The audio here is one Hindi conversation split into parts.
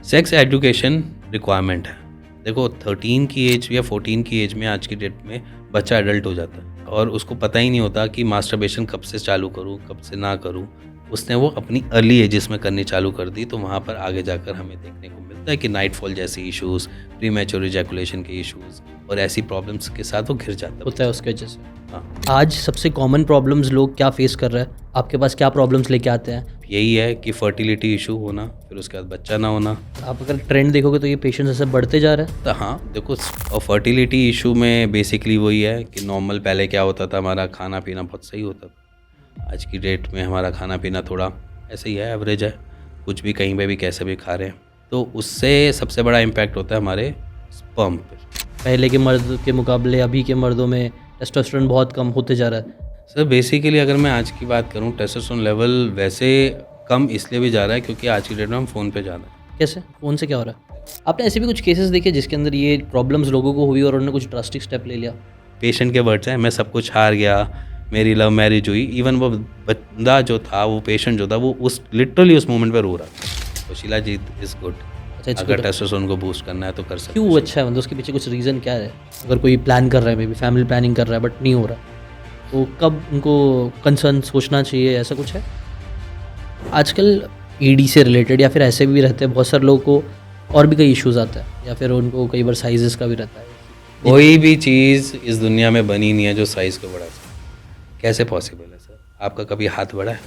सेक्स एजुकेशन रिक्वायरमेंट है। देखो 13 की एज या 14 की एज में आज की डेट में बच्चा एडल्ट हो जाता है और उसको पता ही नहीं होता कि मास्टरबेशन कब से चालू करूँ, कब से ना करूँ। उसने वो अपनी अर्ली एजेस में करनी चालू कर दी, तो वहाँ पर आगे जाकर हमें देखने को मिलता है कि नाइटफॉल जैसे इश्यूज़, प्रीमैच्योर इजैकुलेशन के इश्यूज़ और ऐसी प्रॉब्लम्स के साथ वो घिर जाता होता है उसके वजह से। हाँ, आज सबसे कॉमन प्रॉब्लम्स लोग क्या फेस कर रहे हैं, आपके पास क्या प्रॉब्लम्स लेके आते हैं? यही है कि फर्टिलिटी इशू होना, फिर उसके बाद बच्चा ना होना। आप अगर ट्रेंड देखोगे तो ये पेशेंट्स ऐसे बढ़ते जा रहे हैं। तो हाँ, देखो और फर्टिलिटी इशू में बेसिकली वही है कि नॉर्मल पहले क्या होता था, हमारा खाना पीना बहुत सही होता था। आज की डेट में हमारा खाना पीना थोड़ा ऐसे ही है, एवरेज है, कुछ भी कहीं पे भी कैसे भी खा रहे हैं। तो उससे सबसे बड़ा इम्पैक्ट होता है हमारे स्पर्म पे। पहले के मर्द के मुकाबले अभी के मर्दों में टेस्टोस्टेरोन बहुत कम होते जा रहा है। सर बेसिकली अगर मैं आज की बात करूँ, टेस्टोस्टेरोन लेवल वैसे कम इसलिए भी जा रहा है क्योंकि आज की डेट में हम फ़ोन पे ज़्यादा हैं। कैसे, फ़ोन से क्या हो रहा है? आपने ऐसे भी कुछ केसेस देखे जिसके अंदर ये प्रॉब्लम्स लोगों को हुई और उन्होंने कुछ ड्रास्टिक स्टेप ले लिया? पेशेंट के वर्ड्स हैं, मैं सब कुछ हार गया, मेरी लव मैरिज हुई। इवन वो बंदा जो था, वो पेशेंट जो था, वो उस लिटरली उस मोमेंट पे रो रहा था। तो शीला जी इज़ गुड। अच्छा, it's अगर good। टेस्टोस्टेरोन को बूस्ट करना है तो कर सकते क्यों हैं। अच्छा है, मतलब उसके पीछे कुछ रीज़न क्या है? अगर कोई प्लान कर रहा है, मे बी फैमिली प्लानिंग कर रहा है बट नहीं हो रहा, तो कब उनको कंसर्न सोचना चाहिए, ऐसा कुछ है? आजकल ईडी से रिलेटेड या फिर ऐसे भी रहते हैं बहुत सारे लोगों को, और भी कई इश्यूज़ आता है या फिर उनको कई बार साइज़ेस का भी रहता है। कोई भी चीज़ इस दुनिया में बनी नहीं है जो साइज़ को बढ़ा सके। कैसे पॉसिबल है सर? आपका कभी हाथ बढ़ा है?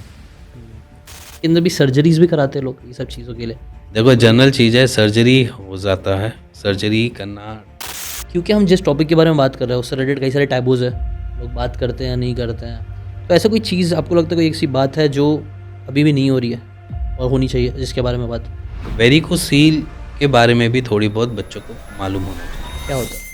इसके अंदर भी सर्जरीज भी कराते हैं लोग ये सब चीज़ों के लिए, देखो जनरल चीज़ है, सर्जरी हो जाता है, सर्जरी करना। क्योंकि हम जिस टॉपिक के बारे में बात कर रहे हैं उससे रिलेटेड कई सारे टैबूज़ है, लोग बात करते हैं या नहीं करते हैं। तो ऐसा कोई चीज़ आपको लगता है कोई ऐसी बात है जो अभी भी नहीं हो रही है और होनी चाहिए, जिसके बारे में बात? वेरिकोसील के बारे में भी थोड़ी बहुत बच्चों को मालूम होना चाहिए। क्या होता है?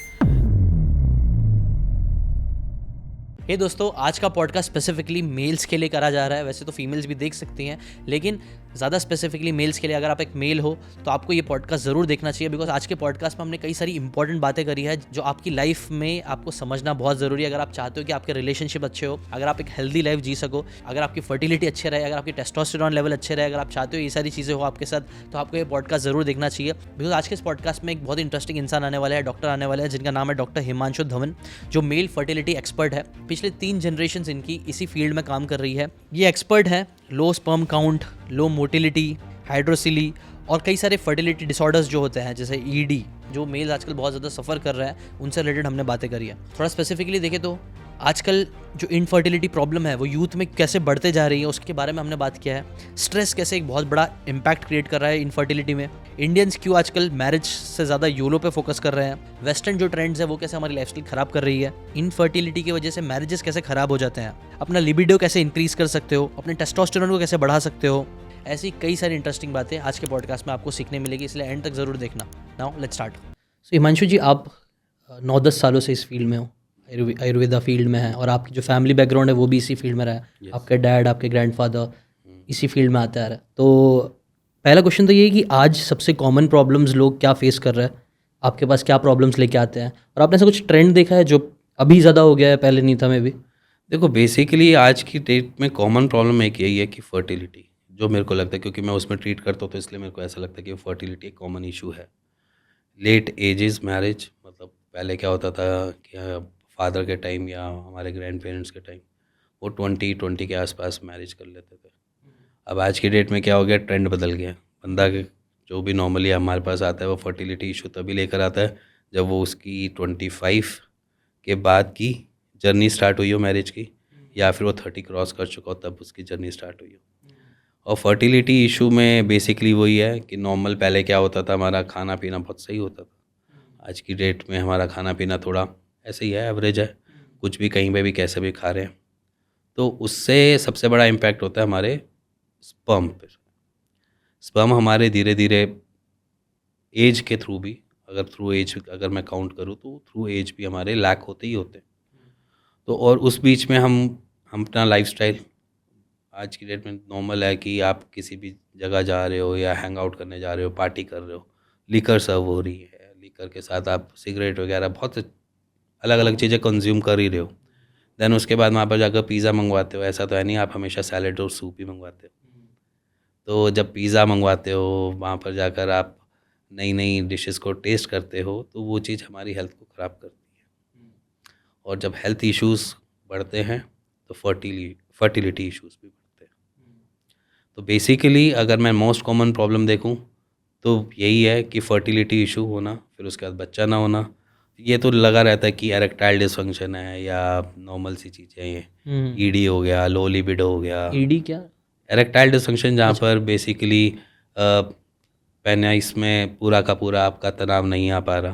हे दोस्तों, आज का पॉडकास्ट स्पेसिफिकली मेल्स के लिए करा जा रहा है। वैसे तो फीमेल्स भी देख सकती हैं, लेकिन ज़्यादा स्पेसिफिकली मेल्स के लिए। अगर आप एक मेल हो तो आपको ये पॉडकास्ट ज़रूर देखना चाहिए, बिकॉज आज के पॉडकास्ट में हमने कई सारी इंपॉर्टेंट बातें करी है जो आपकी लाइफ में आपको समझना बहुत ज़रूरी है। अगर आप चाहते हो कि आपके रिलेशनशिप अच्छे हो, अगर आप एक हेल्दी लाइफ जी सको, अगर आपकी फर्टिलिटी अच्छे रहे, अगर आपकी टेस्टोस्टेरोन लेवल अच्छे रहे, अगर आप चाहते हो ये सारी चीज़ें हो आपके साथ, तो आपको ये पॉडकास्ट ज़रूर देखना चाहिए। बिकॉज आज के इस पॉडकास्ट में एक बहुत इंटरेस्टिंग इंसान आने वाला है, डॉक्टर आने वाला है, जिनका नाम है डॉक्टर हिमांशु धवन, जो मेल फर्टिलिटी एक्सपर्ट है। पिछले 3 जनरेशन इनकी इसी फील्ड में काम कर रही है। ये एक्सपर्ट है लो स्पर्म काउंट, लो मोटिलिटी, हाइड्रोसिली और कई सारे फर्टिलिटी डिसऑर्डर्स जो होते हैं, जैसे ईडी, जो मेल आजकल बहुत ज़्यादा सफ़र कर रहा है, उनसे रिलेटेड हमने बातें करी है। थोड़ा स्पेसिफिकली देखें तो आजकल जो इनफर्टिलिटी प्रॉब्लम है वो यूथ में कैसे बढ़ते जा रही है, उसके बारे में हमने बात किया है। स्ट्रेस कैसे एक बहुत बड़ा इम्पैक्ट क्रिएट कर रहा है इनफर्टिलिटी में। इंडियंस क्यों आजकल मैरिज से ज़्यादा योलो पे फोकस कर रहे हैं। वेस्टर्न जो ट्रेंड्स है वो कैसे हमारी लाइफस्टाइल ख़राब कर रही है। इनफर्टिलिटी की वजह से मैरिजेस कैसे ख़राब हो जाते हैं। अपना लिबिडो कैसे इंक्रीज़ कर सकते हो, अपने टेस्टोस्टेरोन को कैसे बढ़ा सकते हो। ऐसी कई सारी इंटरेस्टिंग बातें आज के पॉडकास्ट में आपको सीखने मिलेगी, इसलिए एंड तक ज़रूर देखना। Now let's start. So Himanshu ji, आप 9-10 सालों से इस फील्ड में हो, आयुर्वेदा फील्ड में है, और आपकी जो फैमिली बैकग्राउंड है वो भी इसी फील्ड में रहा है। Yes. आपके डैड, आपके ग्रैंडफादर इसी फील्ड में आते आ रहा है। तो पहला क्वेश्चन तो ये है कि आज सबसे कॉमन प्रॉब्लम्स लोग क्या फेस कर रहे हैं, आपके पास क्या प्रॉब्लम्स लेके आते हैं, और आपने ऐसा कुछ ट्रेंड देखा है जो अभी ज़्यादा हो गया है, पहले नहीं था में भी? देखो बेसिकली आज की डेट में कॉमन प्रॉब्लम एक यही है कि फर्टिलिटी, जो मेरे को लगता है, क्योंकि मैं उसमें ट्रीट करता हूँ तो इसलिए मेरे को ऐसा लगता है कि फर्टिलिटी एक कॉमन इशू है। लेट एजेस मैरिज, मतलब पहले क्या होता था कि फादर के टाइम या हमारे ग्रैंड पेरेंट्स के टाइम वो 20 के आसपास मैरिज कर लेते थे। अब आज की डेट में क्या हो गया, ट्रेंड बदल गया। बंदा के जो भी नॉर्मली हमारे पास आता है वो फर्टिलिटी इशू तभी लेकर आता है जब वो उसकी 25 के बाद की जर्नी स्टार्ट हुई हो मैरिज की, या फिर वो 30 क्रॉस कर चुका हो तब उसकी जर्नी स्टार्ट हुई हो। और फर्टिलिटी इशू में बेसिकली वही है कि नॉर्मल पहले क्या होता था, हमारा खाना पीना बहुत सही होता था। आज की डेट में हमारा खाना पीना थोड़ा ऐसे ही है, एवरेज है, कुछ भी कहीं पे भी कैसे भी खा रहे हैं। तो उससे सबसे बड़ा इम्पैक्ट होता है हमारे स्पर्म पे। स्पर्म हमारे धीरे धीरे एज के थ्रू भी, अगर मैं काउंट करूँ तो थ्रू एज भी हमारे लैक होते ही होते हैं। तो और उस बीच में हम अपना लाइफस्टाइल, आज की डेट में नॉर्मल है कि आप किसी भी जगह जा रहे हो या हैंग आउट करने जा रहे हो, पार्टी कर रहे हो, लीकर सर्व हो रही है, लीकर के साथ आप सिगरेट वगैरह बहुत अलग अलग चीज़ें कंज्यूम कर ही रहे हो। देन उसके बाद वहाँ पर जाकर पिज़्ज़ा मंगवाते हो। ऐसा तो है नहीं आप हमेशा सैलेड और सूप ही मंगवाते हो। तो जब पिज़्ज़ा मंगवाते हो वहाँ पर जाकर आप नई नई डिशेस को टेस्ट करते हो तो वो चीज़ हमारी हेल्थ को ख़राब करती है। और जब हेल्थ इश्यूज बढ़ते हैं तो फर्टिलिटी इश्यूज भी बढ़ते हैं। तो बेसिकली अगर मैं मोस्ट कॉमन प्रॉब्लम देखूं तो यही है कि फर्टिलिटी इशू होना, फिर उसके बाद बच्चा ना होना। ये तो लगा रहता है कि एरेक्टाइल डिसफंक्शन है या नॉर्मल सी चीज़ें हैं, ये ईडी हो गया, लो लिबिडो हो गया। ईडी क्या? एरेक्टाइल डिसफंक्शन जहाँ अच्छा। पर बेसिकली पेनिस में पूरा का पूरा आपका तनाव नहीं आ पा रहा,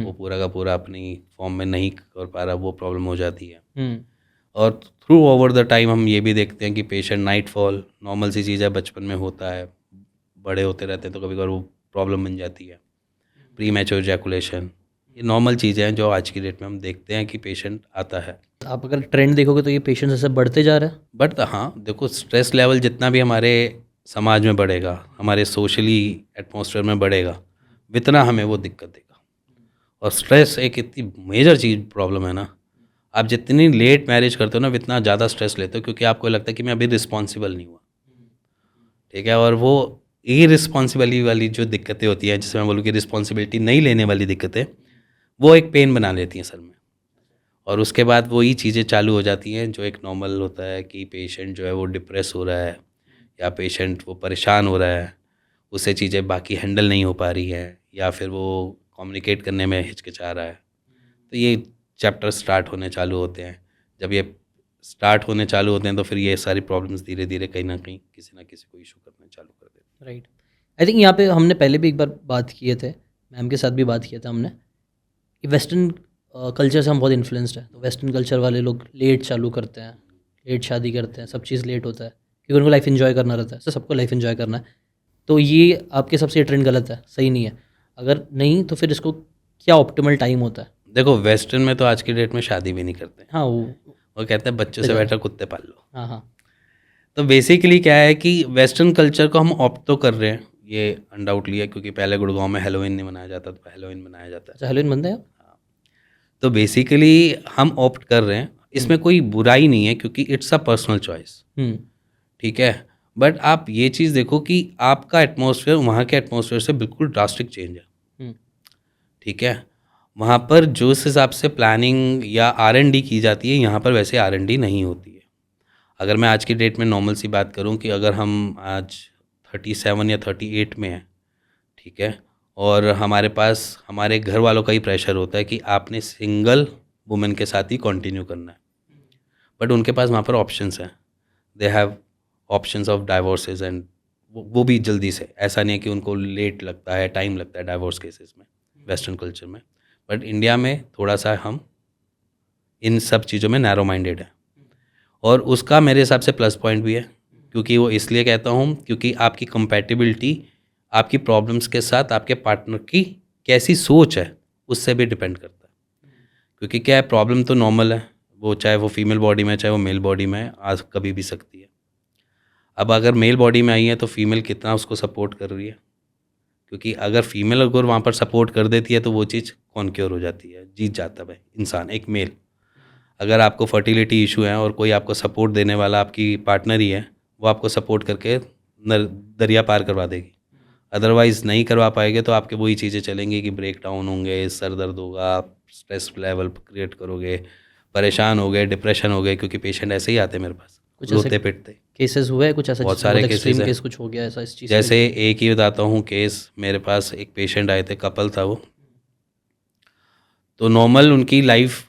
वो पूरा का पूरा अपनी फॉर्म में नहीं कर पा रहा, वो प्रॉब्लम हो जाती है। और थ्रू ओवर द टाइम हम ये भी देखते हैं कि पेशेंट नाइट फॉल नॉर्मल सी चीज़ है, बचपन में होता है, बड़े होते रहते हैं तो कभी कभार वो प्रॉब्लम बन जाती है। प्री मैच्योर इजैकुलेशन, ये नॉर्मल चीज़ें हैं जो आज की डेट में हम देखते हैं कि पेशेंट आता है। आप अगर ट्रेंड देखोगे तो ये पेशेंट्स ऐसे बढ़ते जा रहे हैं। बट हाँ देखो, स्ट्रेस लेवल जितना भी हमारे समाज में बढ़ेगा, हमारे सोशली एटमॉस्फेयर में बढ़ेगा, उतना हमें वो दिक्कत देगा। और स्ट्रेस एक इतनी मेजर चीज़ प्रॉब्लम है ना, आप जितनी लेट मैरिज करते हो ना उतना ज़्यादा स्ट्रेस लेते हो, क्योंकि आपको लगता है कि मैं अभी रिस्पॉन्सिबल नहीं हुआ। ठीक है, और वो इरिस्पॉन्सिबिलिटी वाली जो दिक्कतें होती हैं, जिसमें मैं बोलूँ कि रिस्पॉन्सिबिलिटी नहीं लेने वाली दिक्कतें, वो एक पेन बना लेती हैं सर में। और उसके बाद वही चीज़ें चालू हो जाती हैं जो एक नॉर्मल होता है कि पेशेंट जो है वो डिप्रेस हो रहा है या पेशेंट वो परेशान हो रहा है, उससे चीज़ें बाकी हैंडल नहीं हो पा रही है या फिर वो कम्युनिकेट करने में हिचकिचा रहा है। तो ये चैप्टर स्टार्ट होने चालू होते हैं। जब ये स्टार्ट होने चालू होते हैं तो फिर ये सारी प्रॉब्लम्स धीरे धीरे कहीं ना कहीं किसी ना किसी को इशू करने चालू कर देते हैं। राइट। आई थिंक यहाँ पे हमने पहले भी एक बार बात किए थे, मैम के साथ भी बात किया था हमने, कि वेस्टर्न कल्चर से हम बहुत इन्फ्लुएंस्ड हैं। तो वेस्टर्न कल्चर वाले लोग लेट चालू करते हैं, लेट शादी करते हैं, सब चीज़ लेट होता है क्योंकि उनको लाइफ एंजॉय करना रहता है। तो सबको लाइफ एंजॉय करना है। तो ये आपके सबसे ये ट्रेंड गलत है, सही नहीं है। अगर नहीं तो फिर इसको क्या ऑप्टिमल टाइम होता है? देखो, वेस्टर्न में तो आज की डेट में शादी भी नहीं करते हैं। हाँ वो कहते हैं बच्चों से बेटर कुत्ते पाल लो। हाँ हाँ। तो बेसिकली क्या है कि वेस्टर्न कल्चर को हम ऑप्ट तो कर रहे हैं, ये अनडाउटली है, क्योंकि पहले गुड़गांव में हेलोइन नहीं मनाया जाता था, हेलोइन मनाया जाता है। अच्छा, हेलोइन बंद है? तो बेसिकली हम ऑप्ट कर रहे हैं, इसमें कोई बुराई नहीं है क्योंकि इट्स अ पर्सनल चॉइस। ठीक है, बट आप ये चीज़ देखो कि आपका एटमॉस्फेयर वहाँ के एटमॉस्फेयर से बिल्कुल ड्रास्टिक चेंज है। ठीक है, वहाँ पर जो इस हिसाब से प्लानिंग या R&D की जाती है, यहाँ पर वैसे R&D नहीं होती है। अगर मैं आज की डेट में नॉर्मल सी बात करूँ कि अगर हम आज 37 या 38 में हैं, ठीक है, और हमारे पास हमारे घर वालों का ही प्रेशर होता है कि आपने सिंगल वुमेन के साथ ही कंटिन्यू करना है, बट उनके पास वहाँ पर ऑप्शंस हैं, they have options of divorces and वो भी जल्दी से, ऐसा नहीं है कि उनको लेट लगता है, टाइम लगता है डाइवोर्स केसेस में वेस्टर्न कल्चर में। बट इंडिया में थोड़ा सा हम इन सब चीज़ों में नैरो माइंडेड है, और उसका मेरे हिसाब से प्लस पॉइंट भी है, क्योंकि वो इसलिए कहता हूँ क्योंकि आपकी कंपैटिबिलिटी आपकी प्रॉब्लम्स के साथ आपके पार्टनर की कैसी सोच है उससे भी डिपेंड करता है। क्योंकि क्या है, प्रॉब्लम तो नॉर्मल है, वो चाहे वो फीमेल बॉडी में चाहे वो मेल बॉडी में आज कभी भी सकती है। अब अगर मेल बॉडी में आई है तो फीमेल कितना उसको सपोर्ट कर रही है, क्योंकि अगर फीमेल अगर वहाँ पर सपोर्ट कर देती है तो वो चीज़ कॉन्क्योर हो जाती है, जीत जाता है भाई इंसान, एक मेल। अगर आपको फर्टिलिटी इशू है और कोई आपको सपोर्ट देने वाला आपकी पार्टनर ही है, वो आपको सपोर्ट करके दरिया पार करवा देगी। अदरवाइज़ नहीं करवा पाएंगे तो आपके वही चीज़ें चलेंगी कि ब्रेक डाउन होंगे, सर दर्द होगा, आप स्ट्रेस लेवल क्रिएट करोगे, परेशान हो गए, डिप्रेशन हो गए, क्योंकि पेशेंट ऐसे ही आते हैं मेरे पास, कुछ रोते पिटते। केसेस हुए हैं कुछ ऐसा? बहुत सारे केसेस हैं। केस कुछ हो गया ऐसा इस चीज़ जैसे एक ही बताता हूँ केस, मेरे पास एक पेशेंट आए थे, कपल था वो। तो नॉर्मल उनकी लाइफ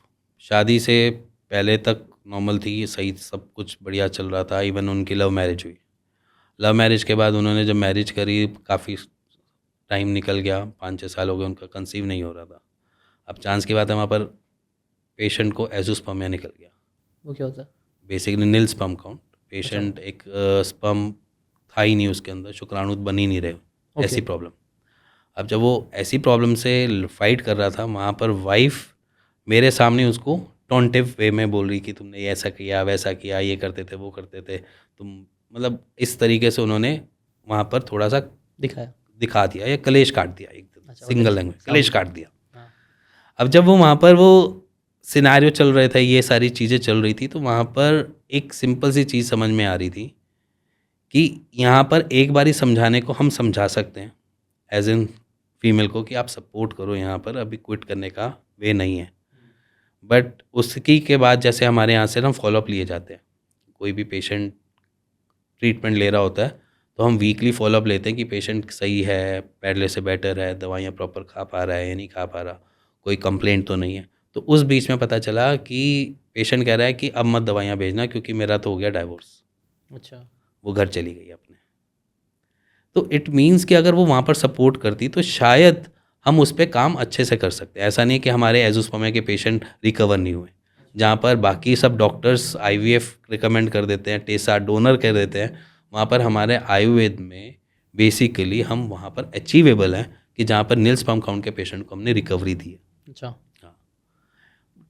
शादी से पहले तक नॉर्मल थी, सही सब कुछ बढ़िया चल रहा था, इवन उनकी लव मैरिज हुई। लव मैरिज के बाद उन्होंने जब मैरिज करी, काफ़ी टाइम निकल गया, 5-6 साल हो गए, उनका कंसीव नहीं हो रहा था। अब चांस की बात है, वहाँ पर पेशेंट को एजोस्पर्मिया निकल गया। वो क्या होता है? बेसिकली नील स्पर्म काउंट, पेशेंट एक स्पर्म था ही नहीं उसके अंदर, शुक्राणु बन ही नहीं रहे, ऐसी प्रॉब्लम। अब जब वो ऐसी प्रॉब्लम से फाइट कर रहा था, वहाँ पर वाइफ मेरे सामने उसको टॉन्टिव वे में बोल रही कि तुमने ये ऐसा किया, वैसा किया, ये करते थे, वो करते थे तुम, मतलब इस तरीके से उन्होंने वहाँ पर थोड़ा सा दिखा दिया या कलेश काट दिया, एकदम सिंगल लैंग्वेज कलेश काट दिया। अब जब वो वहाँ पर वो सिनेरियो चल रहे थे, ये सारी चीज़ें चल रही थी, तो वहाँ पर एक सिंपल सी चीज़ समझ में आ रही थी कि यहाँ पर एक बारी समझाने को हम समझा सकते हैं एज इन फीमेल को कि आप सपोर्ट करो यहाँ पर, अभी क्विट करने का वे नहीं है। बट उसकी के बाद जैसे हमारे यहाँ से ना फॉलोअप लिए जाते हैं, कोई भी पेशेंट ट्रीटमेंट ले रहा होता है तो हम वीकली फॉलोअप लेते हैं कि पेशेंट सही है, पहले से बेटर है, दवाइयाँ प्रॉपर खा पा रहा है या नहीं खा पा रहा, कोई कंप्लेंट तो नहीं है। तो उस बीच में पता चला कि पेशेंट कह रहा है कि अब मत दवाइयाँ भेजना क्योंकि मेरा तो हो गया डाइवोर्स, अच्छा। वो घर चली गई अपने। तो इट मीन्स कि अगर वो वहाँ पर सपोर्ट करती तो शायद हम उस पर काम अच्छे से कर सकते हैं। ऐसा नहीं कि हमारे एजोस्पर्मिया के पेशेंट रिकवर नहीं हुए, जहाँ पर बाकी सब डॉक्टर्स आईवीएफ रिकमेंड कर देते हैं, टेसा डोनर कर देते हैं, वहाँ पर हमारे आयुर्वेद में बेसिकली हम वहाँ पर अचीवेबल हैं कि जहाँ पर नील स्पर्म काउंट के पेशेंट को हमने रिकवरी दी है। अच्छा। हाँ,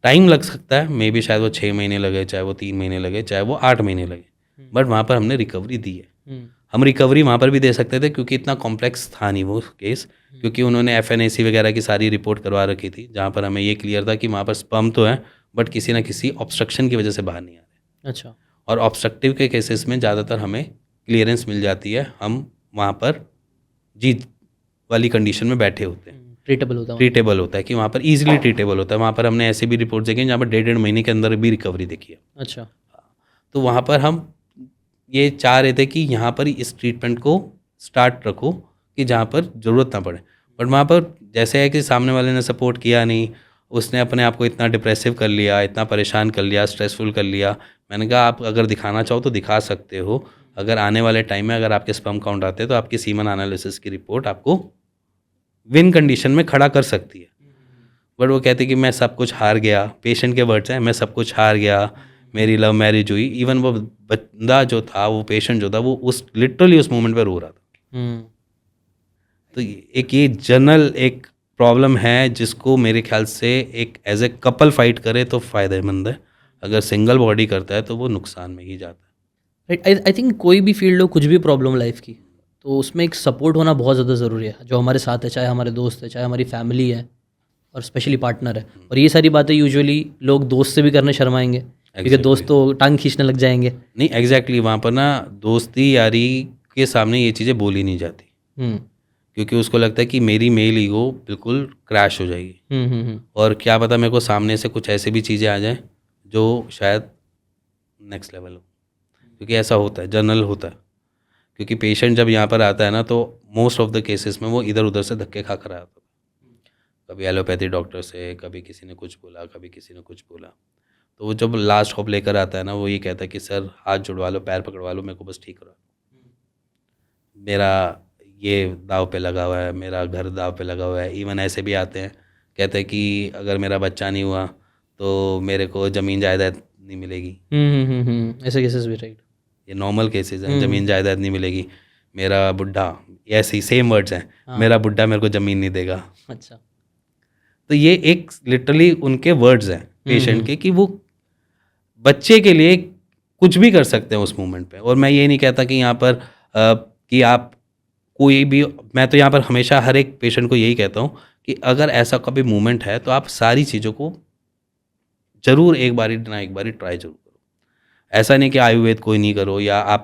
टाइम लग सकता है, मे बी शायद वो 6 महीने लगे, चाहे वो 3 महीने लगे, चाहे वो 8 महीने लगे, बट वहाँ पर हमने रिकवरी दी है। हम रिकवरी वहाँ पर भी दे सकते थे क्योंकि इतना कॉम्प्लेक्स था नहीं वो केस, क्योंकि उन्होंने एफएनएसी वगैरह की सारी रिपोर्ट करवा रखी थी, जहाँ पर हमें ये क्लियर था कि वहाँ पर स्पर्म तो है बट किसी ना किसी ऑब्स्ट्रक्शन की वजह से बाहर नहीं आ रहे। अच्छा। और ऑब्स्ट्रक्टिव के केसेस में ज़्यादातर हमें क्लियरेंस मिल जाती है, हम वहाँ पर जीत वाली कंडीशन में बैठे होते हैं, ट्रीटेबल होता है। ट्रीटेबल होता है कि वहाँ पर ईजिली ट्रीटेबल होता है। वहाँ पर हमने ऐसे भी रिपोर्ट देखी हैं जहाँ पर 1.5 महीने के अंदर भी रिकवरी देखी है। अच्छा। तो वहाँ पर हम ये चाह रहे थे कि यहाँ पर इस ट्रीटमेंट को स्टार्ट रखो कि जहाँ पर ज़रूरत ना पड़े, बट वहाँ पर जैसे है कि सामने वाले ने सपोर्ट किया नहीं, उसने अपने आप को इतना डिप्रेसिव कर लिया, इतना परेशान कर लिया, स्ट्रेसफुल कर लिया। मैंने कहा आप अगर दिखाना चाहो तो दिखा सकते हो, अगर आने वाले टाइम में अगर आपके स्पर्म काउंट आते हैं तो आपकी सीमन एनालिसिस की रिपोर्ट आपको विन कंडीशन में खड़ा कर सकती है। बट वो कहते कि मैं सब कुछ हार गया, पेशेंट के वर्ड्स हैं, मैं सब कुछ हार गया, मेरी लव मैरिज हुई। इवन वो बंदा जो था, वो पेशेंट जो था, वो उस लिटरली उस मोमेंट पर रो रहा था। तो एक ये जनरल एक प्रॉब्लम है जिसको मेरे ख्याल से एक एज ए कपल फाइट करे तो फ़ायदेमंद है, अगर सिंगल बॉडी करता है तो वो नुकसान में ही जाता है। राइट। आई थिंक कोई भी फील्ड हो, कुछ भी प्रॉब्लम लाइफ की, तो उसमें एक सपोर्ट होना बहुत ज़्यादा ज़रूरी है, जो हमारे साथ है, चाहे हमारे दोस्त है, चाहे हमारी फैमिली है, और स्पेशली पार्टनर है। और ये सारी बातें यूजुअली लोग दोस्त से भी करने शर्माएंगे, क्योंकि दोस्त तो टांग खींचने लग जाएंगे। नहीं, एग्जैक्टली वहाँ पर ना दोस्ती यारी के सामने ये चीज़ें बोली नहीं जाती, क्योंकि उसको लगता है कि मेरी मेल ईगो बिल्कुल क्रैश हो जाएगी। और क्या पता मेरे को सामने से कुछ ऐसे भी चीज़ें आ जाएं जो शायद नेक्स्ट लेवल हो, क्योंकि ऐसा होता है, जनरल होता है। क्योंकि पेशेंट जब यहाँ पर आता है ना, तो मोस्ट ऑफ द केसेस में वो इधर उधर से धक्के खा कर आता है, कभी एलोपैथी डॉक्टर से, कभी किसी ने कुछ बोला, कभी किसी ने कुछ बोला। तो वो जब लास्ट होप लेकर आता है ना, वो ये कहता है कि सर हाथ जुड़वा लो, पैर पकड़वा लो, मेरे को बस ठीक करो, मेरा ये दाव पे लगा हुआ है, मेरा घर दाव पे लगा हुआ है। इवन ऐसे भी आते हैं, कहते हैं कि अगर मेरा बच्चा नहीं हुआ तो मेरे को ज़मीन जायदाद नहीं मिलेगी। ऐसे केसेस भी, राइट। ये नॉर्मल केसेस हैं, ज़मीन जायदाद नहीं मिलेगी, मेरा बुढ़ा, ऐसे ही सेम वर्ड्स हैं, मेरा बुढ़ा मेरे को ज़मीन नहीं देगा। अच्छा। तो ये एक लिटरली उनके वर्ड्स हैं पेशेंट के, कि वो बच्चे के लिए कुछ भी कर सकते हैं उस मोमेंट पे। और मैं ये नहीं कहता कि यहाँ पर कि आप कोई भी, मैं तो यहाँ पर हमेशा हर एक पेशेंट को यही कहता हूँ कि अगर ऐसा कभी मोमेंट है तो आप सारी चीज़ों को ज़रूर एक बारी ट्राई जरूर करो। ऐसा नहीं कि आयुर्वेद को ही नहीं करो या आप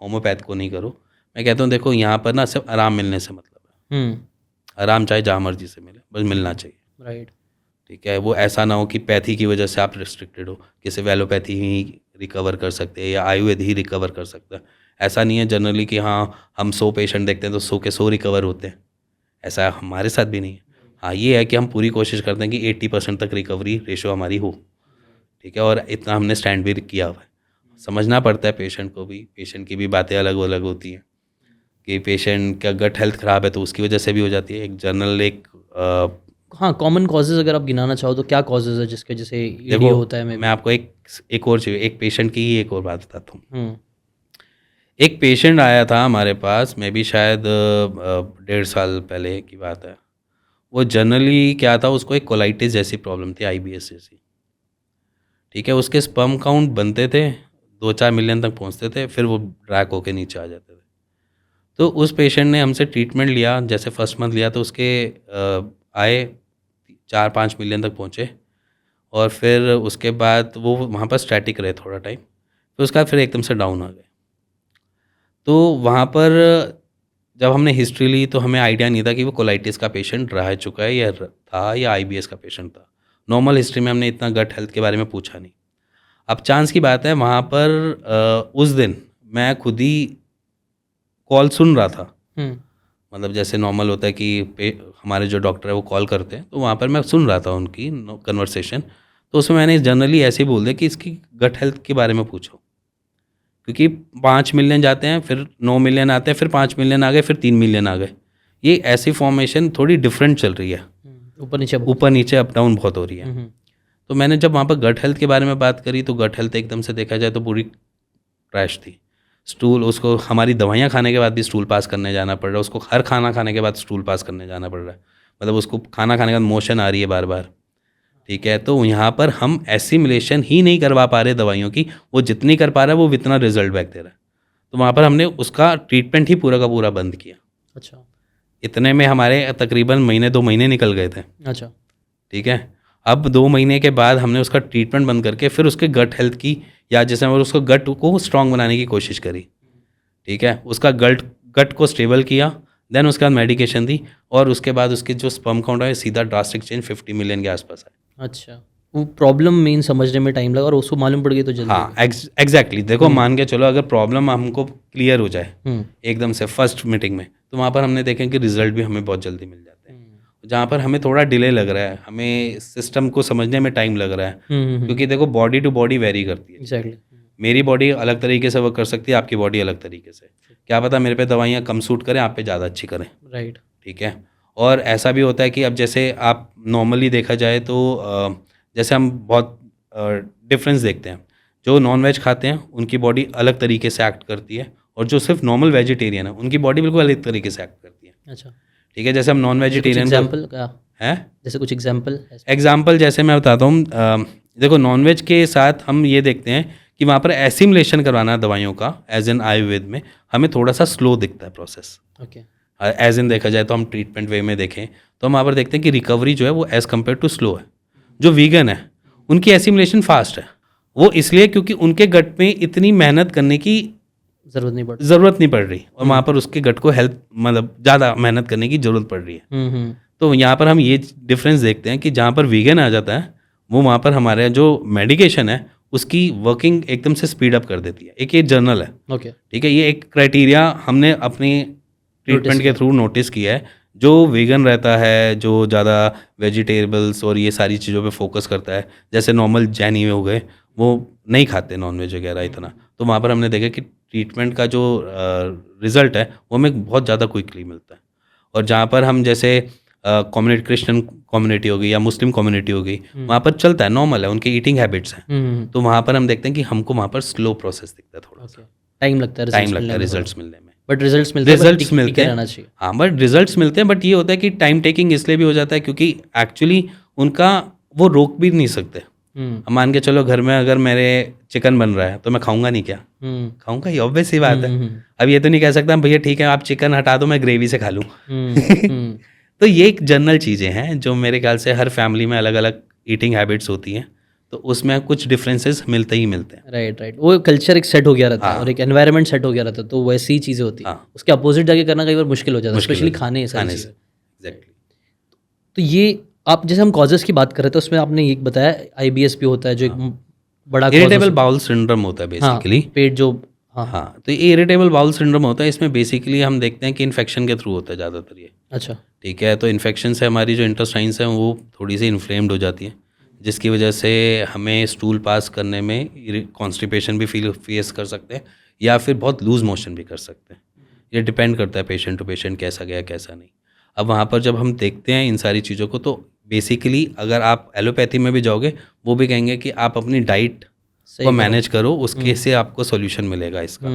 होम्योपैथ को नहीं करो। मैं कहता हूँ देखो यहाँ पर ना सिर्फ आराम मिलने से मतलब है, आराम चाहे जहाँ मर्जी से मिले, बस मिलना चाहिए, राइट। ठीक है। वो ऐसा ना हो कि पैथी की वजह से आप रिस्ट्रिक्टेड हो कि सिर्फ एलोपैथी ही रिकवर कर सकते हैं या आयुर्वेद ही रिकवर कर सकता है। ऐसा नहीं है जनरली कि हाँ हम 100 पेशेंट देखते हैं तो 100 के 100 रिकवर होते हैं, ऐसा हमारे साथ भी नहीं है। हाँ ये है कि हम पूरी कोशिश करते हैं कि 80% तक रिकवरी रेशो हमारी हो, ठीक है। और इतना हमने स्टैंड भी किया हुआ है। समझना पड़ता है पेशेंट को भी, पेशेंट की भी बातें अलग अलग होती हैं कि पेशेंट का गट हेल्थ ख़राब है तो उसकी वजह से भी हो जाती है। एक जनरल एक हाँ, कॉमन कॉजेज़ अगर आप गिनाना चाहो तो क्या कॉजेज़ है जिसके वजह से ईडी होता है? मैं आपको एक और चीज़, एक पेशेंट की ही एक और बात बताता हूँ। एक पेशेंट आया था हमारे पास, मैं भी शायद 1.5 साल पहले की बात है। वो जनरली क्या था, उसको एक कोलाइटिस जैसी प्रॉब्लम थी, IBS जैसी, ठीक है। उसके स्पर्म काउंट बनते थे, 2-4 मिलियन तक पहुँचते थे, फिर वो ड्रैक होके नीचे आ जाते थे। तो उस पेशेंट ने हमसे ट्रीटमेंट लिया, जैसे फर्स्ट मंथ लिया तो उसके आए 4-5 मिलियन तक पहुँचे, और फिर उसके बाद वो वहाँ पर स्टैटिक रहे थोड़ा टाइम, फिर उसका फिर एकदम से डाउन आ गए। तो वहाँ पर जब हमने हिस्ट्री ली तो हमें आइडिया नहीं था कि वो कोलाइटिस का पेशेंट रह चुका है या था या IBS का पेशेंट था। नॉर्मल हिस्ट्री में हमने इतना गट हेल्थ के बारे में पूछा नहीं। अब चांस की बात है वहाँ पर उस दिन मैं खुद ही कॉल सुन रहा था। मतलब जैसे नॉर्मल होता है कि हमारे जो डॉक्टर है वो कॉल करते हैं, तो वहाँ पर मैं सुन रहा था उनकी कन्वर्सेशन। तो उसमें मैंने जनरली ऐसे ही बोल दिया कि इसकी गट हेल्थ के बारे में पूछो, क्योंकि 5 मिलियन जाते हैं, फिर 9 मिलियन आते हैं, फिर 5 मिलियन आ गए, फिर 3 मिलियन आ गए। ये ऐसी फॉर्मेशन थोड़ी डिफरेंट चल रही है, ऊपर नीचे अप डाउन बहुत हो रही है। तो मैंने जब वहाँ पर गट हेल्थ के बारे में बात करी तो गट हेल्थ एकदम से देखा जाए तो पूरी क्रैश थी। स्टूल, उसको हमारी दवाइयाँ खाने के बाद भी स्टूल पास करने जाना पड़ रहा है, उसको हर खाना खाने के बाद स्टूल पास करने जाना पड़ रहा है, मतलब उसको खाना खाने के बाद मोशन आ रही है बार बार। ठीक है, तो यहाँ पर हम एसिमिलेशन ही नहीं करवा पा रहे दवाइयों की, वो जितनी कर पा रहा है वो इतना रिजल्ट बैक दे रहा है। तो वहाँ पर हमने उसका ट्रीटमेंट ही पूरा का पूरा बंद किया। अच्छा। इतने में हमारे तकरीबन 2 महीने निकल गए थे। अच्छा। ठीक है, अब 2 महीने के बाद हमने उसका ट्रीटमेंट बंद करके फिर उसके गट हेल्थ की, या जैसे हम उसको गट को स्ट्रॉन्ग बनाने की कोशिश करी। ठीक है, उसका गट को स्टेबल किया, देन उसके बाद मेडिकेशन दी, और उसके बाद उसकी जो स्पर्म काउंट है सीधा ड्रास्टिक चेंज 50 मिलियन के आसपास है। अच्छा, वो प्रॉब्लम मेन समझने में टाइम लगा और उसको मालूम पड़ गई तो जल्दी। हाँ, एग्जैक्टली। देखो, मान के चलो अगर प्रॉब्लम हमको क्लियर हो जाए एकदम से फर्स्ट मीटिंग में, तो वहाँ पर हमने देखें कि रिजल्ट भी हमें बहुत जल्दी मिल जाते हैं। जहाँ पर हमें थोड़ा डिले लग रहा है, हमें सिस्टम को समझने में टाइम लग रहा है, क्योंकि देखो बॉडी टू बॉडी वेरी करती है। एग्जैक्टली। मेरी बॉडी अलग तरीके से वर्क कर सकती है, आपकी बॉडी अलग तरीके से। क्या पता मेरे पे दवाइयाँ कम सूट करें, आप पे ज़्यादा अच्छी करें। राइट। ठीक है, और ऐसा भी होता है कि अब जैसे आप नॉर्मली देखा जाए तो जैसे हम बहुत डिफरेंस देखते हैं, जो नॉन वेज खाते हैं उनकी बॉडी अलग तरीके से एक्ट करती है, और जो सिर्फ नॉर्मल वेजिटेरियन है उनकी बॉडी बिल्कुल अलग तरीके से एक्ट करती है। अच्छा। ठीक है, जैसे हम नॉन वेजिटेरियन एग्जाम्पल है, जैसे कुछ एग्जाम्पल जैसे मैं बताता हूँ। देखो, नॉन वेज के साथ हम ये देखते हैं कि वहाँ पर एसिमुलेशन करवाना दवाइयों का, एज इन आयुर्वेद में हमें थोड़ा सा स्लो दिखता है प्रोसेस। ओके। एज इन देखा जाए तो हम ट्रीटमेंट वे में देखें तो हम वहाँ पर देखते हैं कि रिकवरी जो है वो एज़ कम्पेयर टू स्लो है। जो वीगन है उनकी एसिमुलेशन फास्ट है, वो इसलिए क्योंकि उनके गट में इतनी मेहनत करने की ज़रूरत नहीं पड़ रही, और वहाँ पर उसके गट को हेल्प, मतलब ज़्यादा मेहनत करने की ज़रूरत पड़ रही है। तो यहाँ पर हम ये डिफरेंस देखते हैं कि जहाँ पर वीगन आ जाता है वो वहाँ पर हमारे जो मेडिकेशन है उसकी वर्किंग एकदम से स्पीड अप कर देती है। एक ये जर्नल है। ओके। ठीक है, ये एक क्राइटेरिया हमने अपनी ट्रीटमेंट के थ्रू नोटिस किया है। जो वीगन रहता है, जो ज़्यादा वेजिटेबल्स और ये सारी चीज़ों पे फोकस करता है, जैसे नॉर्मल जैनी हो गए, वो नहीं खाते नॉनवेज वगैरह इतना, तो वहाँ पर हमने देखा कि ट्रीटमेंट का जो रिज़ल्ट है वो हमें बहुत ज़्यादा क्विकली मिलता है। और जहाँ पर हम जैसे कम्युनिटी, क्रिश्चियन कम्युनिटी हो गई या मुस्लिम कम्युनिटी हो गई, वहाँ पर चलता है, नॉर्मल है, उनकी ईटिंग हैबिट्स हैं, तो वहाँ पर हम देखते हैं कि हमको वहाँ पर स्लो प्रोसेस दिखता है, थोड़ा सा टाइम लगता है रिजल्ट्स मिलने में। बट रिजल्ट्स मिलते हैं। हाँ, बट रिजल्ट्स मिलते हैं, बट ये होता है कि टाइम टेकिंग इसलिए भी हो जाता है क्योंकि एक्चुअली उनका वो रोक भी नहीं सकते। अब मान के चलो घर में अगर मेरे चिकन बन रहा है तो मैं खाऊंगा नहीं क्या? खाऊंगा, ये ऑब्वियस ही बात है। अब ये तो नहीं कह सकता भैया ठीक है आप चिकन हटा दो, मैं ग्रेवी से खा लूँ। तो ये एक जनरल चीज़ें हैं जो मेरे ख्याल से हर फैमिली में अलग अलग ईटिंग हैबिट्स होती हैं, तो उसमें कुछ डिफरेंसेस मिलते ही मिलते हैं। राइट। वो कल्चर एक सेट हो गया रहता है और एक एनवायरनमेंट सेट हो गया रहता है, तो वैसी ही चीज़ें होती है। उसके अपोजिट जाके करना कई बार मुश्किल हो जाता है, स्पेशली खाने से। एग्जैक्टली। तो ये आप जैसे हम कॉजेस की बात कर रहे थे उसमें आपने ये बताया IBS भी होता है जो एक बड़ा इरिटेबल बाउल सिंड्रोम होता है बेसिकली। पेट जो हाँ, तो ये इरिटेबल बाउल सिंड्रोम होता है, इसमें बेसिकली हम देखते हैं कि इन्फेक्शन के थ्रू होता है ज़्यादातर ये। अच्छा। ठीक है, तो इन्फेक्शन से हमारी जो इंटेस्टाइन्स हैं वो थोड़ी सी इन्फ्लेम्ड हो जाती है, जिसकी वजह से हमें स्टूल पास करने में कॉन्स्टिपेशन भी फेस कर सकते हैं, या फिर बहुत लूज मोशन भी कर सकते हैं। ये डिपेंड करता है पेशेंट टू पेशेंट कैसा गया कैसा नहीं। अब वहाँ पर जब हम देखते हैं इन सारी चीज़ों को, तो बेसिकली अगर आप एलोपैथी में भी जाओगे वो भी कहेंगे कि आप अपनी डाइट को मैनेज करो, उसके से आपको सॉल्यूशन मिलेगा इसका,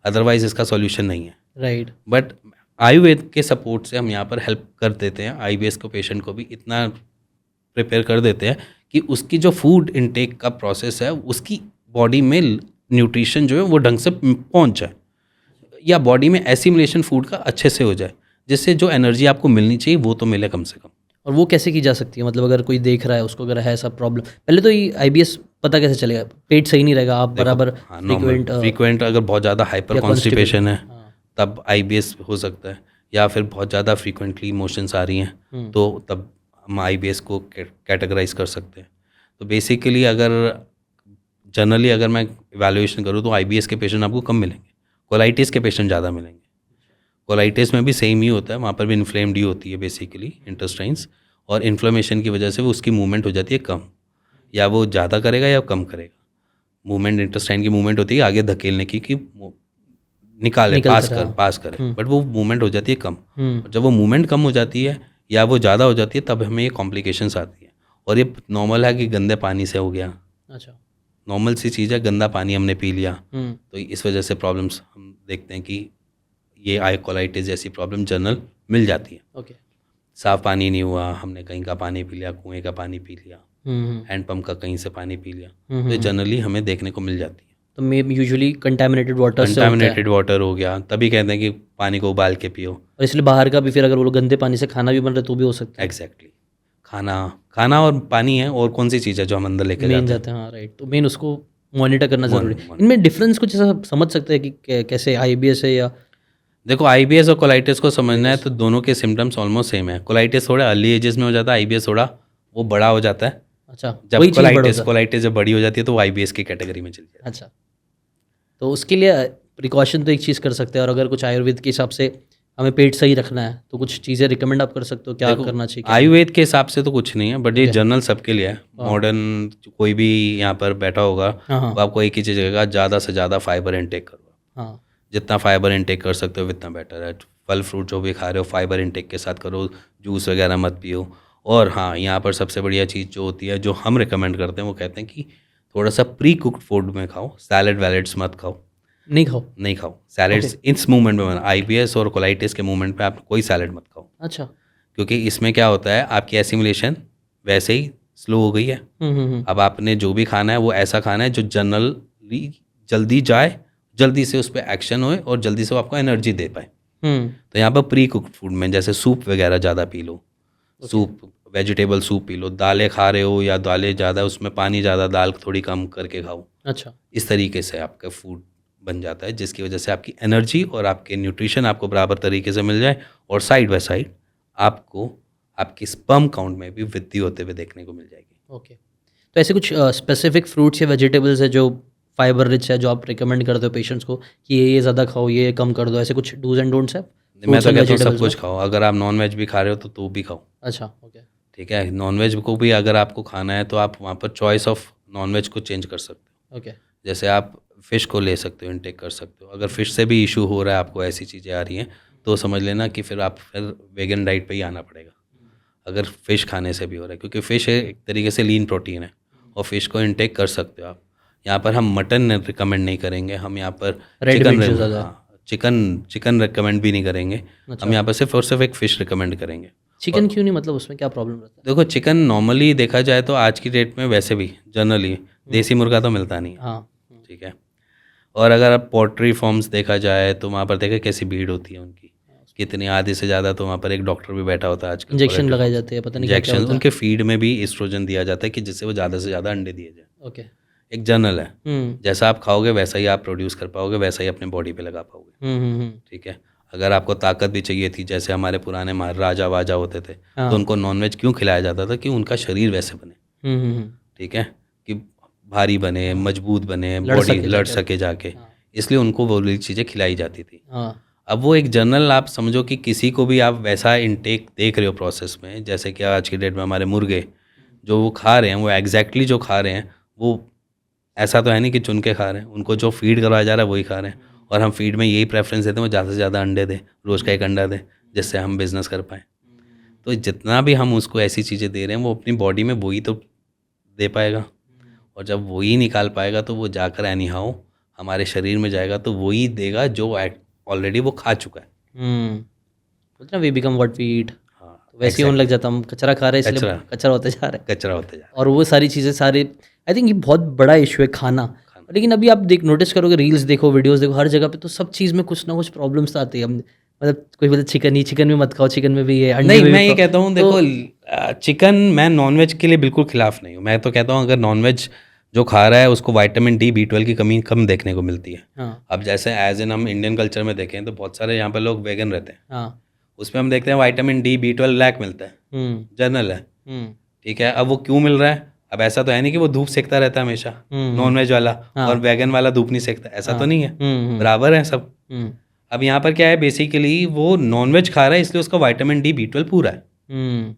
अदरवाइज इसका सॉल्यूशन नहीं है। राइट। बट आयुर्वेद के सपोर्ट से हम यहाँ पर हेल्प कर देते हैं, IBS को पेशेंट को भी इतना प्रिपेयर कर देते हैं कि उसकी जो फूड इनटेक का प्रोसेस है उसकी बॉडी में न्यूट्रिशन जो है वो ढंग से पहुँच जाए, या बॉडी में एसिमुलेशन फूड का अच्छे से हो जाए, जिससे जो एनर्जी आपको मिलनी चाहिए वो तो मिले कम से कम। और वो कैसे की जा सकती है? मतलब अगर कोई देख रहा है उसको अगर है ऐसा प्रॉब्लम, पहले तो ये IBS पता कैसे चलेगा? पेट सही नहीं रहेगा, आप बराबर फ्रीक्वेंट अगर बहुत ज़्यादा हाइपर कॉन्स्टिपेशन है तब IBS हो सकता है, या फिर बहुत ज़्यादा फ्रीक्वेंटली मोशंस आ रही हैं तो तब हम IBS को कैटेगराइज कर सकते हैं। तो बेसिकली अगर जनरली अगर मैं इवैल्यूएशन करूँ तो IBS के पेशेंट आपको कम मिलेंगे, कोलाइटिस के पेशेंट ज़्यादा मिलेंगे। कोलाइटिस में भी सेम ही होता है, वहाँ पर भी इन्फ्लेम्ड ही होती है बेसिकली इंटेस्टाइन्स, और इन्फ्लेमेशन की वजह से वो उसकी मूवमेंट हो जाती है कम, या वो ज़्यादा करेगा या कम करेगा। मूवमेंट इंटेस्टाइन की मूवमेंट होती है आगे धकेलने की कि निकाले, पास करें, बट वो मूवमेंट हो जाती है कम। और जब वो मूवमेंट कम हो जाती है या वो ज़्यादा हो जाती है तब हमें ये कॉम्प्लिकेशंस आती है। और ये नॉर्मल है कि गंदे पानी से हो गया, अच्छा, नॉर्मल सी चीज़ है, गंदा पानी हमने पी लिया तो इस वजह से प्रॉब्लम्स हम देखते हैं कि ये आई कोलाइटिस जैसी प्रॉब्लम जनरल मिल जाती है। ओके, साफ़ पानी नहीं हुआ, हमने कहीं का पानी पी लिया, कुएं का पानी पी लिया, हैंडपम्प का कहीं से पानी पी लिया, तो ये जनरली हमें देखने को मिल जाती है। तो मे यूजुअली कंटामिनेटेड वाटर से होता है, कंटामिनेटेड वाटर हो गया, तभी कहते हैं कि पानी को उबाल के पियो। और इसलिए बाहर का भी फिर अगर वो लोग गंदे पानी से खाना भी बन रहा है तो भी हो सकता है। एग्जैक्टली, खाना और पानी है, और कौन सी चीज़ है जो हम अंदर लेके मेन जाते हैं। हाँ राइट, तो मेन उसको मॉनिटर करना ज़रूरी है। मॉनिटर। इनमें डिफरेंस कुछ ऐसा समझ सकते हैं कि कैसे IBS है या देखो IBS और कोलाइटिस को समझना है तो दोनों के सिम्टम्स ऑलमोस्ट सेम है। कोलाइटिस थोड़ा अर्ली एजेस में हो जाता है, IBS थोड़ा वो बड़ा हो जाता है। अच्छा, जब वही चीज़ बड़ा होता है। कोलाइटिस जब बड़ी हो जाती है तो वो IBS की कैटेगरी में चली जाती है। अच्छा, तो उसके लिए प्रिकॉशन तो एक चीज़ कर सकते हैं, और अगर कुछ आयुर्वेद के हिसाब से हमें पेट सही रखना है तो कुछ चीज़ें रिकमेंड आप कर सकते हो, क्या करना चाहिए? आयुर्वेद के हिसाब से तो कुछ नहीं है, बट ये Okay. जनरल सबके लिए है। मॉडर्न कोई भी यहाँ पर बैठा होगा हाँ वो आपको एक ही चीज़ कहेगा, ज़्यादा से ज़्यादा फाइबर इनटेक करो। हाँ, जितना फाइबर इनटेक कर सकते हो उतना बेटर है। फल फ्रूट जो भी खा रहे हो फाइबर इनटेक के साथ करो, जूस वगैरह मत पियो। और हाँ, यहाँ पर सबसे बढ़िया चीज़ जो होती है जो हम रिकमेंड करते हैं वो कहते हैं कि थोड़ा सा प्री कुक्ड फूड में खाओ, सैलड वैलड्स मत खाओ। नहीं खाओ सैलड्स इस मूवमेंट में IBS और कोलाइटिस के मूवमेंट पे आप कोई सैलड मत खाओ, अच्छा, क्योंकि इसमें क्या होता है आपकी एसिमुलेशन वैसे ही स्लो हो गई है। अब आपने जो भी खाना है वो ऐसा खाना है जो जनरली जल्दी जाए, जल्दी से उस पर एक्शन होए और जल्दी से वो आपको एनर्जी दे पाए। तो यहाँ पर प्री कुक्ड फूड में जैसे सूप वगैरह ज़्यादा P low, soup, vegetable soup P low. दालें खा रहे हो या दालें ज़्यादा, उसमें पानी ज़्यादा, दाल थोड़ी कम करके खाओ। अच्छा, इस तरीके से आपका फूड बन जाता है जिसकी वजह से आपकी एनर्जी और आपके न्यूट्रिशन आपको बराबर तरीके से मिल जाए, और साइड बाय साइड आपको आपकी स्पर्म काउंट में भी वृद्धि होते हुए देखने को मिल जाएगी। ओके। तो ऐसे कुछ स्पेसिफिक फ्रूट्स या वेजिटेबल्स है जो फाइबर रिच है, जो आप रिकमेंड करते हो पेशेंट्स को कि ये ज़्यादा खाओ, ये कम कर दो, ऐसे कुछ डूज एंड डोंट्स है? मैं तो कहता हूँ सब कुछ खाओ। अगर आप नॉन वेज भी खा रहे हो तो भी खाओ। अच्छा, ओके, ठीक है, नॉन वेज को भी अगर आपको खाना है तो आप वहाँ पर चॉइस ऑफ नॉन वेज को चेंज कर सकते हो। ओके, जैसे आप फ़िश को ले सकते हो, इनटेक कर सकते हो। अगर फ़िश से भी इशू हो रहा है, आपको ऐसी चीज़ें आ रही हैं, तो समझ लेना कि फिर वेगन डाइट पे ही आना पड़ेगा, अगर फ़िश खाने से भी हो रहा है, क्योंकि फ़िश एक तरीके से लीन प्रोटीन है और फ़िश को इनटेक कर सकते हो आप। यहाँ पर हम मटन रिकमेंड नहीं करेंगे, हम यहाँ पर चिकन रिकमेंड भी नहीं करेंगे। हम यहाँ पर सिर्फ और सिर्फ एक फ़िश रिकमेंड करेंगे। चिकन क्यों नहीं, मतलब उसमें क्या प्रॉब्लम रहता है? देखो, चिकन नॉर्मली देखा जाए तो आज की डेट में वैसे भी जनरली देसी मुर्गा तो मिलता नहीं है। हाँ, ठीक है, और अगर आप पोल्ट्री फार्म्स देखा जाए तो वहाँ पर देखा कैसी भीड़ होती है उनकी, कितनी, आधे से ज़्यादा। तो वहाँ पर एक डॉक्टर भी बैठा होता है आजकल, इंजेक्शन लगाए जाते हैं, पता नहीं क्या इंजेक्शन, उनके फीड में भी एस्ट्रोजन दिया जाता है कि जिससे वो ज़्यादा से ज़्यादा अंडे दिए जाए। ओके, एक जनरल है, जैसा आप खाओगे वैसा ही आप प्रोड्यूस कर पाओगे, वैसा ही अपने बॉडी पे लगा पाओगे। ठीक है, अगर आपको ताकत भी चाहिए थी, जैसे हमारे पुराने राजा वाजा होते थे, तो उनको नॉनवेज क्यों खिलाया जाता था? कि उनका शरीर वैसे बने, ठीक है, कि भारी बने, मजबूत बने, बॉडी लड़ सके जाके, इसलिए उनको वो चीज़ें खिलाई जाती थी। अब वो एक जनरल आप समझो कि किसी को भी आप वैसा इनटेक देख रहे हो प्रोसेस में, जैसे कि आज की डेट में हमारे मुर्गे जो वो खा रहे हैं, वो एग्जैक्टली जो खा रहे हैं, वो ऐसा तो है नहीं कि चुन के खा रहे हैं, उनको जो फीड करवाया जा रहा है वही खा रहे हैं। और हम फीड में यही प्रेफरेंस देते हैं वो ज़्यादा से ज़्यादा अंडे दें, रोज़ का एक अंडा दें, जिससे हम बिज़नेस कर पाएँ। तो जितना भी हम उसको ऐसी चीज़ें दे रहे हैं वो अपनी बॉडी में वही तो दे पाएगा, और जब वही निकाल पाएगा तो वो जाकर एनी हाउ हमारे शरीर में जाएगा, तो वही देगा जो ऑलरेडी वो खा चुका है। बोलते ना, we become what we eat. हाँ, वैसे ही होने लग जाता, हम कचरा खा रहे हैं इसलिए कचरा होते जा रहे हैं, कचरा होते जा रहा है। और वो सारी चीज़ें सारे, आई थिंक ये बहुत बड़ा इशू है खाना। लेकिन अभी आप नोटिस करोगे, रील्स देखो, वीडियोस देखो, हर जगह पे तो सब चीज़ में कुछ ना कुछ प्रॉब्लम्स तो आती है। मतलब कोई बोलते चिकन भी मत खाओ, चिकन में भी ये अंडे नहीं, में मैं भी ये कहता हूँ, देखो चिकन, मैं नॉनवेज के लिए बिल्कुल खिलाफ नहीं हूँ। मैं तो कहता हूँ अगर नॉनवेज जो खा रहा है उसको विटामिन D, B12 की कमी कम देखने को मिलती है। हाँ, अब जैसे एज एन हम इंडियन कल्चर में देखें तो बहुत सारे यहाँ पर लोग वेगन रहते हैं, हाँ, उसमें हम देखते हैं विटामिन डी B12 ब्लैक मिलता है, जनरल है, ठीक है। अब वो क्यों मिल रहा है? अब ऐसा तो है नहीं कि वो धूप सेकता रहता है हमेशा, नॉन वेज वाला, और वैगन वाला धूप नहीं सेकता, ऐसा तो नहीं है, बराबर है सब। अब यहाँ पर क्या है, बेसिकली वो नॉन वेज खा रहा है इसलिए उसका विटामिन डी B12 पूरा है,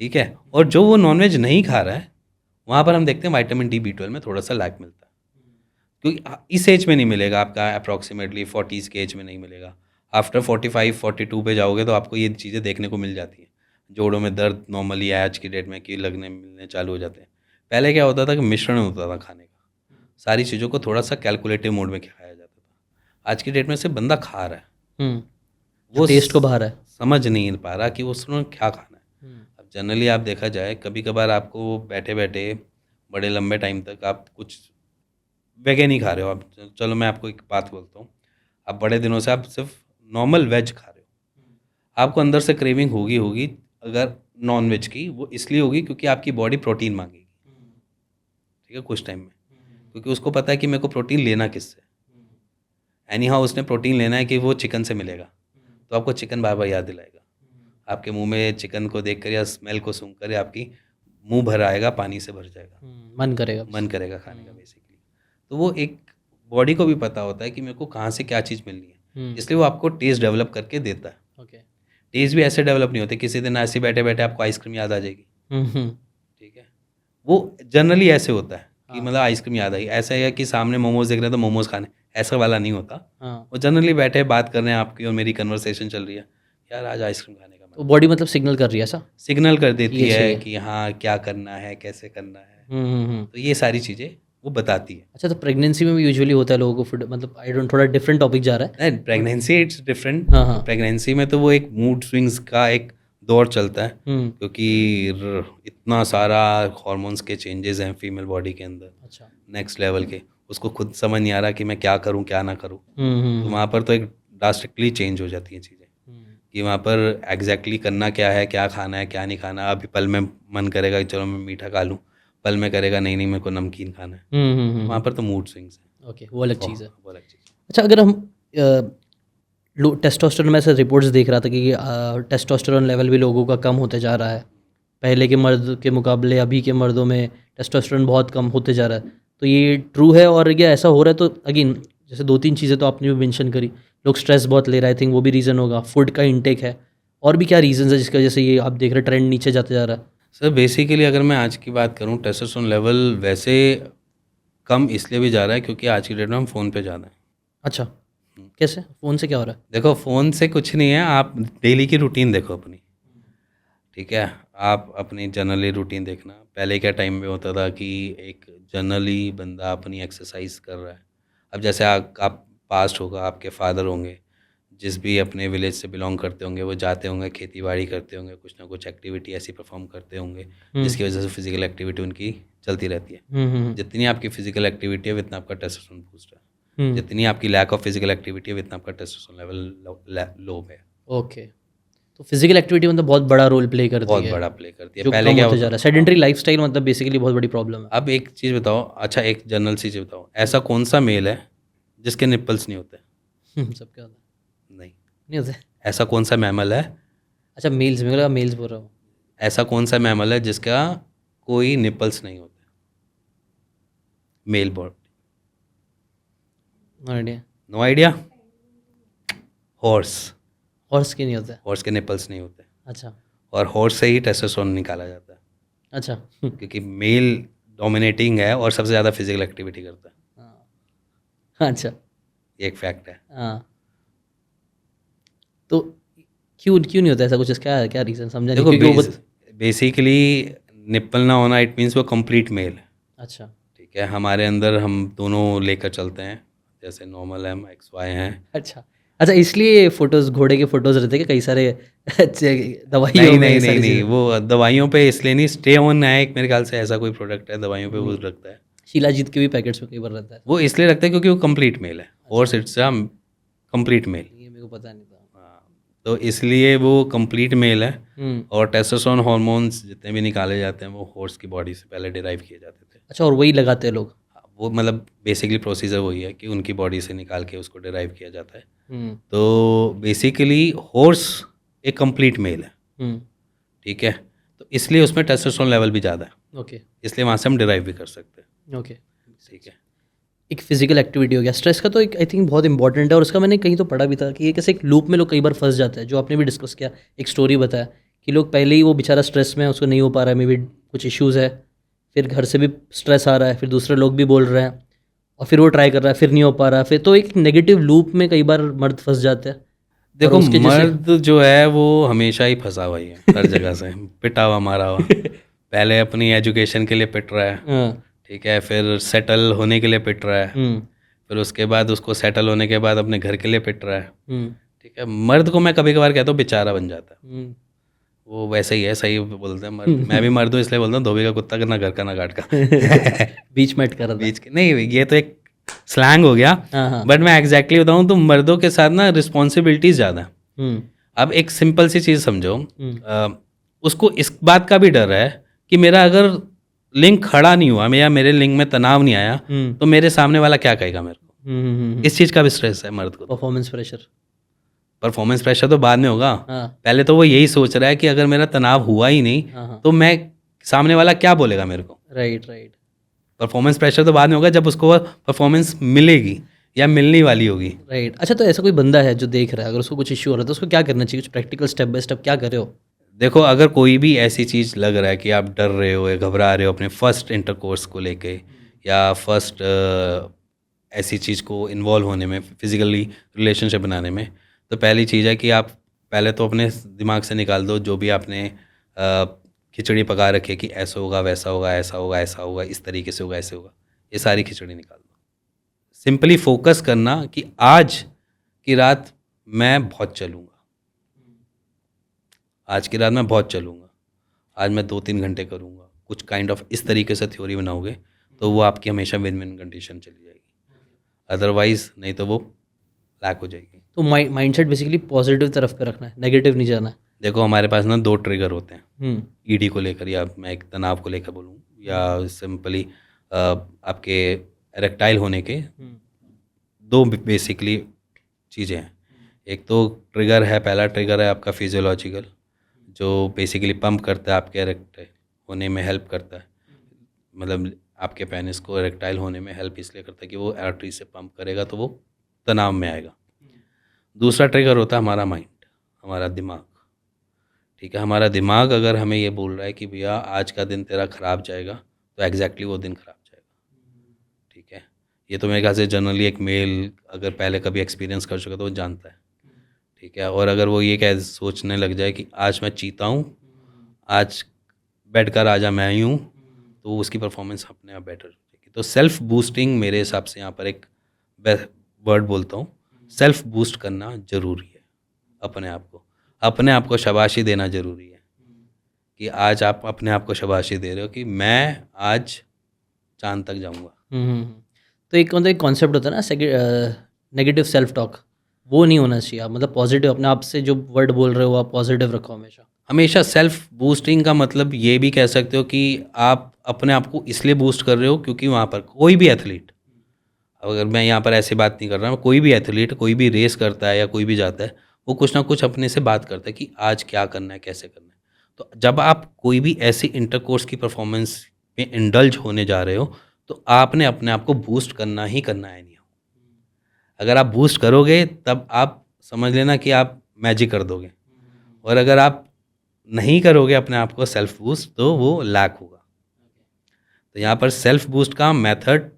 ठीक है। और जो वो नॉन वेज नहीं खा रहा है वहाँ पर हम देखते हैं विटामिन डी B12 में थोड़ा सा लैक मिलता है, क्योंकि इस एज में नहीं मिलेगा आपका, अप्रॉक्सीमेटली 40s के एज में नहीं मिलेगा। आफ्टर 45-42 पे जाओगे तो आपको ये चीज़ें देखने को मिल जाती हैं। जोड़ों में दर्द नॉर्मली आज की डेट में कि लगने मिलने चालू हो जाते हैं। पहले क्या होता था कि मिश्रण होता था खाने का, सारी चीज़ों को थोड़ा सा कैलकुलेटिव मोड में खाया जाता था। आज की डेट में सिर्फ बंदा खा रहा है, वो टेस्ट को बाहर है, समझ नहीं पा रहा कि उसने क्या खाना है। अब जनरली आप देखा जाए, कभी कभार आपको बैठे बैठे बड़े लंबे टाइम तक आप कुछ वेगे नहीं खा रहे हो आप, चलो मैं आपको एक बात बोलता हूँ, आप बड़े दिनों से आप सिर्फ नॉर्मल वेज खा रहे हो, आपको अंदर से क्रेविंग होगी अगर नॉन वेज की, वो इसलिए होगी क्योंकि आपकी बॉडी प्रोटीन मांगेगी, ठीक है, कुछ टाइम में, क्योंकि उसको पता है कि मेरे को प्रोटीन लेना किससे, एनी हाउ उसने प्रोटीन लेना है कि वो चिकन से मिलेगा, तो आपको चिकन बार बार याद दिलाएगा, आपके मुंह में चिकन को देखकर या स्मेल को सूंघकर या आपकी मुंह भर आएगा, पानी से भर जाएगा, मन करेगा खाने का बेसिकली। तो वो एक बॉडी को भी पता होता है कि मेरे को कहाँ से क्या चीज़ मिलनी है, इसलिए वो आपको टेस्ट डेवलप करके देता है। टेस्ट भी ऐसे डेवलप नहीं होते, किसी दिन ऐसे बैठे बैठे आपको आइसक्रीम याद आ जाएगी, ठीक है, वो जनरली ऐसे होता है कि मतलब आइसक्रीम याद आई, ऐसा है कि सामने मोमोज देख रहे हैं तो मोमोज खाने, ऐसा वाला नहीं होता। वो जनरली बैठे बात कर रहे हैं आपकी और मेरी कन्वर्सेशन चल रही है, यार आज आइसक्रीम खाने का मन, तो बॉडी मतलब सिग्नल कर रही है, ऐसा सिग्नल कर देती है कि हाँ क्या करना है, कैसे करना है, तो ये सारी चीज़ें वो बताती है। अच्छा, तो प्रेगनेंसी में भी यूजुअली होता है लोगों को फूड, मतलब आई डोंट, थोड़ा डिफरेंट टॉपिक जा रहा है। Pregnancy it's different. प्रेगनेंसी में तो वो एक मूड स्विंग्स का एक दौर चलता है, क्योंकि इतना सारा हार्मोन्स के चेंजेस हैं फीमेल बॉडी के अंदर, अच्छा नेक्स्ट लेवल के, उसको खुद समझ नहीं आ रहा कि मैं क्या करूं क्या ना करूं, तो वहाँ पर तो एक ड्रास्टिकली चेंज हो जाती हैं चीज़ें, कि वहाँ पर एग्जैक्टली करना क्या है, क्या खाना है क्या नहीं खाना। अभी पल में मन करेगा कि चलो मैं मीठा खा लूँ, पल में करेगा नहीं मेरे को नमकीन खाना है, वहाँ पर तो मूड स्विंग्स है। ओके, वो अलग चीज़ है, वो अलग चीज़। अच्छा, अगर हम टेस्टोस्टेरोन में ऐसे रिपोर्ट्स देख रहा था कि टेस्टोस्टेरोन लेवल भी लोगों का कम होते जा रहा है, पहले के मर्द के मुकाबले अभी के मर्दों में टेस्टोस्टेरोन बहुत कम होते जा रहा है, तो ये ट्रू है? और क्या ऐसा हो रहा है? तो अगेन जैसे 2-3 चीज़ें तो आपने भी मेंशन करी, लोग स्ट्रेस बहुत ले रहे हैं, आई थिंक वो भी रीज़न होगा, फूड का इंटेक है, और भी क्या रीज़न है जिसकी वजह से ये आप देख रहे हैं ट्रेंड नीचे जाते जा रहा है? सर बेसिकली अगर मैं आज की बात करूं, टेस्टोस्टेरोन लेवल वैसे कम इसलिए भी जा रहा है क्योंकि आज की डेट में हम फ़ोन पे ज़्यादा हैं। अच्छा, कैसे? फ़ोन से क्या हो रहा है? देखो फ़ोन से कुछ नहीं है, आप डेली की रूटीन देखो अपनी, ठीक है, आप अपनी जनरली रूटीन देखना। पहले क्या टाइम में होता था कि एक जनरली बंदा अपनी एक्सरसाइज कर रहा है, अब जैसे आप पास्ट होगा, आपके फादर होंगे जिस भी अपने विलेज से बिलोंग करते होंगे, वो जाते होंगे खेती बाड़ी करते होंगे, कुछ ना कुछ एक्टिविटी ऐसी परफॉर्म करते होंगे जिसकी वजह से फिजिकल एक्टिविटी उनकी चलती रहती है। जितनी आपकी फिजिकल एक्टिविटी है उतना आपका टेस्टोस्टेरोन बूस्ट है, जितनी आपकी लैक ऑफ फिजिकल एक्टिविटी है उतना आपका टेस्टोस्टेरोन लेवल लो है। ओके, तो फिजिकल एक्टिविटी मतलब बहुत बड़ा रोल प्ले करती है, बहुत बड़ा प्ले करती है। पहले क्या होता जा रहा है, सेडेंट्री लाइफस्टाइल मतलब बेसिकली बहुत बड़ी प्रॉब्लम है। अब एक चीज़ बताओ, अच्छा एक जनरल सी चीज़ बताओ, ऐसा कौन सा मेल है जिसके निप्पल्स नहीं होते? सबके होता है? नहीं होते। ऐसा कौन सा मैमल है? अच्छा, मेल्स में लगा, मेल्स बोल रहा हूँ। ऐसा कौन सा मैमल है जिसका कोई निप्पल्स नहीं होते? Male body. No idea. No idea. Horse. Horse के नहीं होते? हॉर्स के निप्पल्स नहीं होते। अच्छा। और हॉर्स से ही टेस्टोस्टेरोन निकाला जाता है। अच्छा। क्योंकि मेल डोमिनेटिंग है और सबसे ज़्यादा फिजिकल एक्टिविटी करता है। अच्छा, ये एक फैक्ट है। हाँ, तो क्यों नहीं होता ऐसा कुछ? क्या रीज़न समझा नहीं? देखो बेसिकली निप्पल ना होना इट मीन्स वो कंप्लीट मेल है। अच्छा, ठीक है, हमारे अंदर हम दोनों लेकर चलते हैं, जैसे नॉर्मल है, XY हैं। अच्छा, इसलिए फोटोज, घोड़े के फोटोज रहते हैं कई सारे दवाइयों में? नहीं, वो दवाइयों पे इसलिए नहीं, स्टे ऑन है एक, मेरे ख्याल से ऐसा कोई प्रोडक्ट है दवाइयों पे वो रखता है। शिलाजीत के भी पैकेट्स में कई बार रहता है वो, इसलिए रखता है क्योंकि वो कंप्लीट मेल है, और इट्स कंप्लीट मेल। ये मेरे को पता नहीं था। तो इसलिए वो कंप्लीट मेल है। और टेस्टोस्टेरोन हार्मोन्स जितने भी निकाले जाते हैं वो हॉर्स की बॉडी से पहले डिराइव किए जाते थे। अच्छा, और वही लगाते हैं लोग? वो मतलब बेसिकली प्रोसीजर वही है कि उनकी बॉडी से निकाल के उसको डिराइव किया जाता है। हम्म, तो बेसिकली हॉर्स एक कंप्लीट मेल है, हम्म, ठीक है, तो इसलिए उसमें टेस्टोस्टेरोन लेवल भी ज़्यादा है, ओके, इसलिए वहाँ से हम डिराइव भी कर सकते हैं। ओके। ठीक है। एक फिजिकल एक्टिविटी हो गया, स्ट्रेस का तो एक आई थिंक बहुत इंपॉर्टेंट है, और उसका मैंने कहीं तो पढ़ा भी था कि ये कैसे एक लूप में लोग कई बार फंस जाते हैं, जो आपने भी डिस्कस किया, एक स्टोरी बताया कि लोग पहले ही वो बेचारा स्ट्रेस में है, उसको नहीं हो पा रहा है, मे बी कुछ इश्यूज़ है, फिर घर से भी स्ट्रेस आ रहा है, फिर दूसरे लोग भी बोल रहे हैं, और फिर वो ट्राई कर रहा है, फिर नहीं हो पा रहा है, फिर तो एक नेगेटिव लूप में कई बार मर्द फंस जाते हैं। और देखो उसके जैसे मर्द जो है वो हमेशा ही फंसा हुआ ही है हर जगह से, पिटा हुआ मारा हुआ। पहले अपनी एजुकेशन के लिए पिट रहा है, हाँ, ठीक है, फिर सेटल होने के लिए पिट रहा है, फिर उसके बाद उसको सेटल होने के बाद अपने घर के लिए पिट रहा है, ठीक है। मर्द को मैं कभी कभार कहता हूँ बेचारा बन जाता है, वो वैसे ही है, सही बोलते हैं मर्द। मैं भी मर्द हूँ इसलिए बोलता हूँ धोबी का कुत्ता ना घर का ना घाट का। बीच में अटका रहा था। बीच के नहीं, ये तो एक स्लैंग हो गया, हाँ, हाँ, बट मैं एग्जैक्टली बताऊँ तो मर्दों के साथ ना रिस्पॉन्सिबिलिटीज ज़्यादा है। हम्म, अब एक सिंपल सी चीज़ समझो, हम्म, उसको इस बात का भी डर है कि मेरा अगर लिंक खड़ा नहीं हुआ या मेरे लिंक में तनाव नहीं आया तो मेरे सामने वाला क्या कहेगा मेरे को। इस चीज़ का भी स्ट्रेस है मर्द को। Performance pressure. परफॉर्मेंस प्रेशर तो बाद में होगा, हाँ, पहले तो वो यही सोच रहा है कि अगर मेरा तनाव हुआ ही नहीं हाँ, हाँ, तो मैं सामने वाला क्या बोलेगा मेरे को। राइट, राइट, परफॉर्मेंस प्रेशर तो बाद में होगा जब उसको परफॉर्मेंस मिलेगी या मिलने वाली होगी। राइट। अच्छा, तो ऐसा कोई बंदा है जो देख रहा है, अगर उसको कुछ इश्यू हो रहा है तो उसको क्या करना चाहिए, कुछ प्रैक्टिकल स्टेप बाय स्टेप क्या करे हो? देखो अगर कोई भी ऐसी चीज़ लग रहा है कि आप डर रहे हो या घबरा रहे हो अपने फर्स्ट इंटरकोर्स को लेके या फर्स्ट ऐसी चीज़ को इन्वॉल्व होने में, फिजिकली रिलेशनशिप बनाने में, तो पहली चीज़ है कि आप पहले तो अपने दिमाग से निकाल दो जो भी आपने खिचड़ी पका रखी है कि ऐसा होगा वैसा होगा, ऐसा होगा ऐसा होगा, इस तरीके से होगा ऐसे होगा, ये सारी खिचड़ी निकाल दो। सिंपली फोकस करना कि आज की रात मैं बहुत चलूँगा, आज की रात मैं बहुत चलूँगा, आज मैं 2-3 घंटे करूँगा, कुछ काइंड ऑफ इस तरीके से थ्योरी बनाओगे तो वो आपकी हमेशा विन विन कंडीशन चली जाएगी, अदरवाइज नहीं तो वो लैक हो जाएगी। तो माइंडसेट बेसिकली पॉजिटिव तरफ पे रखना है, नेगेटिव नहीं जाना है। देखो हमारे पास ना 2 ट्रिगर होते हैं, हम्म, ईडी को लेकर या मैं एक तनाव को लेकर बोलूँ या सिंपली आपके एरेक्टाइल होने के 2 बेसिकली चीज़ें हैं। एक तो ट्रिगर है, पहला ट्रिगर है आपका फिजियोलॉजिकल, जो बेसिकली पंप करता है आपके एरेक्टाइल होने में हेल्प करता है, मतलब आपके पेनिस को एरेक्टाइल होने में हेल्प इसलिए करता है कि वो आर्टरी से पंप करेगा तो वो तनाव में आएगा। दूसरा ट्रिगर होता है हमारा माइंड, हमारा दिमाग, ठीक है। हमारा दिमाग अगर हमें ये बोल रहा है कि भैया आज का दिन तेरा ख़राब जाएगा तो एग्जैक्टली वो दिन ख़राब जाएगा, ठीक है। ये तो मेरे ख्याल से जनरली एक मेल अगर पहले कभी एक्सपीरियंस कर चुका तो वो जानता है, ठीक है। और अगर वो ये कह सोचने लग जाए कि आज मैं चीता हूँ, आज बेड का राजा मैं ही हूँ, तो उसकी परफॉर्मेंस अपने आप बेटर हो जाएगी। तो सेल्फ बूस्टिंग मेरे हिसाब से यहाँ पर एक वर्ड बोलता हूँ, सेल्फ बूस्ट करना ज़रूरी है। अपने आप को शाबाशी देना ज़रूरी है कि आज आप अपने आप को शाबाशी दे रहे हो कि मैं आज चांद तक जाऊँगा। तो एक मतलब एक कॉन्सेप्ट होता है ना, नेगेटिव सेल्फ टॉक, वो नहीं होना चाहिए। आप मतलब पॉजिटिव अपने आप से जो वर्ड बोल रहे हो आप पॉजिटिव रखो हमेशा। हमेशा सेल्फ बूस्टिंग का मतलब ये भी कह सकते हो कि आप अपने आप को इसलिए बूस्ट कर रहे हो क्योंकि वहाँ पर कोई भी एथलीट, अगर मैं यहाँ पर ऐसी बात नहीं कर रहा हूँ, कोई भी एथलीट कोई भी रेस करता है या कोई भी जाता है वो कुछ ना कुछ अपने से बात करता है कि आज क्या करना है कैसे करना है। तो जब आप कोई भी ऐसी इंटरकोर्स की परफॉर्मेंस में इंडल्ज होने जा रहे हो तो आपने अपने आप को बूस्ट करना ही करना है। नहीं, अगर आप बूस्ट करोगे तब आप समझ लेना कि आप मैजिक कर दोगे, और अगर आप नहीं करोगे अपने आप को सेल्फ बूस्ट तो वो लैक होगा। तो यहाँ पर सेल्फ बूस्ट का मेथड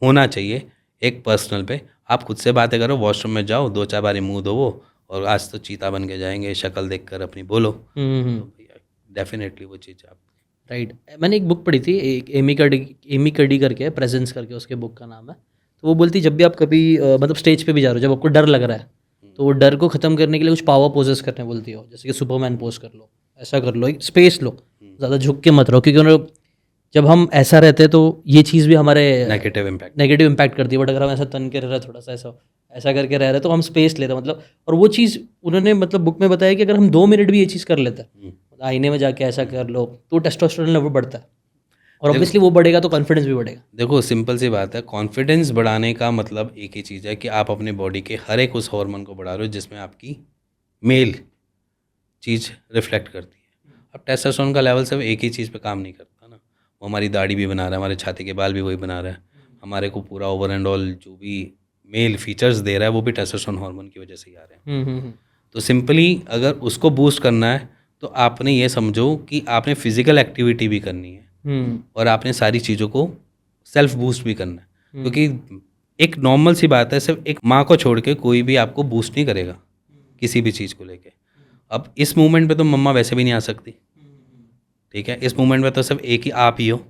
होना चाहिए एक पर्सनल पे, आप खुद से बातें करो, वॉशरूम में जाओ, 2-4 बारी मुंह धोवो और आज तो चीता बन के जाएंगे, शक्ल देखकर अपनी बोलो, तो डेफिनेटली वो चीज़ आप। राइट। मैंने एक बुक पढ़ी थी, एक एमी कर्डी करके है, प्रेजेंस करके उसके बुक का नाम है। तो वो बोलती जब भी आप कभी मतलब स्टेज पे भी जा रहे हो, जब आपको डर लग रहा है तो वो डर को ख़त्म करने के लिए कुछ पावर पोजेस करने बोलती हो, जैसे कि सुपरमैन पोज कर लो, ऐसा कर लो, एक स्पेस लो, ज़्यादा झुक के मत रहो, क्योंकि जब हम ऐसा रहते हैं तो ये चीज़ भी हमारे नेगेटिव इम्पैक्ट करती है। बट अगर हम ऐसा तन के रह रहे हैं, थोड़ा सा ऐसा करके रह रहे हैं तो हम स्पेस लेते हैं, मतलब। और वो चीज़ उन्होंने मतलब बुक में बताया कि अगर हम 2 मिनट भी ये चीज़ कर लेते हैं, आईने में जाके ऐसा कर लो, तो टेस्टोस्टेरोन लेवल बढ़ता है। और ऑब्वियसली वो बढ़ेगा तो कॉन्फिडेंस भी बढ़ेगा। देखो सिंपल सी बात है, कॉन्फिडेंस बढ़ाने का मतलब एक ही चीज़ है कि आप अपने बॉडी के हर एक उस हार्मोन को बढ़ा रहे हो जिसमें आपकी मेल चीज़ रिफ्लेक्ट करती है। अब टेस्टोस्टेरोन का लेवल सिर्फ एक ही चीज़ पे काम नहीं करता ना, वो हमारी दाढ़ी भी बना रहा है, हमारे छाती के बाल भी वही बना रहा है, हमारे को पूरा ओवर एंड ऑल जो भी मेल फीचर्स दे रहा है वो भी टेस्टोस्टेरोन हार्मोन की वजह से ही आ रहे हैं। तो सिंपली अगर उसको बूस्ट करना है तो आपने ये समझो कि आपने फिजिकल एक्टिविटी भी करनी है और आपने सारी चीज़ों को सेल्फ बूस्ट भी करना है, क्योंकि एक नॉर्मल सी बात है, सिर्फ एक माँ को छोड़ के कोई भी आपको बूस्ट नहीं करेगा किसी भी चीज़ को लेके। अब इस मूवमेंट पे तो मम्मा वैसे भी नहीं आ सकती, ठीक है, इस मूवमेंट में तो सिर्फ एक ही आप ही हो।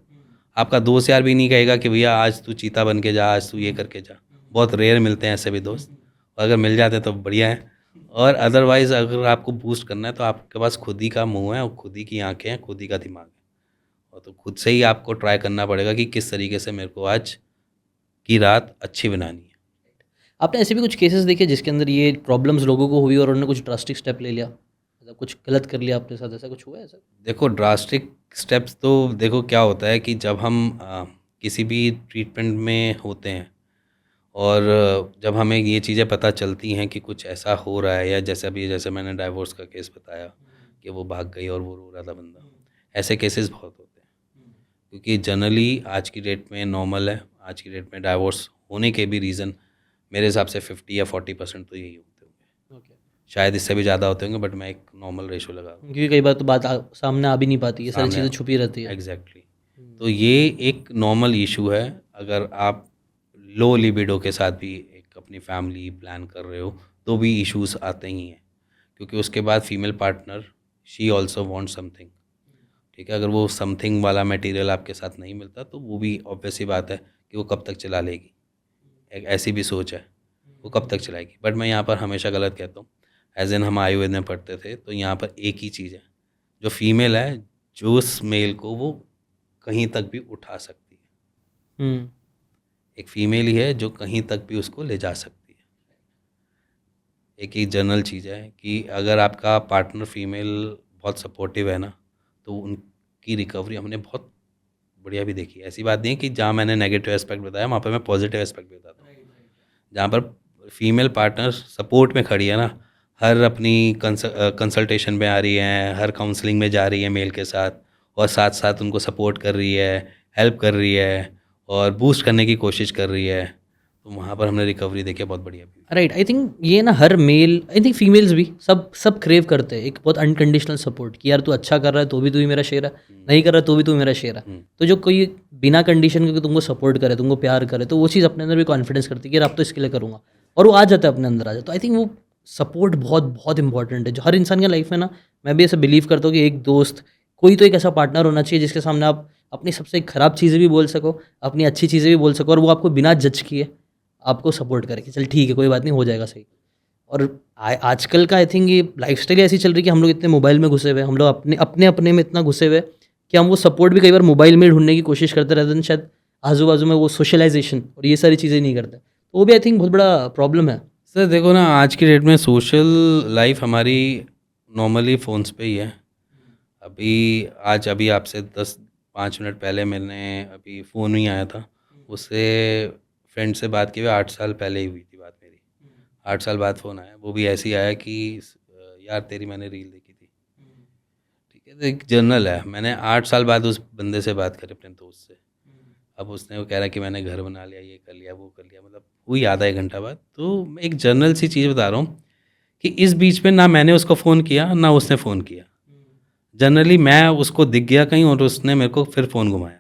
आपका दोस्त यार भी नहीं कहेगा कि भैया आज तू चीता बन के जा, आज तू ये करके जा। बहुत रेयर मिलते हैं ऐसे भी दोस्त, और अगर मिल जाते तो बढ़िया है। और अदरवाइज़ अगर आपको बूस्ट करना है तो आपके पास खुद ही का मुंह है और खुद ही की आंखें हैं, खुद ही का दिमाग है, और तो खुद से ही आपको ट्राई करना पड़ेगा कि किस तरीके से मेरे को आज की रात अच्छी बनानी है। आपने ऐसे भी कुछ केसेस देखे जिसके अंदर ये प्रॉब्लम्स लोगों को हुई और उन्होंने कुछ ड्रास्टिक स्टेप ले लिया, मतलब कुछ गलत कर लिया अपने साथ, ऐसा कुछ हुआ है ऐसा? देखो ड्रास्टिक स्टेप्स तो देखो क्या होता है कि जब हम किसी भी ट्रीटमेंट में होते हैं और जब हमें ये चीज़ें पता चलती हैं कि कुछ ऐसा हो रहा है, या जैसे मैंने डाइवोर्स का केस बताया कि वो भाग गई और वो रो रहा था बंदा, ऐसे केसेस बहुत होते हैं, क्योंकि जनरली आज की डेट में नॉर्मल है, आज की डेट में डाइवोर्स होने के भी रीज़न मेरे हिसाब से 50 या 40% तो यही होते होंगे, ओके। शायद इससे भी ज़्यादा होते होंगे, बट मैं एक नॉर्मल रेशो लगा रहा हूँ। क्योंकि कई बार तो बात सामने आ भी नहीं पाती है, सारी सामने चीज़ें छुपी रहती है। एग्जैक्टली। तो ये एक नॉर्मल इशू है। अगर आप लो लिबिडो के साथ भी एक अपनी फैमिली प्लान कर रहे हो तो भी इश्यूज आते ही हैं, क्योंकि उसके बाद female partner she also want something, ठीक है, अगर वो समथिंग वाला मटेरियल आपके साथ नहीं मिलता तो वो भी ऑब्वियस सी बात है कि वो कब तक चला लेगी, एक ऐसी भी सोच है, वो कब तक चलाएगी। बट मैं यहाँ पर हमेशा गलत कहता हूँ, एज एन हम आयुर्वेद में पढ़ते थे तो यहाँ पर एक ही चीज़ है, जो फीमेल है जो उस मेल को वो कहीं तक भी उठा सकती है, एक फीमेल ही है जो कहीं तक भी उसको ले जा सकती है। एक ही जनरल चीज़ है कि अगर आपका पार्टनर फीमेल बहुत सपोर्टिव है ना तो उनकी रिकवरी हमने बहुत बढ़िया भी देखी है। ऐसी बात नहीं है कि जहाँ मैंने नेगेटिव एस्पेक्ट बताया वहाँ पर मैं पॉजिटिव एस्पेक्ट भी बताता हूँ। जहाँ पर फीमेल पार्टनर सपोर्ट में खड़ी है ना, हर अपनी कंसल्टेशन में आ रही है, हर काउंसलिंग में जा रही है मेल के साथ, और साथ साथ उनको सपोर्ट कर रही है, हेल्प कर रही है और बूस्ट करने की कोशिश कर रही है, तो वहाँ पर हमने रिकवरी देखी है बहुत बढ़िया भी। राइट, आई थिंक ये ना हर मेल, आई थिंक फीमेल्स भी सब क्रेव करते हैं एक बहुत अनकंडीशनल सपोर्ट कि यार तू अच्छा कर रहा है तो भी तू ही मेरा शेर है, नहीं कर रहा तो भी तू मेरा शेर है। तो जो कोई बिना कंडीशन के तुमको सपोर्ट करे, तुमको प्यार करे, तो वो चीज़ अपने अंदर भी कॉन्फिडेंस करती है कि यार अब तो इसके लिए करूँगा, और वो आ जाता है अपने अंदर आ जाता है। तो आई थिंक वो सपोर्ट बहुत बहुत इंपॉर्टेंट है जो हर इंसान के लाइफ में ना। मैं भी ऐसा बिलीव करता हूँ कि एक दोस्त, कोई तो एक ऐसा पार्टनर होना चाहिए जिसके सामने आप अपनी सबसे खराब चीज़ें भी बोल सको, अपनी अच्छी चीज़ें भी बोल सको, और वो आपको बिना जज किए आपको सपोर्ट करे कि चल ठीक है, कोई बात नहीं, हो जाएगा सही। और आजकल का आई थिंक ये लाइफस्टाइल ऐसी चल रही है कि हम लोग इतने मोबाइल में घुसे हुए हैं, हम लोग अपने में इतना घुसे हुए हैं कि हम वो सपोर्ट भी कई बार मोबाइल में ढूंढने की कोशिश करते रहते हैं, शायद आजू बाजू में वो सोशलाइजेशन और ये सारी चीज़ें नहीं करते। तो वो भी आई थिंक बहुत बड़ा प्रॉब्लम है। सर देखो ना, आज की डेट में सोशल लाइफ हमारी नॉर्मली फ़ोन्स पे ही है। अभी आपसे 5 मिनट पहले मैंने अभी फ़ोन ही आया था, उससे फ्रेंड से बात किए हुए 8 साल पहले ही हुई थी बात मेरी। 8 साल बाद फ़ोन आया, वो भी ऐसे ही आया कि यार तेरी मैंने रील देखी थी, ठीक है, तो एक जर्नल है। मैंने 8 साल बाद उस बंदे से बात करी, अपने दोस्त से। अब उसने वो कह रहा है कि मैंने घर बना लिया, ये कर लिया, वो कर लिया, मतलब हुई आधा एक घंटा बाद। तो मैं एक जर्नल सी चीज़ बता रहा हूँ कि इस बीच में ना मैंने उसको फ़ोन किया ना उसने फ़ोन किया, जनरली मैं उसको दिख गया कहीं और उसने मेरे को फिर फ़ोन घुमाया।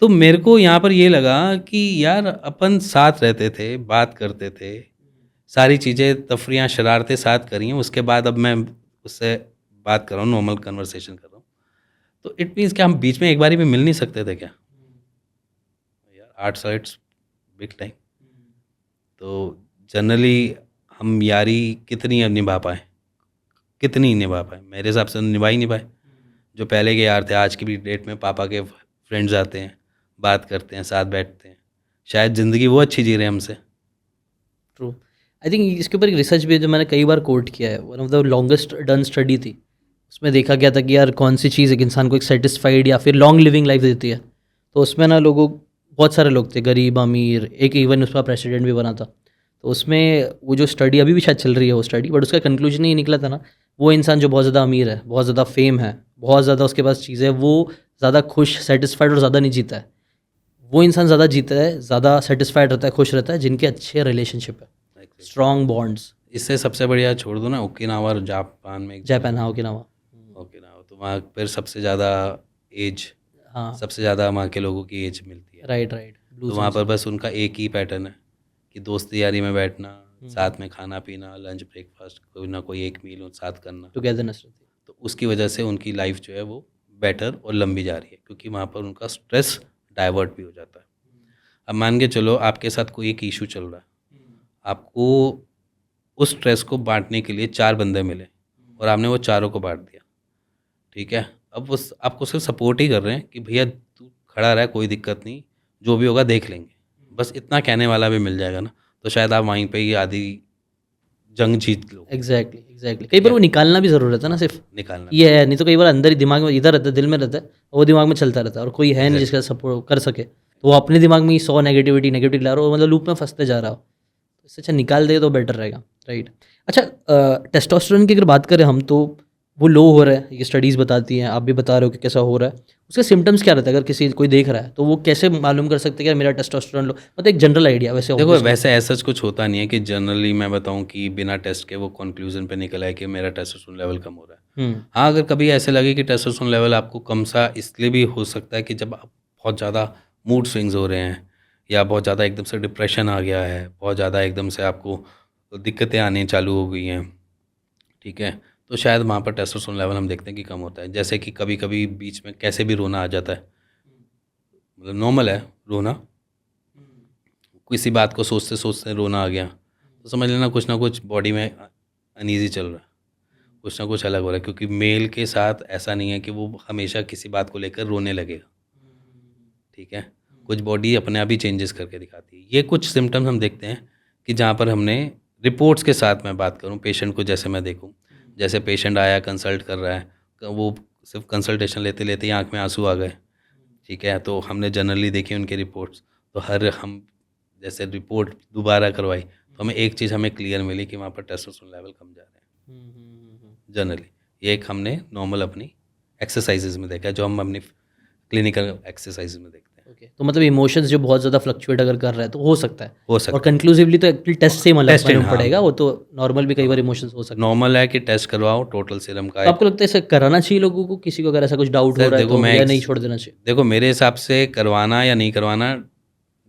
तो मेरे को यहाँ पर ये लगा कि यार अपन साथ रहते थे, बात करते थे, सारी चीज़ें तफरियाँ शरारतें साथ करी हैं, उसके बाद अब मैं उससे बात कर रहा हूँ, नॉर्मल कन्वर्सेशन कर रहा हूँ, तो इट मीन्स कि हम बीच में एक बारी भी मिल नहीं सकते थे क्या यार? 8 साल इट्स बिग टाइम। तो जनरली हम यारी कितनी निभा पाए, कितनी निभा पाए? मेरे हिसाब से निभा ही नहीं पाए। जो पहले के यार थे, आज की भी डेट में पापा के फ्रेंड्स आते हैं, बात करते हैं, साथ बैठते हैं, शायद ज़िंदगी वो अच्छी जी रहे हैं हमसे। ट्रू। आई थिंक इसके ऊपर एक रिसर्च भी है जो मैंने कई बार कोट किया है, one of the longest done study थी। उसमें देखा गया था कि यार कौन सी चीज़ एक इंसान को एक सेटिस्फाइड या फिर लॉन्ग लिविंग लाइफ देती है। तो उसमें ना लोगों बहुत सारे लोग थे, गरीब अमीर, एक इवन उसका प्रेसिडेंट भी बना था। तो उसमें वो जो स्टडी अभी भी शायद चल रही है वो स्टडी, बट उसका कंक्लूजन ये निकला था ना, वो इंसान जो बहुत ज़्यादा अमीर है, बहुत ज़्यादा फेम है, बहुत ज़्यादा उसके पास चीज़ें है, वो ज़्यादा खुश सेटिस्फाइड और ज़्यादा नहीं जीता है। वो इंसान ज़्यादा जीता है, ज़्यादा सेटिस्फाइड रहता है, खुश रहता है जिनके अच्छे रिलेशनशिप है, स्ट्रॉन्ग बॉन्ड्स। इससे सबसे बढ़िया छोड़ दो ना, ओकिनावा और जापान में एक जापान, हाँ, ओकिनावा। ओकिनावा, तो वहाँ फिर सबसे ज़्यादा एज, हाँ, सबसे ज़्यादा वहाँ के लोगों की एज मिलती है। राइट राइट, ब्लू तो वहाँ पर बस उनका एक ही पैटर्न है कि दोस्ती यारी में बैठना, साथ में खाना पीना, लंच ब्रेकफास्ट, कोई ना कोई एक मील साथ करना। टुगेदरनेस रहती है। तो उसकी वजह से उनकी लाइफ जो है वो बेटर और लंबी जा रही है, क्योंकि वहाँ पर उनका स्ट्रेस डाइवर्ट भी हो जाता है। अब मान के चलो आपके साथ कोई एक इशू चल रहा है, आपको उस स्ट्रेस को बांटने के लिए 4 बंदे मिले और आपने वो चारों को बांट दिया, ठीक है। अब वो आपको सिर्फ सपोर्ट ही कर रहे हैं कि भैया तू खड़ा रह, कोई दिक्कत नहीं, जो भी होगा देख लेंगे, बस इतना कहने वाला भी मिल जाएगा ना, तो शायद आप वहीं पे ही आधी जंग जीत लो। एग्जैक्टली एग्जैक्टली, कई बार वो निकालना भी ज़रूर रहता है ना, सिर्फ निकालना ये है, नहीं तो कई बार अंदर ही दिमाग में इधर रहता है, दिल में रहता है, वो दिमाग में चलता रहता है और कोई है नहीं जिसका सपोर्ट कर सके, तो वो अपने दिमाग में ही 100 नेगेटिविटी ला रहा हो, मतलब लूप में फंसते जा रहा हो। तो इससे अच्छा निकाल दे तो बेटर रहेगा, राइट। अच्छा, टेस्टोस्टेरोन की अगर बात करें हम, तो वो लो हो रहा है, ये स्टडीज़ बताती हैं, आप भी बता रहे हो कि कैसा हो रहा है। उसके सिम्टम्स क्या रहता है, अगर किसी कोई देख रहा है तो वो कैसे मालूम कर सकते हैं कि यार मेरा टेस्टोस्टेरोन लो, मतलब एक जनरल आइडिया वैसे देखो, obviously। वैसे ऐसा कुछ होता नहीं है कि जनरली मैं बताऊं कि बिना टेस्ट के वो कंक्लूजन पे निकला है कि मेरा टेस्टोस्टेरोन लेवल कम हो रहा है। हाँ, अगर कभी ऐसे लगे कि टेस्टोस्टेरोन लेवल आपको कम सा इसलिए भी हो सकता है कि जब आप बहुत ज़्यादा मूड स्विंग्स हो रहे हैं, या बहुत ज़्यादा एकदम से डिप्रेशन आ गया है, बहुत ज़्यादा एकदम से आपको दिक्कतें आनी चालू हो गई हैं, ठीक है, तो शायद वहाँ पर टेस्टोस्टेरोन लेवल हम देखते हैं कि कम होता है। जैसे कि कभी कभी बीच में कैसे भी रोना आ जाता है, मतलब नॉर्मल है रोना, किसी बात को सोचते सोचते रोना आ गया, तो समझ लेना कुछ ना कुछ बॉडी में अनईजी चल रहा है, कुछ ना कुछ अलग हो रहा है, क्योंकि मेल के साथ ऐसा नहीं है कि वो हमेशा किसी बात को लेकर रोने लगेगा, ठीक है। कुछ बॉडी अपने आप ही चेंजेस करके दिखाती है। ये कुछ सिम्टम्स हम देखते हैं कि जहाँ पर हमने रिपोर्ट्स के साथ मैं बात करूँ, पेशेंट को जैसे मैं देखूँ, जैसे पेशेंट आया कंसल्ट कर रहा है, वो सिर्फ कंसल्टेशन लेते लेते ही आँख में आंसू आ गए, ठीक है, तो हमने जनरली देखी उनकी रिपोर्ट्स, तो हम जैसे रिपोर्ट दोबारा करवाई तो हमें एक चीज़ हमें क्लियर मिली कि वहाँ पर टेस्टोस्टेरोन लेवल कम जा रहे हैं जनरली। ये एक हमने नॉर्मल अपनी एक्सरसाइजेज में देखा है, जो हम अपनी क्लिनिकल एक्सरसाइजेज में देखते हैं। ओके, तो मतलब इमोशंस जो बहुत ज़्यादा फ्लक्चुएट अगर कर रहा है तो हो सकता है, हो सकता और कंक्लूसिवली तो एक्चुअली टेस्ट से ही मतलब टेस्ट मालूम हाँ, पड़ेगा, वो तो नॉर्मल भी कई बार इमोशंस हो सकते हैं। नॉर्मल है कि टेस्ट करवाओ टोटल सीरम का। तो आपको लगता है ऐसा कराना चाहिए लोगों को, किसी को अगर ऐसा कुछ डाउट हो सर रहा है देखो, तो, मैं या नहीं छोड़ देना चाहिए? देखो मेरे हिसाब से करवाना या नहीं करवाना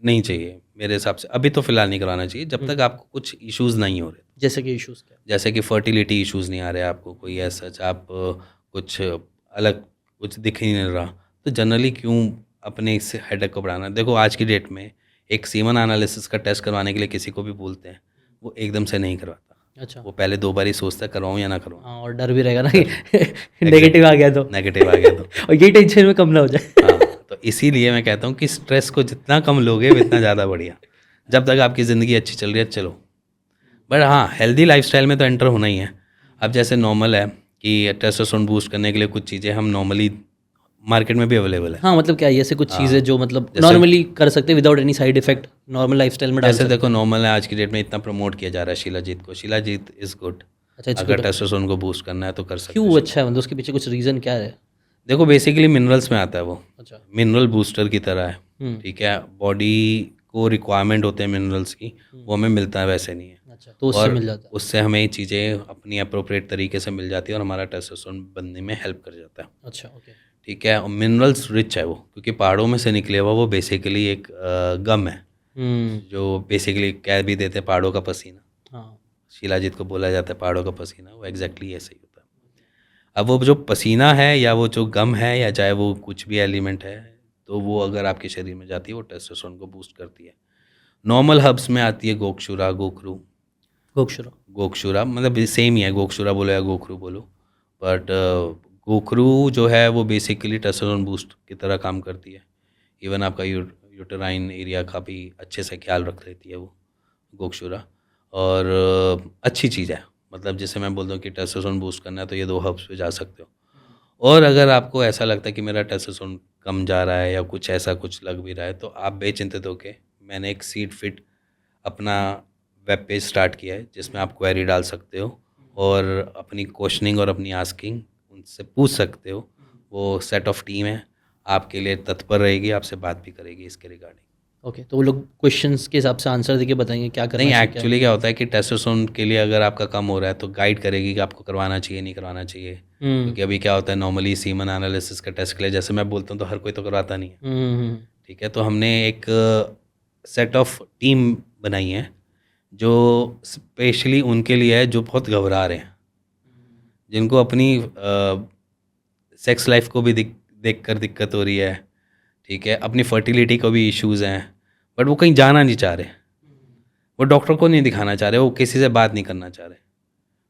नहीं चाहिए, मेरे हिसाब से अभी तो फिलहाल नहीं करवाना चाहिए जब तक आपको कुछ इश्यूज नहीं हो रहे। जैसे कि इश्यूज क्या? जैसे कि फर्टिलिटी इश्यूज नहीं आ रहे आपको, कोई ऐसा आप कुछ अलग कुछ दिख ही नहीं रहा, तो जनरली क्यों अपने इससे हेडेक को बढ़ाना। देखो आज की डेट में एक सीमन एनालिसिस का टेस्ट करवाने के लिए किसी को भी बोलते हैं, वो एकदम से नहीं करवाता। अच्छा, वो पहले 2 बार ही सोचता है करवाऊँ या ना करवाऊँ। हाँ, और डर भी रहेगा ना कि नेगेटिव आ गया तो, नेगेटिव आ गया तो और ये टेंशन में कम ना हो जाए। हाँ, तो इसीलिए मैं कहता हूँ कि स्ट्रेस को जितना कम लोगे उतना ज़्यादा बढ़िया। जब तक आपकी ज़िंदगी अच्छी चल रही है चलो, बट हाँ हेल्दी लाइफस्टाइल में तो एंटर होना ही है। अब जैसे नॉर्मल है कि टेस्टोस्टेरोन बूस्ट करने के लिए कुछ चीज़ें हम नॉर्मली मार्केट में भी अवेलेबल है। हाँ, मतलब क्या है, ऐसे कुछ चीज़ें जो मतलब जैसे- नॉर्मली कर सकते हैं without any side effect, normal lifestyle में डाल जैसे सकते देखो नॉर्मल है, आज की डेट में इतना प्रमोट किया जा रहा है शिलाजीत को, शिलाजीत इज़ गुड। हैं। अच्छा, it's अगर good। टेस्टोस्टेरोन को बूस्ट करना है तो कर सकते क्यों हो। अच्छा है, मतलब उसके पीछे कुछ रीज़न क्या है? देखो बेसिकली मिनरल्स में आता है वो, अच्छा। मिनरल बूस्टर की तरह है, हम्म। ठीक है। बॉडी को रिक्वायरमेंट होते हैं मिनरल्स की, वो हमें मिलता है, वैसे नहीं है। अच्छा, तो उससे और मिल जाता है। उससे हमें चीज़ें अपनी अप्रोप्रिएट तरीके से मिल जाती है और हमारा टेस्टोस्टेरोन बनने में हेल्प कर जाता है, अच्छा, ओके। ठीक है। और मिनरल्स रिच है वो, क्योंकि पहाड़ों में से निकले हुआ वो बेसिकली एक गम है, जो बेसिकली कह भी देते हैं पहाड़ों का पसीना। हाँ। शिलाजीत को बोला जाता है पहाड़ों का पसीना, वो एग्जैक्टली ऐसे ही होता है। अब वो जो पसीना है या वो जो गम है या चाहे वो कुछ भी एलिमेंट है, तो वो अगर आपके शरीर में जाती है वो टेस्टोस्टेरोन को बूस्ट करती है। नॉर्मल हर्ब्स में आती है गोक्षुरा, गोखरू। गोक्षुरा। गोक्षुरा मतलब सेम ही है, गोक्षुरा बोलो या गोखरू बोलो, बट गोखरू जो है वो बेसिकली टेस्टोस्टेरोन बूस्ट की तरह काम करती है। इवन आपका यूटेराइन एरिया का भी अच्छे से ख्याल रख लेती है वो गोक्षुरा, और अच्छी चीज़ है, मतलब जिसे मैं बोलता हूँ कि टेस्टोस्टेरोन बूस्ट करना है तो ये 2 हर्ब्स पे जा सकते हो। और अगर आपको ऐसा लगता है कि मेरा टेस्टोस्टेरोन कम जा रहा है या कुछ ऐसा कुछ लग भी रहा है, तो आप बेचिंतित होके, मैंने एक सीड फिट अपना वेब पेज स्टार्ट किया है जिसमें आप क्वेरी डाल सकते हो और अपनी क्वेश्चनिंग और अपनी आस्किंग उनसे पूछ सकते हो। वो सेट ऑफ टीम है, आपके लिए तत्पर रहेगी, आपसे बात भी करेगी इसके रिगार्डिंग। ओके, तो वो लोग क्वेश्चंस के हिसाब से आंसर देके बताएंगे क्या करना नहीं, चाहिए क्या एक्चुअली क्या होता है कि टेस्टोस्टेरोन के लिए अगर आपका कम हो रहा है तो गाइड करेगी कि आपको करवाना चाहिए नहीं करवाना चाहिए। हम्म क्योंकि अभी क्या होता है, नॉर्मली सीमन एनालिसिस का टेस्ट के लिए जैसे मैं बोलता हूँ तो हर कोई तो करवाता नहीं है। हम्म ठीक है, तो हमने एक सेट ऑफ टीम बनाई है जो स्पेशली उनके लिए है जो बहुत घबरा रहे हैं, जिनको अपनी सेक्स लाइफ को भी देख कर दिक्कत हो रही है। ठीक है, अपनी फर्टिलिटी को भी इश्यूज़ हैं, बट वो कहीं जाना नहीं चाह रहे, वो डॉक्टर को नहीं दिखाना चाह रहे, वो किसी से बात नहीं करना चाह रहे।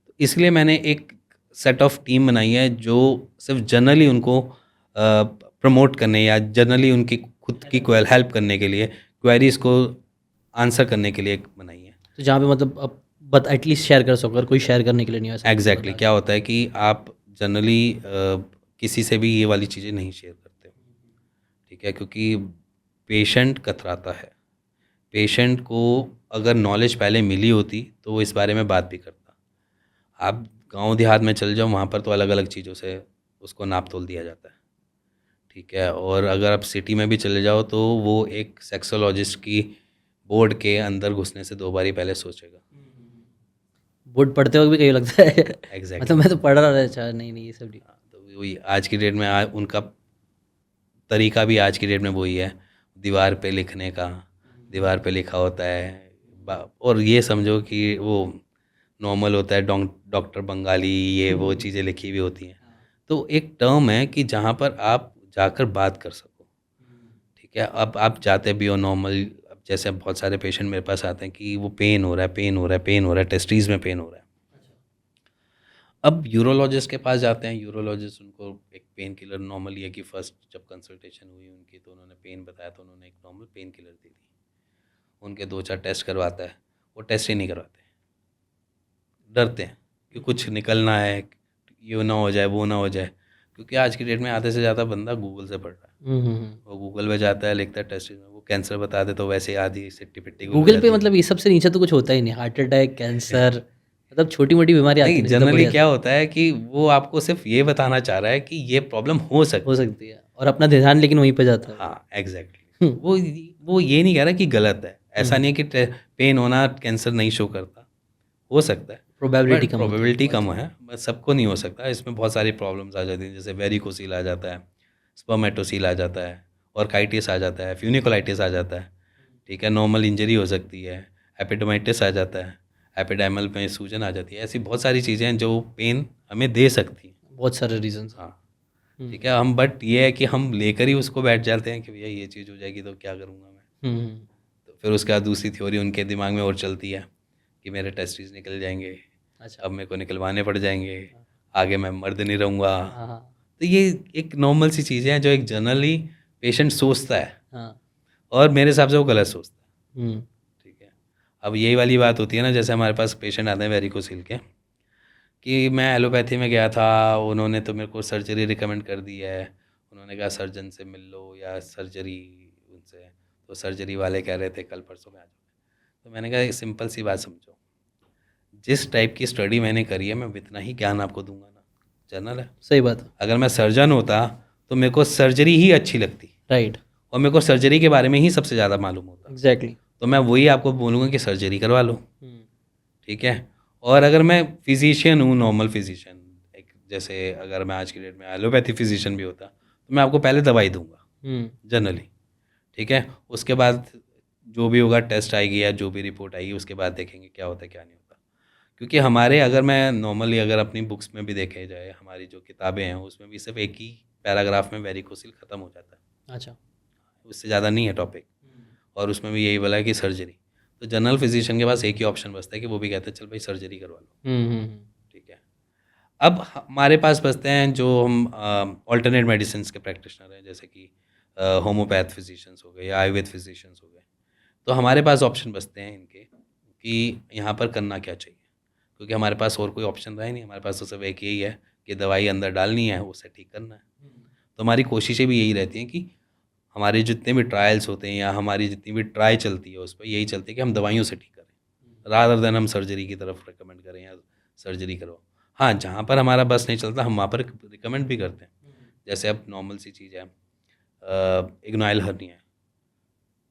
तो इसलिए मैंने एक सेट ऑफ टीम बनाई है जो सिर्फ जनरली उनको प्रमोट करने या जनरली उनकी खुद की हेल्प करने के लिए, क्वेरीज को आंसर करने के लिए एक बनाई है। तो जहाँ पे मतलब अब बट एटलीस्ट शेयर कर सको, अगर कोई शेयर करने के लिए नहीं हो ऐसा कुछ एग्जैक्टली बता क्या होता है कि आप जनरली किसी से भी ये वाली चीज़ें नहीं शेयर करते हो। ठीक है, क्योंकि पेशेंट कतराता है। पेशेंट को अगर नॉलेज पहले मिली होती तो वो इस बारे में बात भी करता। आप गांव देहात में चल जाओ, वहाँ पर तो अलग अलग चीज़ों से उसको नाप तोल दिया जाता है। ठीक है, और अगर आप सिटी में भी चले जाओ तो वो एक सेक्सोलॉजिस्ट की बोर्ड के अंदर घुसने से 2 बारी पहले सोचेगा। बोर्ड पढ़ते वक्त भी कहीं लगता है एग्जैक्टली मतलब मैं तो पढ़ रहा था, अच्छा नहीं नहीं ये सब नहीं। तो वही आज की डेट में उनका तरीका भी आज की डेट में वही है, दीवार पे लिखने का। दीवार पे लिखा होता है और ये समझो कि वो नॉर्मल होता है, डॉक्टर बंगाली, ये वो चीज़ें लिखी हुई होती हैं। तो एक टर्म है कि जहाँ पर आप जाकर बात कर सको। ठीक है, अब आप जाते भी हो नॉर्मल, अब जैसे बहुत सारे पेशेंट मेरे पास आते हैं कि वो पेन हो रहा है, पेन हो रहा है, पेन हो रहा है, टेस्टीज में पेन हो रहा है। अब यूरोलॉजिस्ट के पास जाते हैं, यूरोलॉजिस्ट उनको एक पेन किलर, नॉर्मली है कि फर्स्ट जब कंसल्टेशन हुई उनकी तो उन्होंने पेन बताया तो उन्होंने एक नॉर्मल पेन किलर दे दी। उनके 2-4 टेस्ट करवाता है, वो टेस्ट ही नहीं करवाते, डरते हैं कि कुछ निकलना है, ये ना हो जाए वो ना हो जाए। क्योंकि आज की डेट में आधे से ज़्यादा बंदा गूगल से पढ़ रहा है। वो गूगल पे जाता है, लिखता है टेस्ट, वो कैंसर बता दे तो वैसे ही आधी सिट्टी पिट्टी गुल हो गूगल पे जाती है। मतलब ये सबसे नीचे तो कुछ होता ही नहीं, हार्ट अटैक कैंसर मतलब छोटी मोटी बीमारी आती नहीं, नहीं, तो जनरली बढ़िया क्या होता है कि वो आपको सिर्फ ये बताना चाह रहा है कि ये प्रॉब्लम हो सकती हो सकती है और अपना ध्यान लेकिन वहीं पे जाता है। है। हाँ एग्जैक्टली, वो ये नहीं कह रहा कि गलत है। ऐसा नहीं है कि पेन होना कैंसर नहीं शो करता, हो सकता है, प्रोबेबिलिटी बट कम होती है प्रोबेबिलिटी बहुत। कम है, बस सबको नहीं हो सकता। इसमें बहुत सारी प्रॉब्लम्स आ जाती हैं, जैसे वेरिकोसील आ जाता है, स्पर्मेटोसील आ जाता है, ऑर्काइटिस आ जाता है, फ्यूनिकुलाइटिस आ जाता है। ठीक है, नॉर्मल इंजरी हो सकती है, एपिडोमाइटिस आ जाता है, एपिडेमल में सूजन आ जाती है। ऐसी बहुत सारी चीज़ें हैं जो पेन हमें दे सकती हैं। बहुत सारे रीजंस। हाँ ठीक है, हम बट ये है कि हम लेकर ही उसको बैठ जाते हैं कि भैया ये चीज़ हो जाएगी तो क्या करूँगा मैं। तो फिर उसके बाद दूसरी थ्योरी उनके दिमाग में और चलती है कि मेरे टेस्टिस निकल जाएंगे, अच्छा। अब मेरे को निकलवाने पड़ जाएंगे, आगे मैं मर्द नहीं रहूँगा। हाँ हाँ तो ये एक नॉर्मल सी चीज़ें हैं जो एक जनरली पेशेंट सोचता है, हाँ। और मेरे हिसाब से वो गलत सोचता है। हम्म ठीक है, अब यही वाली बात होती है ना, जैसे हमारे पास पेशेंट आते हैं वेरिकोसिल के, कि मैं एलोपैथी में गया था, उन्होंने तो मेरे को सर्जरी रिकमेंड कर दी है, उन्होंने कहा सर्जन से मिल लो या सर्जरी उनसे, तो सर्जरी वाले कह रहे थे कल परसों में आ जाओ। तो मैंने कहा एक सिंपल सी बात समझो, जिस टाइप की स्टडी मैंने करी है मैं इतना ही ज्ञान आपको दूंगा ना, जनरल है। सही बात है। अगर मैं सर्जन होता तो मेरे को सर्जरी ही अच्छी लगती, राइट। और मेरे को सर्जरी के बारे में ही सबसे ज़्यादा मालूम होता, एग्जैक्टली। तो मैं वही आपको बोलूँगा कि सर्जरी करवा लो। ठीक है, और अगर मैं फिजिशियन हूँ, नॉर्मल फिजिशियन, एक जैसे अगर मैं आज की डेट में एलोपैथी फिजिशियन भी होता तो मैं आपको पहले दवाई दूंगा जनरली। ठीक है, उसके बाद जो भी होगा टेस्ट आएगी या जो भी रिपोर्ट आएगी उसके बाद देखेंगे क्या होता है क्या नहीं होता। क्योंकि हमारे, अगर मैं नॉर्मली अगर अपनी बुक्स में भी देखे जाए, हमारी जो किताबें हैं उसमें भी सिर्फ एक ही पैराग्राफ में वेरिकोसिल ख़त्म हो जाता है। अच्छा। उससे ज़्यादा नहीं है टॉपिक, और उसमें भी यही बोला है कि सर्जरी। तो जनरल फिजिशियन के पास एक ही ऑप्शन बचता है कि वो भी कहते हैं चल भाई सर्जरी करवा लो। ठीक है, अब हमारे पास बचते हैं जो हम ऑल्टरनेट मेडिसिन के प्रैक्टिशनर हैं, जैसे कि होम्योपैथ फिजिशियंस हो गए या आयुर्वेद फिजिशियंस हो गए। तो हमारे पास ऑप्शन बचते हैं इनके कि यहाँ पर करना क्या चाहिए, क्योंकि हमारे पास और कोई ऑप्शन रहा ही नहीं, हमारे पास तो सिर्फ एक यही है कि दवाई अंदर डालनी है, उसे ठीक करना है। तो हमारी कोशिशें भी यही रहती हैं कि हमारे जितने भी ट्रायल्स होते हैं या हमारी जितनी भी ट्राई चलती है उस पर यही चलती है कि हम दवाइयों से ठीक करें, रादर देन हम सर्जरी की तरफ रिकमेंड करें या सर्जरी करवाओ। हाँ, जहाँ पर हमारा बस नहीं चलता हम वहाँ पर रिकमेंड भी करते हैं। जैसे अब नॉर्मल सी चीज़ है, इग्नाइल हर्निया है।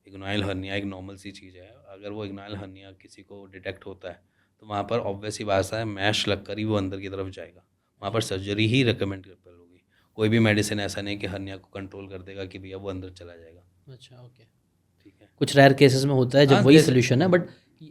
इग्नाइल हर्निया एक नॉर्मल सी चीज़ है, अगर वो इग्नाइल हर्निया किसी को डिटेक्ट होता है तो वहाँ पर ऑब्वियस ही बात है, मैश लग कर ही वो अंदर की तरफ जाएगा, वहाँ पर सर्जरी ही रिकमेंड कर होगी। कोई भी मेडिसिन ऐसा नहीं कि हर्निया को कंट्रोल कर देगा कि भैया वो अंदर चला जाएगा। अच्छा, ओके, ठीक है। कुछ रेयर केसेस में होता है जब हाँ, वही जैसे- सोल्यूशन है, बट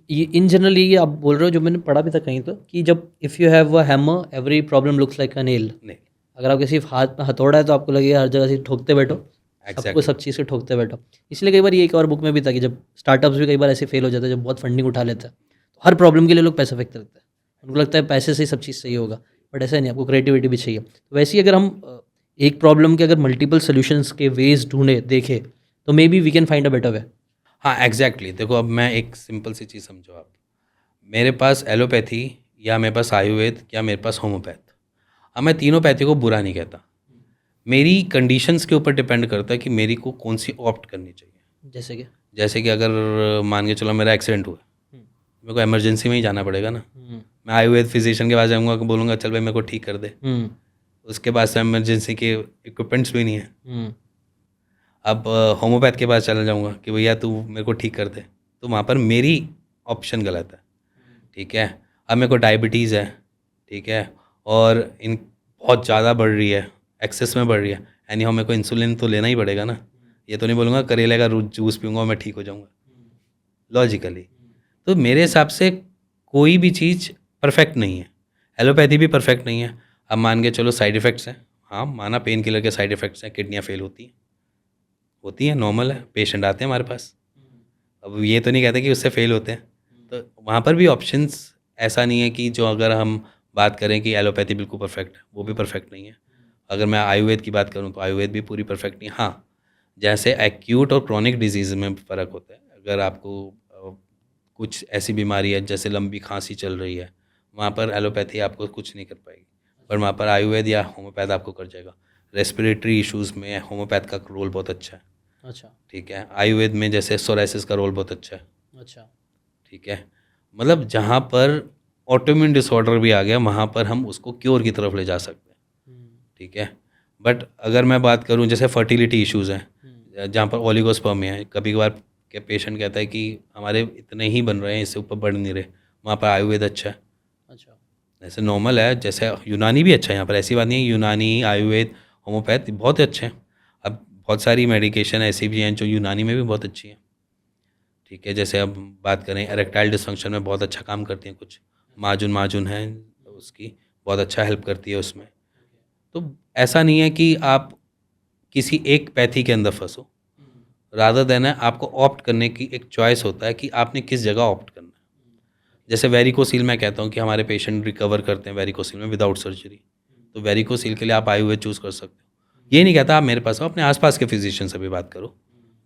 इन जनरल ये आप बोल रहे हो, जो मैंने पढ़ा भी था कहीं तो, कि जब if you have a hammer every problem looks like a nail. नहीं, अगर आपके सिर्फ हाथ में हथौड़ा है तो आपको लगेगा हर जगह से ठोकते बैठो, सबको एग्जैक्टली। सब चीज़ से ठोकते बैठो। इसलिए कई बार ये एक और बुक में भी था कि जब स्टार्टअप्स भी कई बार ऐसे फेल हो जाते हैं, जब बहुत फंडिंग उठा लेते हैं तो हर प्रॉब्लम के लिए लोग पैसे फेंकते रहते हैं, उनको लगता है पैसे से ही सब चीज़ सही होगा, बट ऐसा नहीं, आपको क्रिएटिविटी भी चाहिए। तो वैसे ही अगर हम एक प्रॉब्लम के अगर मल्टीपल सोल्यूशंस के वेज ढूंढे देखें तो maybe we can find a better way. हाँ, एग्जैक्टली। देखो अब मैं एक सिंपल सी चीज़ समझो आप, मेरे पास एलोपैथी या मेरे पास आयुर्वेद या मेरे पास होम्योपैथ, अब मैं तीनों पैथी को बुरा नहीं कहता, मेरी कंडीशंस के ऊपर डिपेंड करता है कि मेरी को कौन सी ऑप्ट करनी चाहिए। जैसे कि अगर मान के चलो मेरा एक्सीडेंट हुआ, मेरे को इमरजेंसी में ही जाना पड़ेगा ना, मैं आयुर्वेद फिजिशियन के पास जाऊँगा, बोलूँगा चल भाई मेरे को ठीक कर दे, उसके पास इमरजेंसी के इक्विपमेंट्स भी नहीं है। अब होम्योपैथ के पास चला जाऊँगा कि भैया तू मेरे को ठीक कर दे, तो वहाँ पर मेरी ऑप्शन गलत है। ठीक है। अब मेरे को डायबिटीज़ है, ठीक है, और इन बहुत ज़्यादा बढ़ रही है, एक्सेस में बढ़ रही है, एनी हाउ मेरे को इंसुलिन तो लेना ही पड़ेगा ना। ये तो नहीं बोलूँगा करेले का जूस पीऊँगा और मैं ठीक हो जाऊँगा, लॉजिकली। तो मेरे हिसाब से कोई भी चीज़ परफेक्ट नहीं है, एलोपैथी भी परफेक्ट नहीं है। अब मान के चलो साइड इफ़ेक्ट्स हैं, हाँ माना पेन किलर के साइड इफ़ेक्ट्स हैं, किडनियाँ फेल होती हैं, नॉर्मल है, पेशेंट आते हैं हमारे पास। अब ये तो नहीं कहते कि उससे फेल होते हैं, तो वहाँ पर भी ऑप्शंस ऐसा नहीं है कि जो अगर हम बात करें कि एलोपैथी बिल्कुल परफेक्ट है, वो भी परफेक्ट नहीं है। अगर मैं आयुर्वेद की बात करूँ तो आयुर्वेद भी पूरी परफेक्ट नहीं है। हाँ, जैसे एक्यूट और क्रॉनिक डिजीज़ में फ़र्क होता है। अगर आपको कुछ ऐसी बीमारी है जैसे लंबी खांसी चल रही है, वहाँ पर एलोपैथी आपको कुछ नहीं कर पाएगी, पर वहाँ पर आयुर्वेद या होम्योपैथ आपको कर जाएगा। रेस्पिरेटरी इश्यूज़ में होम्योपैथ का रोल बहुत अच्छा है। अच्छा, ठीक है। आयुर्वेद में जैसे सोराइसिस का रोल बहुत अच्छा है। अच्छा, ठीक है। मतलब जहाँ पर ऑटोइम्यून डिसऑर्डर भी आ गया, वहाँ पर हम उसको क्योर की तरफ ले जा सकते हैं। ठीक है। बट अगर मैं बात करूँ जैसे फर्टिलिटी इश्यूज़ हैं, जहाँ पर ओलिगोस्पर्मिया है, कभी कभार के पेशेंट कहता है कि हमारे इतने ही बन रहे हैं, इससे ऊपर बढ़ नहीं रहे, वहाँ पर आयुर्वेद अच्छा है। अच्छा, जैसे नॉर्मल है, जैसे यूनानी भी अच्छा है, यहाँ पर ऐसी बात नहीं है, यूनानी आयुर्वेद होम्योपैथ बहुत अच्छे हैं। अब बहुत सारी मेडिकेशन ऐसी भी हैं जो यूनानी में भी बहुत अच्छी हैं। ठीक है। जैसे अब बात करें इरेक्टाइल डिसफंक्शन में बहुत अच्छा काम करती हैं, कुछ माजुन है उसकी, बहुत अच्छा हेल्प करती है उसमें। तो ऐसा नहीं है कि आप किसी एक पैथी के अंदर फंसो, रादर देन है आपको ऑप्ट करने की एक चॉइस होता है कि आपने किस जगह ऑप्ट करना है। जैसे वेरिकोसील मैं कहता हूँ कि हमारे पेशेंट रिकवर करते हैं वेरिकोसील में विदाउट सर्जरी, तो वेरिकोसील के लिए आप आयुर्वेद चूज़ कर सकते हो। ये नहीं कहता आप मेरे पास आओ, अपने आसपास के फिजिशियन से भी बात करो।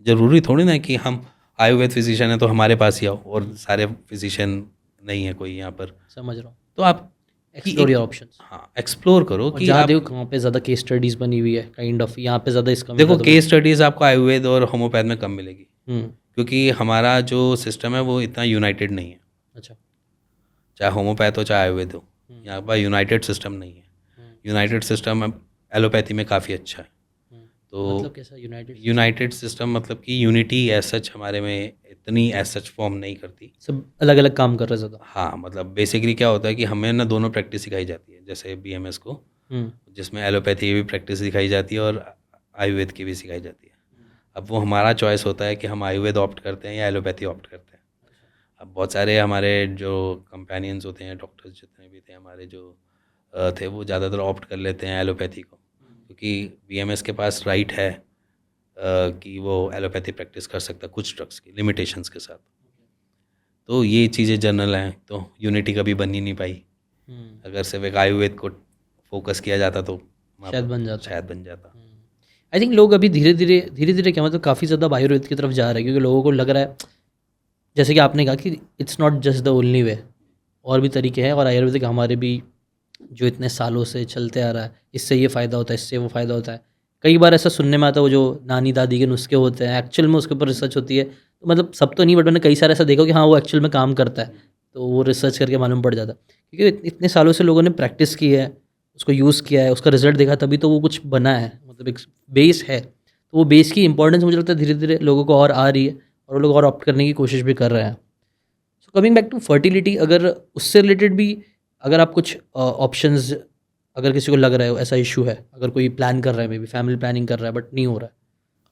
ज़रूरी थोड़ी ना कि हम आयुर्वेद फिजिशियन है तो हमारे पास ही आओ, और सारे फिजिशियन नहीं है कोई यहाँ पर। समझ रहा हूँ। तो आप एक्सप्लोर योर ऑप्शंस। हाँ, एक्सप्लोर करो और कि जहाँ आप देखो कहाँ पे ज़्यादा केस स्टडीज़ बनी हुई है, काइंड ऑफ यहाँ पे ज़्यादा इसका देखो केस स्टडीज़ आपको आयुर्वेद और होम्योपैथ में कम मिलेगी, हम्म, क्योंकि हमारा जो सिस्टम है वो इतना यूनाइटेड नहीं है। अच्छा, चाहे होम्योपैथ हो चाहे आयुर्वेद हो, यहाँ पर यूनाइटेड सिस्टम नहीं है। यूनाइटेड सिस्टम एलोपैथी में काफ़ी अच्छा है। तो मतलब कैसा यूनाइटेड? यूनाइटेड सिस्टम मतलब कि यूनिटी एज सच हमारे में इतनी एज सच फॉर्म नहीं करती। सब अलग अलग काम कर रहे ज़्यादा। हाँ, मतलब बेसिकली क्या होता है कि हमें ना दोनों प्रैक्टिस सिखाई जाती है, जैसे बीएमएस को, जिसमें एलोपैथी की भी प्रैक्टिस सिखाई जाती है और आयुर्वेद की भी सिखाई जाती है। अब वो हमारा चॉइस होता है कि हम आयुर्वेद ऑप्ट करते हैं या एलोपैथी ऑप्ट करते हैं। अब बहुत सारे हमारे जो कंपेनियंस होते हैं, डॉक्टर्स जितने भी थे हमारे जो थे, वो ज़्यादातर ऑप्ट कर लेते हैं एलोपैथी को, क्योंकि बीएमएस के पास राइट है कि वो एलोपैथी प्रैक्टिस कर सकता है कुछ ड्रग्स की लिमिटेशंस के साथ। तो ये चीज़ें जनरल हैं, तो यूनिटी कभी बन ही नहीं पाई। अगर सिर्फ एक आयुर्वेद को फोकस किया जाता तो शायद बन जाता। जाता। आई थिंक लोग अभी धीरे धीरे क्या मतलब काफ़ी ज़्यादा आयुर्वेद की तरफ जा रहे हैं, क्योंकि लोगों को लग रहा है, जैसे कि आपने कहा कि it's not just the only way, और भी तरीके हैं, और आयुर्वेदिक हमारे भी जो इतने सालों से चलते आ रहा है, इससे ये फ़ायदा होता है, इससे वो फ़ायदा होता है। कई बार ऐसा सुनने में आता है, वो जो नानी दादी के नुस्खे होते हैं, एक्चुअल में उसके ऊपर रिसर्च होती है, तो मतलब सब तो नहीं, बट मैंने कई सारे ऐसा देखा कि हाँ, वो एक्चुअल में काम करता है, तो वो रिसर्च करके मालूम पड़ जाता है। क्योंकि इतने सालों से लोगों ने प्रैक्टिस की है, उसको यूज़ किया है, उसका रिज़ल्ट देखा, तभी तो वो कुछ बना है, मतलब एक बेस है। तो वो बेस की इंपॉर्टेंस मुझे लगता है धीरे-धीरे लोगों को और आ रही है, और वो लोग और ऑप्ट करने की कोशिश भी कर रहे हैं। So coming back to fertility, अगर उससे रिलेटेड भी अगर आप कुछ ऑप्शंस, अगर किसी को लग रहा है ऐसा इशू है, अगर कोई प्लान कर रहा है, मे बी फैमिली प्लानिंग कर रहा है बट नहीं हो रहा है,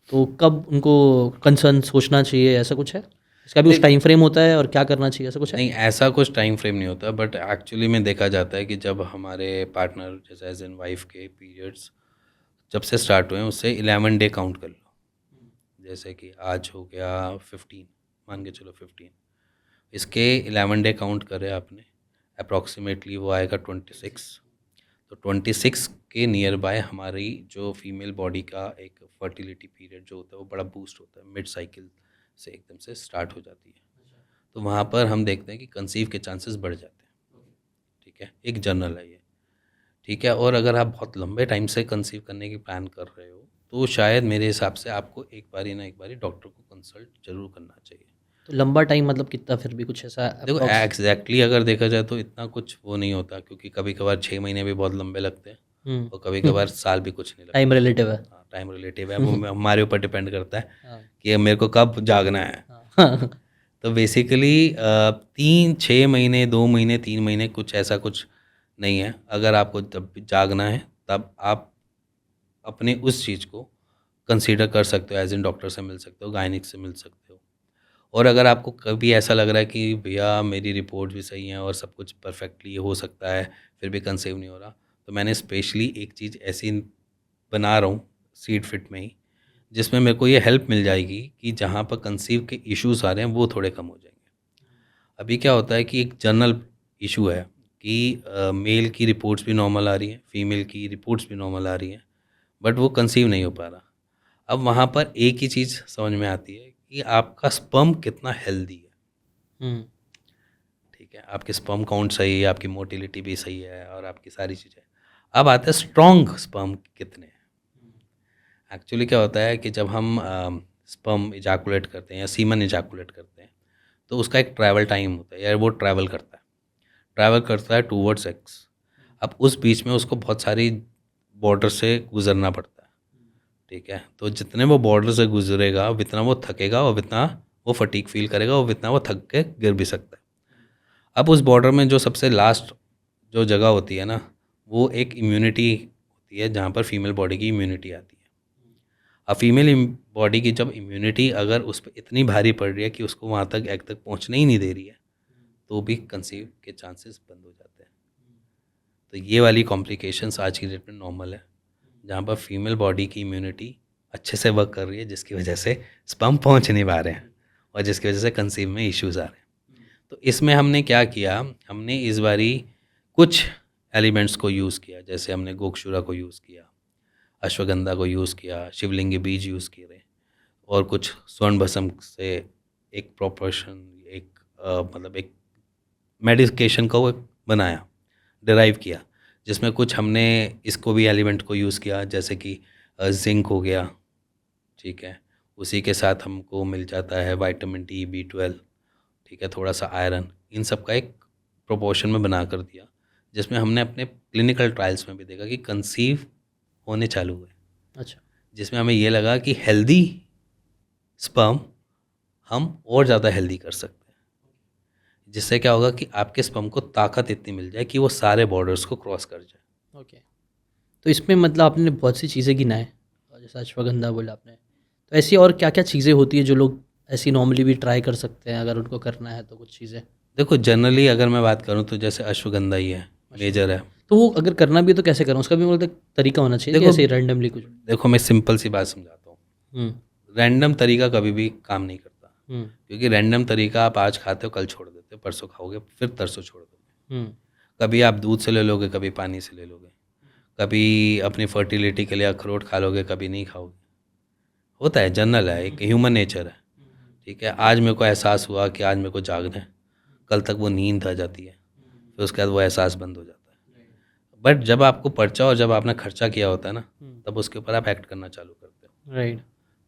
तो कब उनको कंसर्न सोचना चाहिए, ऐसा कुछ है? इसका भी कुछ टाइम फ्रेम होता है, और क्या करना चाहिए, ऐसा कुछ है? नहीं, ऐसा कुछ टाइम फ्रेम नहीं होता, बट एक्चुअली में देखा जाता है कि जब हमारे पार्टनर जैसे एज इन वाइफ के पीरियड्स जब से स्टार्ट हुए हैं उससे 11 डे काउंट कर लो। जैसे कि आज हो गया 15, मान के चलो 15, इसके 11 डे काउंट करे आपने, अप्रॉक्सीमेटली वो आएगा 26। तो 26 के नियर बाय हमारी जो फीमेल बॉडी का एक फर्टिलिटी पीरियड जो होता है वो बड़ा बूस्ट होता है, मिड साइकिल से एकदम से स्टार्ट हो जाती है। तो वहाँ पर हम देखते हैं कि कंसीव के चांसेस बढ़ जाते हैं। ठीक है, एक जनरल है ये। ठीक है, और अगर आप बहुत लंबे टाइम से कंसीव करने की प्लान कर रहे हो तो शायद मेरे हिसाब से आपको एक बारी ना एक बारी डॉक्टर को कंसल्ट जरूर करना चाहिए। तो लंबा टाइम मतलब कितना, फिर भी कुछ ऐसा देखो अप्रॉक्स? एग्जैक्टली अगर देखा जाए तो इतना कुछ वो नहीं होता, क्योंकि कभी कभार 6 महीने भी बहुत लंबे लगते हैं हुँ। और कभी कभार साल भी कुछ नहीं लगता। टाइम रिलेटिव है। हाँ, टाइम रिलेटिव है, वो हमारे ऊपर डिपेंड करता है हाँ, कि मेरे को कब जागना है। हाँ। तो बेसिकली 3 6 महीने 2 महीने 3 महीने कुछ ऐसा कुछ नहीं है। अगर आपको जब भी जागना है तब आप अपने उस चीज़ को कंसीडर कर सकते हो, एज इन डॉक्टर से मिल सकते हो, गायनिक से मिल सकते हो। और अगर आपको कभी ऐसा लग रहा है कि भैया मेरी रिपोर्ट भी सही है और सब कुछ परफेक्टली हो सकता है फिर भी कंसीव नहीं हो रहा, तो मैंने स्पेशली एक चीज़ ऐसी बना रहा हूँ सीड फिट में ही, जिसमें मेरे को ये हेल्प मिल जाएगी कि जहाँ पर कंसीव के इश्यूज आ रहे हैं वो थोड़े कम हो जाएंगे। अभी क्या होता है कि एक जनरल इशू है कि मेल की रिपोर्ट्स भी नॉर्मल आ रही हैं, फीमेल की रिपोर्ट्स भी नॉर्मल आ रही हैं, बट वो कंसीव नहीं हो पा रहा। अब वहाँ पर एक ही चीज़ समझ में आती है कि आपका स्पर्म कितना हेल्दी है। हुँ। ठीक है, आपके स्पर्म काउंट सही है, आपकी मोटिलिटी भी सही है और आपकी सारी चीज़ें। अब आते हैं स्ट्रॉन्ग स्पर्म कितने हैं। एक्चुअली क्या होता है कि जब हम स्पर्म इजैकुलेट करते हैं या सीमन इजैकुलेट करते हैं तो उसका एक ट्रैवल टाइम होता है, या वो ट्रैवल करता है टूवर्ड्स एक्स। अब उस बीच में उसको बहुत सारी बॉर्डर से गुजरना पड़ता है। ठीक है, तो जितने वो बॉर्डर से गुजरेगा उतना वो थकेगा और उतना वो फटीक फील करेगा और उतना वो थक के गिर भी सकता है। अब उस बॉर्डर में जो सबसे लास्ट जो जगह होती है ना, वो एक इम्यूनिटी होती है जहाँ पर फीमेल बॉडी की इम्यूनिटी आती है। अब फीमेल बॉडी की जब इम्यूनिटी अगर उस पर इतनी भारी पड़ रही है कि उसको वहाँ तक एग तक पहुँचने ही नहीं दे रही है, तो भी कंसीव के चांसेस बंद हो जाते हैं। तो ये वाली कॉम्प्लिकेशंस आज की डेट में नॉर्मल है, जहाँ पर फीमेल बॉडी की इम्यूनिटी अच्छे से वर्क कर रही है, जिसकी वजह से स्पर्म पहुँच नहीं पा रहे हैं और जिसकी वजह से कंसीव में इश्यूज़ आ रहे हैं। तो इसमें हमने क्या किया, हमने इस बारी कुछ एलिमेंट्स को यूज़ किया, जैसे हमने गोक्षुरा को यूज़ किया, अश्वगंधा को यूज़ किया, शिवलिंगी बीज यूज़ किए और कुछ स्वर्ण भस्म से एक प्रोपोर्शन एक मतलब एक मेडिकेशन को बनाया, डिराइव किया, जिसमें कुछ हमने इसको भी एलिमेंट को यूज़ किया, जैसे कि जिंक हो गया। ठीक है, उसी के साथ हमको मिल जाता है विटामिन डी, B12। ठीक है, थोड़ा सा आयरन, इन सब का एक प्रोपोर्शन में बना कर दिया, जिसमें हमने अपने क्लिनिकल ट्रायल्स में भी देखा कि कंसीव होने चालू हुए। अच्छा। जिसमें हमें ये लगा कि हेल्दी स्पर्म हम और ज़्यादा हेल्दी कर सकते हैं, जिससे क्या होगा कि आपके स्पर्म को ताकत इतनी मिल जाए कि वो सारे बॉर्डर्स को क्रॉस कर जाए। ओके। तो इसमें मतलब आपने बहुत सी चीज़ें गिनाएँ, और जैसे अश्वगंधा बोला आपने, तो ऐसी और क्या-क्या चीज़ें होती हैं जो लोग ऐसी नॉर्मली भी ट्राई कर सकते हैं, अगर उनको करना है तो कुछ चीज़ें? देखो जनरली अगर मैं बात करूँ तो जैसे अश्वगंधा ही है, मेजर है। तो वो अगर करना भी है तो कैसे करें? उसका भी मतलब एक तरीका होना चाहिए, कि देखो ऐसे ही रैंडमली कुछ? देखो मैं सिंपल सी बात समझाता हूँ। हुँ, रैंडम तरीका कभी भी काम नहीं करता, हुँ, क्योंकि रैंडम तरीका आप आज खाते हो कल छोड़ देते हो, परसों खाओगे फिर तरसों छोड़ दोगे। हुँ, कभी आप दूध से ले लोगे, कभी पानी से ले लोगे, कभी अपनी फर्टिलिटी के लिए अखरोट खा लोगे, कभी नहीं खाओगे। होता है, जनरल है, एक ह्यूमन नेचर है। ठीक है, आज मेरे को एहसास हुआ कि आज मेरे को जागना है, कल तक वो नींद आ जाती है, फिर उसके बाद वो एहसास बंद हो जाता है। बट जब आपको पर्चा और जब आपने खर्चा किया होता है ना, तब उसके ऊपर आप एक्ट करना चालू करते हो। राइट।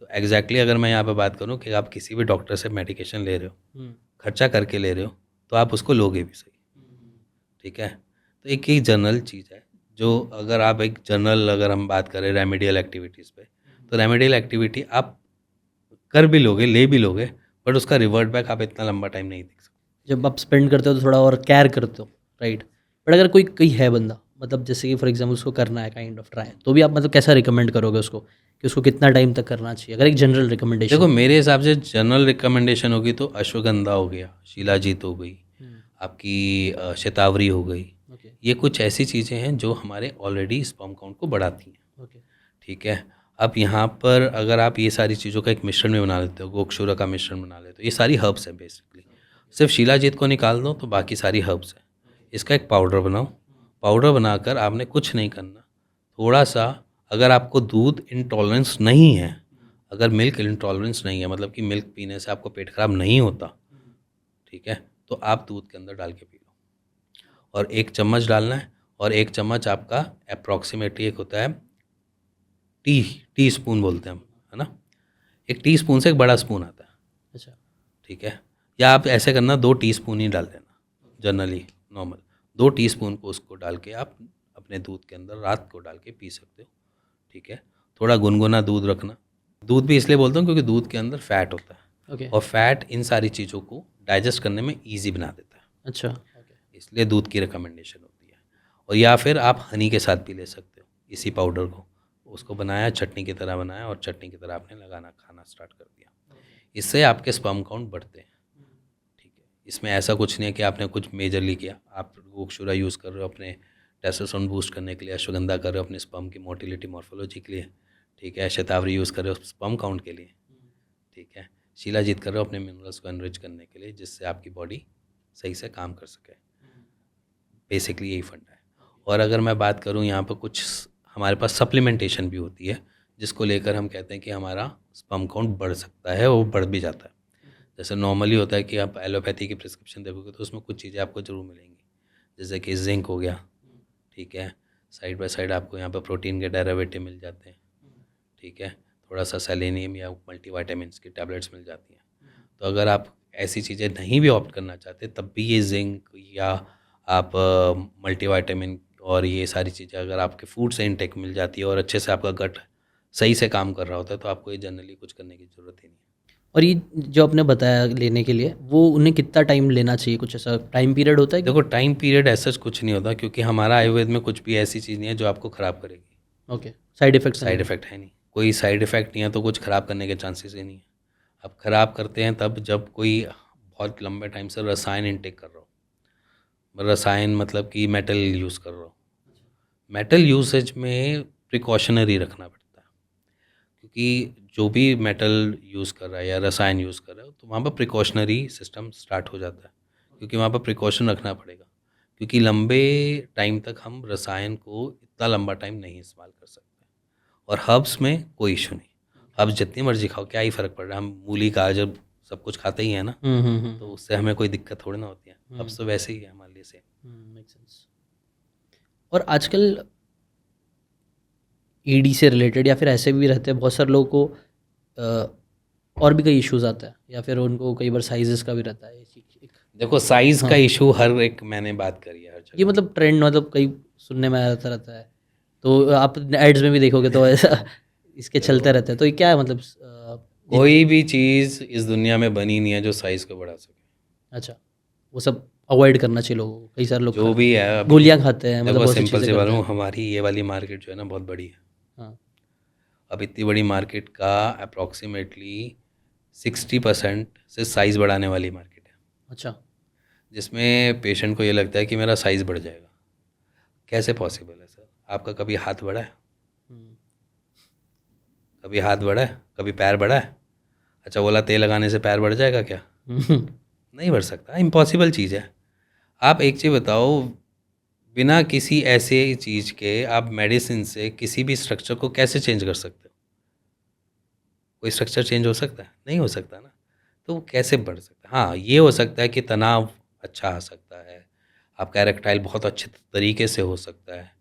तो एग्जैक्टली अगर मैं यहाँ पे बात करूँ कि आप किसी भी डॉक्टर से मेडिकेशन ले रहे हो, खर्चा करके ले रहे हो, तो आप उसको लोगे भी सही, ठीक है। तो एक ही जनरल चीज़ है जो अगर आप एक जनरल अगर हम बात करें रेमेडियल एक्टिविटीज़ पे, तो रेमेडियल एक्टिविटी आप कर भी लोगे, ले भी लोगे, बट उसका रिवर्ट बैक आप इतना लंबा टाइम नहीं देख सकते। जब आप स्पेंड करते हो तो थोड़ा और केयर करते हो, राइट। बट अगर कोई कोई है बंदा, मतलब जैसे कि फॉर एग्जांपल उसको करना है काइंड ऑफ ट्राई, तो भी आप मतलब कैसा रिकमेंड करोगे उसको कि उसको कितना टाइम तक करना चाहिए, अगर एक जनरल रिकमेंडेशन? देखो मेरे हिसाब से जनरल रिकमेंडेशन होगी तो अश्वगंधा हो गया, शिलाजीत हो गई, आपकी शतावरी हो गई। ओके। ये कुछ ऐसी चीज़ें हैं जो हमारे ऑलरेडी स्पर्म काउंट को बढ़ाती हैं, ओके। ठीक है। अब यहाँ पर अगर आप ये सारी चीज़ों का एक मिश्रण भी बना लेते हो, गोक्षुरा का मिश्रण बना लेते हो, ये सारी हर्ब्स हैं बेसिकली। सिर्फ शिलाजीत को निकाल दो तो बाकी सारी हर्ब्स हैं। इसका एक पाउडर बनाओ, पाउडर बनाकर आपने कुछ नहीं करना, थोड़ा सा, अगर आपको दूध इंटॉलरेंस नहीं है, अगर मिल्क इंटॉलरेंस नहीं है, मतलब कि मिल्क पीने से आपको पेट खराब नहीं होता, ठीक है, तो आप दूध के अंदर डाल के पी लो। और 1 चम्मच डालना है, और 1 चम्मच आपका अप्रॉक्सीमेटली एक होता है टी स्पून बोलते हैं हम, है ना, एक टी स्पून से एक बड़ा स्पून आता है, अच्छा। ठीक है। या आप ऐसे करना 2 टीस्पून ही डाल देना, जनरली नॉर्मल 2 टीस्पून को उसको डाल के आप अपने दूध के अंदर रात को डाल के पी सकते हो, ठीक है। थोड़ा गुनगुना दूध रखना। दूध भी इसलिए बोलता हूँ क्योंकि दूध के अंदर फैट होता है, ओके। और फैट इन सारी चीज़ों को डाइजेस्ट करने में ईजी बना देता है, अच्छा। ओके। इसलिए दूध की रिकमेंडेशन होती है। और या फिर आप हनी के साथ भी ले सकते हो इसी पाउडर को, उसको बनाया, चटनी की तरह बनाया, और चटनी की तरह आपने लगाना, खाना स्टार्ट कर दिया। इससे आपके स्पर्म काउंट बढ़ते हैं, ठीक है। इसमें ऐसा कुछ नहीं है कि आपने कुछ मेजरली किया। आप गोक्षुरा यूज़ कर रहे हो अपने टेस्टोस्टेरोन बूस्ट करने के लिए, अश्वगंधा कर रहे हो अपने स्पर्म की मोटिलिटी मॉर्फोलॉजी के लिए, ठीक है, शतावरी यूज़ कर रहे हो स्पर्म काउंट के लिए, ठीक है, शिलाजीत कर रहे हो अपने मिनरल्स को एनरिच करने के लिए, जिससे आपकी बॉडी सही से काम कर सके। बेसिकली यही फंडा है। और अगर मैं बात करूँ यहाँ पर कुछ हमारे पास सप्लीमेंटेशन भी होती है, जिसको लेकर हम कहते हैं कि हमारा स्पर्म काउंट बढ़ सकता है, और बढ़ भी जाता है। जैसे नॉर्मली होता है कि आप एलोपैथी की प्रिस्क्रिप्शन देखोगे तो उसमें कुछ चीज़ें आपको ज़रूर मिलेंगी, जैसे कि जिंक हो गया, ठीक है, साइड बाय साइड आपको यहाँ पर प्रोटीन के डेरिवेटिव मिल जाते हैं, ठीक है, थोड़ा सा सेलेनियम या मल्टीविटामिन्स की टैबलेट्स मिल जाती हैं। तो अगर आप ऐसी चीज़ें नहीं भी ऑप्ट करना चाहते, तब भी ये जिंक या आप मल्टीविटामिन और ये सारी चीज़ें अगर आपके फूड से इनटेक मिल जाती है और अच्छे से आपका गट सही से काम कर रहा होता है, तो आपको ये जनरली कुछ करने की ज़रूरत ही नहीं है। और ये जो आपने बताया लेने के लिए, वो उन्हें कितना टाइम लेना चाहिए, कुछ ऐसा टाइम पीरियड होता है कि? देखो टाइम पीरियड ऐसा कुछ नहीं होता, क्योंकि हमारा आयुर्वेद में कुछ भी ऐसी चीज़ नहीं है जो आपको ख़राब करेगी। Okay. Side effects side effect है नहीं, कोई साइड इफ़ेक्ट नहीं है, तो कुछ ख़राब करने के चांसेस ही नहीं है। आप ख़राब करते हैं तब जब कोई बहुत लंबे टाइम से रसायन इनटेक कर रहा हो। रसायन मतलब कि मेटल यूज़ कर रहा हो। मेटल यूसेज में प्रिकॉशनरी रखना पड़ता है, क्योंकि जो भी मेटल यूज़ कर रहा है या रसायन यूज़ कर रहा है, तो वहाँ पर प्रिकॉशनरी सिस्टम स्टार्ट हो जाता है, क्योंकि वहाँ पर प्रिकॉशन रखना पड़ेगा, क्योंकि लंबे टाइम तक हम रसायन को इतना लंबा टाइम नहीं इस्तेमाल कर सकते। और हर्ब्स में कोई इशू नहीं, हर्ब्स जितनी मर्जी खाओ, क्या ही फ़र्क पड़ रहा है, हम मूली गाजर सब कुछ खाते ही हैं ना, तो उससे हमें कोई दिक्कत थोड़ी ना होती है। हर्ब्स तो वैसे ही है हमारे लिए से। Make sense. और आजकल ईडी से रिलेटेड या फिर ऐसे भी रहते हैं बहुत सारे लोगों को, और भी कई इश्यूज आता है, या फिर उनको कई बार साइजेस का भी रहता है देखो साइज़ का इशू हर एक मैंने बात करी है हर जगह। ये मतलब ट्रेंड, मतलब कई सुनने में आता रहता है, तो आप एड्स में भी देखोगे तो ऐसा इसके चलते रहते हैं, तो ये क्या है मतलब कोई भी चीज़ इस दुनिया में बनी नहीं है जो साइज़ को बढ़ा सके। अच्छा, वो सब अवॉइड करना चाहिए लोगों को। कई सारे लोग जो भी है अभी, गोलियां खाते हैं, मतलब देखो बहुत सी सिंपल चीज़ें सी करते बात हैं। हूँ, हमारी ये वाली मार्केट जो है ना बहुत बड़ी है। हाँ। अब इतनी बड़ी मार्केट का अप्रॉक्सीमेटली 60% से साइज़ बढ़ाने वाली मार्केट है, अच्छा। जिसमें पेशेंट को ये लगता है कि मेरा साइज़ बढ़ जाएगा। कैसे पॉसिबल है सर? आपका कभी हाथ बढ़ा है? कभी हाथ बढ़ा है? कभी पैर बढ़ा है? अच्छा बोला तेल लगाने से पैर बढ़ जाएगा क्या? नहीं बढ़ सकता, इम्पॉसिबल चीज़ है। आप एक चीज़ बताओ, बिना किसी ऐसे चीज़ के आप मेडिसिन से किसी भी स्ट्रक्चर को कैसे चेंज कर सकते हो? कोई स्ट्रक्चर चेंज हो सकता है? नहीं हो सकता ना। तो वो कैसे बढ़ सकता है? हाँ, ये हो सकता है कि तनाव अच्छा आ सकता है, आपका एरेक्टाइल बहुत अच्छे तरीके से हो सकता है,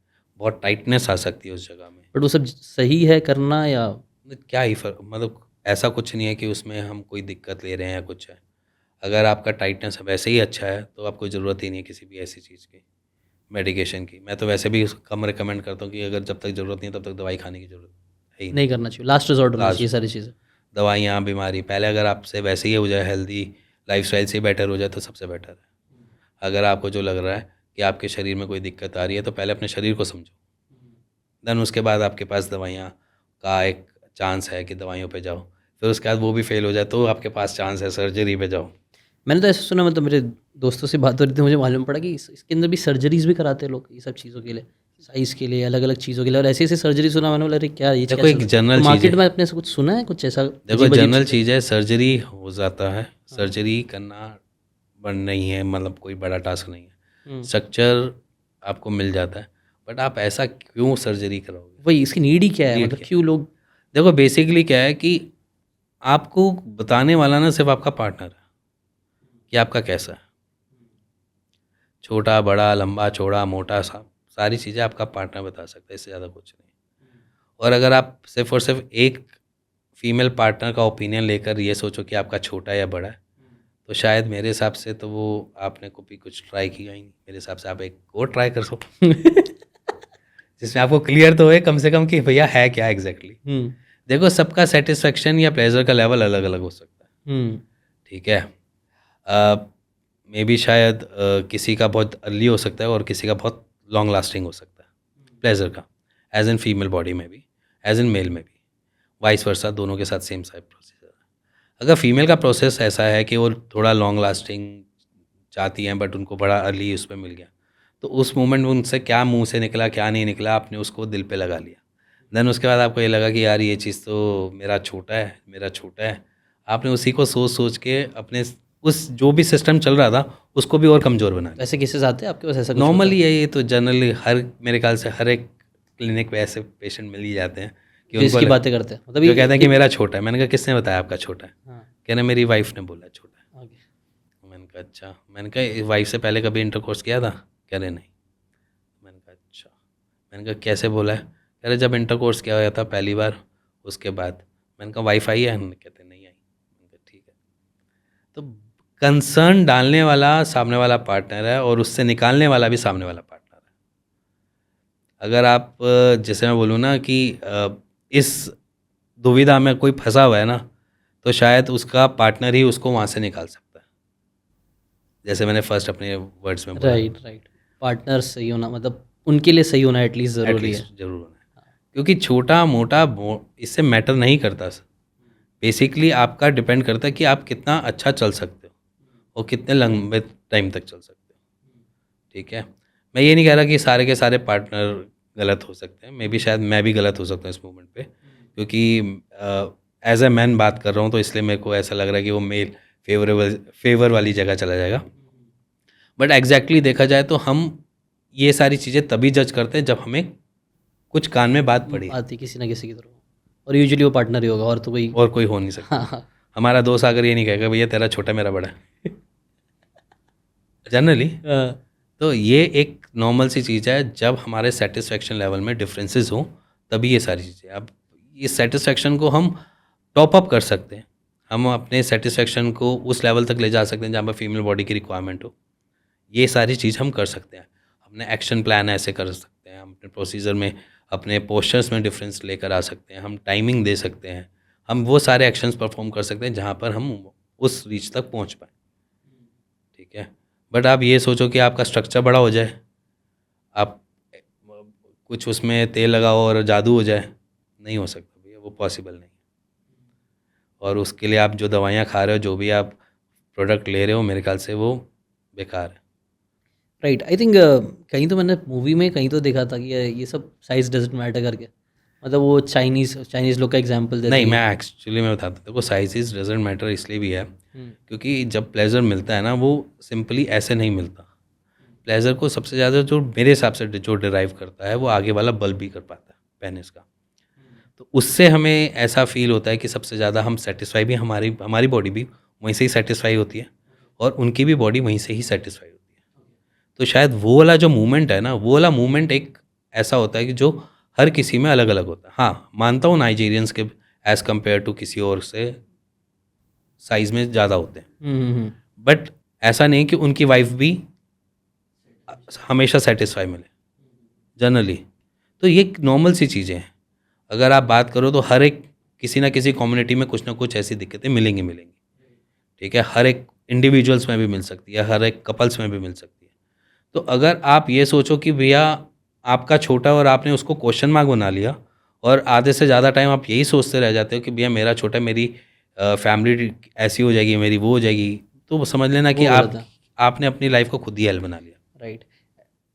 बहुत टाइटनेस आ सकती है उस जगह में। बट वो सब सही है करना या क्या ही फर्क, मतलब ऐसा कुछ नहीं है कि उसमें हम कोई दिक्कत ले रहे हैं या कुछ है। अगर आपका टाइटनेस वैसे ही अच्छा है तो आपको ज़रूरत ही नहीं है किसी भी ऐसी चीज़ की, मेडिकेशन की। मैं तो वैसे भी कम रिकमेंड करता हूँ कि अगर जब तक ज़रूरत नहीं है तब तक दवाई खाने की ज़रूरत है ही नहीं। नहीं करना चाहिए, लास्ट रिजॉर्ट होना चाहिए लास्ट सारी चीज़ें। दवाइयाँ, बीमारी पहले अगर आपसे वैसे ही हो जाए, हेल्दी लाइफस्टाइल से बेटर हो जाए तो सबसे बेटर है। अगर आपको जो लग रहा है कि आपके शरीर में कोई दिक्कत आ रही है तो पहले अपने शरीर को समझो, देन उसके बाद आपके पास दवाइयाँ का एक चांस है कि दवाइयों पे जाओ। फिर उसके बाद वो भी फेल हो जाए तो आपके पास चांस है सर्जरी पे जाओ। मैंने तो ऐसा सुना, मतलब मेरे दोस्तों से बात हो रही थी, मुझे मालूम पड़ा कि इसके अंदर भी सर्जरीज भी कराते हैं लोग ये सब चीज़ों के लिए, साइज़ के लिए, अलग अलग चीज़ों के लिए। और ऐसी ऐसी सर्जरी सुना मैंने, बोला अरे क्या ये देखो एक जनरल चीज़ मार्केट है, में अपने से कुछ सुना है कुछ ऐसा देखो अजीब-अजीब जनरल चीज़ें? चीज़ है, सर्जरी हो जाता है। सर्जरी करना बड़ नहीं है, मतलब कोई बड़ा टास्क नहीं है। स्ट्रक्चर आपको मिल जाता है, बट आप ऐसा क्यों सर्जरी कराओगे? वही इसकी नीड ही क्या है, नीड मतलब क्या है? क्यों लोग देखो बेसिकली क्या है कि आपको बताने वाला ना सिर्फ आपका पार्टनर है कि आपका कैसा है। छोटा बड़ा, लंबा चौड़ा, मोटा, सा सारी चीज़ें आपका पार्टनर बता सकता है, इससे ज़्यादा कुछ नहीं। और अगर आप सिर्फ और सिर्फ एक फीमेल पार्टनर का ओपिनियन लेकर ये सोचो कि आपका छोटा या बड़ा है, तो शायद मेरे हिसाब से तो वो आपने को भी कुछ ट्राई किया ही नहीं। मेरे हिसाब से आप एक और ट्राई कर सकते जिसमें आपको क्लियर तो है कम से कम कि भैया है क्या एग्जैक्टली। देखो सबका सेटिस्फेक्शन या प्लेजर का लेवल अलग अलग हो सकता है, ठीक है। मे बी शायद किसी का बहुत अर्ली हो सकता है और किसी का बहुत लॉन्ग लास्टिंग हो सकता है प्लेजर का, एज इन फीमेल बॉडी में भी, एज इन मेल में भी, वाइस वर्सा, दोनों के साथ सेम साइड प्रोसेस है। अगर फीमेल का प्रोसेस ऐसा है कि वो थोड़ा लॉन्ग लास्टिंग चाहती हैं बट उनको बड़ा अर्ली उस पर मिल गया, तो उस मोमेंट उनसे क्या मुंह से निकला क्या नहीं निकला, आपने उसको दिल पे लगा लिया। देन उसके बाद आपको ये लगा कि यार ये चीज़ तो मेरा छोटा है, मेरा छोटा है। आपने उसी को सोच सोच के अपने उस जो भी सिस्टम चल रहा था उसको भी और कमज़ोर बना लिया। ऐसे केसेस आते हैं आपके पास? ऐसा कुछ नॉर्मली ये तो जनरली हर, मेरे ख्याल से हर एक क्लिनिक पे ऐसे पेशेंट मिल ही जाते हैं कि जो इसकी बातें करते हैं, मतलब जो कहते हैं कि मेरा छोटा है। मैंने कहा किसने बताया आपका छोटा है? हाँ, कहना मेरी वाइफ ने बोला छोटा है। आगे। मैंने कहा अच्छा। मैंने कहा वाइफ से पहले कभी इंटरकोर्स किया था? कह रहे नहीं। मैंने कहा अच्छा। मैंने कहा कैसे बोला है? कह रहे जब इंटरकोर्स किया हुआ था पहली बार उसके बाद। मैंने कहा वाइफ आई है? कहते नहीं आई। मैंने कहा ठीक है। तो कंसर्न डालने वाला सामने वाला पार्टनर है और उससे निकालने वाला भी सामने वाला पार्टनर है। अगर आप जैसे मैं बोलूँ ना कि इस दुविधा में कोई फंसा हुआ है ना, तो शायद उसका पार्टनर ही उसको वहाँ से निकाल सकता है, जैसे मैंने फर्स्ट अपने वर्ड्स में बोला। राइट। पार्टनर सही होना, मतलब उनके लिए सही होना एटलीस्ट ज़रूरी है। एटलीस्ट जरूर होना है, क्योंकि छोटा मोटा इससे मैटर नहीं करता। बेसिकली आपका डिपेंड करता है कि आप कितना अच्छा चल सकते हो और कितने लंबे टाइम तक चल सकते हो, ठीक है। मैं ये नहीं कह रहा कि सारे के सारे पार्टनर गलत हो सकते हैं, मे बी शायद मैं भी गलत हो सकता हूँ इस मोमेंट पे, क्योंकि एज ए मैन बात कर रहा हूँ तो इसलिए मेरे को ऐसा लग रहा है कि वो मेल फेवर वाली जगह चला जाएगा। बट एग्जैक्टली देखा जाए तो हम ये सारी चीज़ें तभी जज करते हैं जब हमें कुछ कान में बात पड़ी आती किसी ना किसी की तरफ, और यूजुअली वो पार्टनर ही होगा, और तो कोई और कोई हो नहीं सकता। हाँ। हमारा दोस्त अगर ये नहीं कहेगा भैया तेरा छोटा मेरा बड़ा है जनरली। तो ये एक नॉर्मल सी चीज़ है, जब हमारे सेटिस्फेक्शन लेवल में डिफरेंसेस हो तभी ये सारी चीज़ें। अब इस सेटिस्फेक्शन को हम टॉप अप कर सकते हैं, हम अपने सेटिस्फेक्शन को उस लेवल तक ले जा सकते हैं जहाँ पर फीमेल बॉडी की रिक्वायरमेंट हो। ये सारी चीज़ हम कर सकते हैं, अपने एक्शन प्लान ऐसे कर सकते हैं, हम अपने प्रोसीजर में अपने पोस्चर्स में डिफरेंस लेकर आ सकते हैं, हम टाइमिंग दे सकते हैं, हम वो सारे एक्शंस परफॉर्म कर सकते हैं जहाँ पर हम उस रीच तक पहुँच पाएँ, ठीक है। बट आप ये सोचो कि आपका स्ट्रक्चर बड़ा हो जाए, आप कुछ उसमें तेल लगाओ और जादू हो जाए, नहीं हो सकता भैया, वो पॉसिबल नहीं है। और उसके लिए आप जो दवाइयाँ खा रहे हो, जो भी आप प्रोडक्ट ले रहे हो, मेरे ख्याल से वो बेकार है। राइट। आई थिंक कहीं तो मैंने मूवी में कहीं तो देखा था कि ये सब साइज डजेंट मैटर करके, मतलब वो चाइनीज़ लोग का एग्जांपल देते नहीं, हैं। मैं एक्चुअली मैं बताता हूँ, देखो साइजेस डजेंट मैटर इसलिए भी है क्योंकि जब प्लेजर मिलता है ना, वो सिंपली ऐसे नहीं मिलता। प्लेजर को सबसे ज़्यादा जो मेरे हिसाब से जो डिराइव करता है वो आगे वाला बल्ब भी कर पाता है, पेनिस का। तो उससे हमें ऐसा फील होता है कि सबसे ज़्यादा हम सेटिस्फाई भी, हमारी बॉडी भी वहीं से ही सेटिस्फाई होती है और उनकी भी बॉडी वहीं से ही सेटिस्फाई होती है। तो शायद वो वाला जो मूवमेंट है ना, वो वाला मूवमेंट एक ऐसा होता है कि जो हर किसी में अलग अलग होता है। हाँ, मानता हूँ नाइजीरियंस के एज़ कम्पेयर टू किसी और से साइज़ में ज़्यादा होते हैं, बट ऐसा नहीं कि उनकी वाइफ भी हमेशा सेटिस्फाई मिले जनरली। तो ये नॉर्मल सी चीज़ें हैं। अगर आप बात करो तो हर एक किसी ना किसी कम्युनिटी में कुछ ना कुछ ऐसी दिक्कतें मिलेंगी, ठीक है। हर एक इंडिविजुअल्स में भी मिल सकती है, हर एक कपल्स में भी मिल सकती है। तो अगर आप ये सोचो कि भैया आपका छोटा और आपने उसको क्वेश्चन मार्क बना लिया, और आधे से ज़्यादा टाइम आप यही सोचते रह जाते हो कि भैया मेरा छोटा, मेरी फैमिली ऐसी हो जाएगी, मेरी वो हो जाएगी, तो वो समझ लेना कि वो गलत है। आपने अपनी लाइफ को खुद ही हल बना लिया। राइट।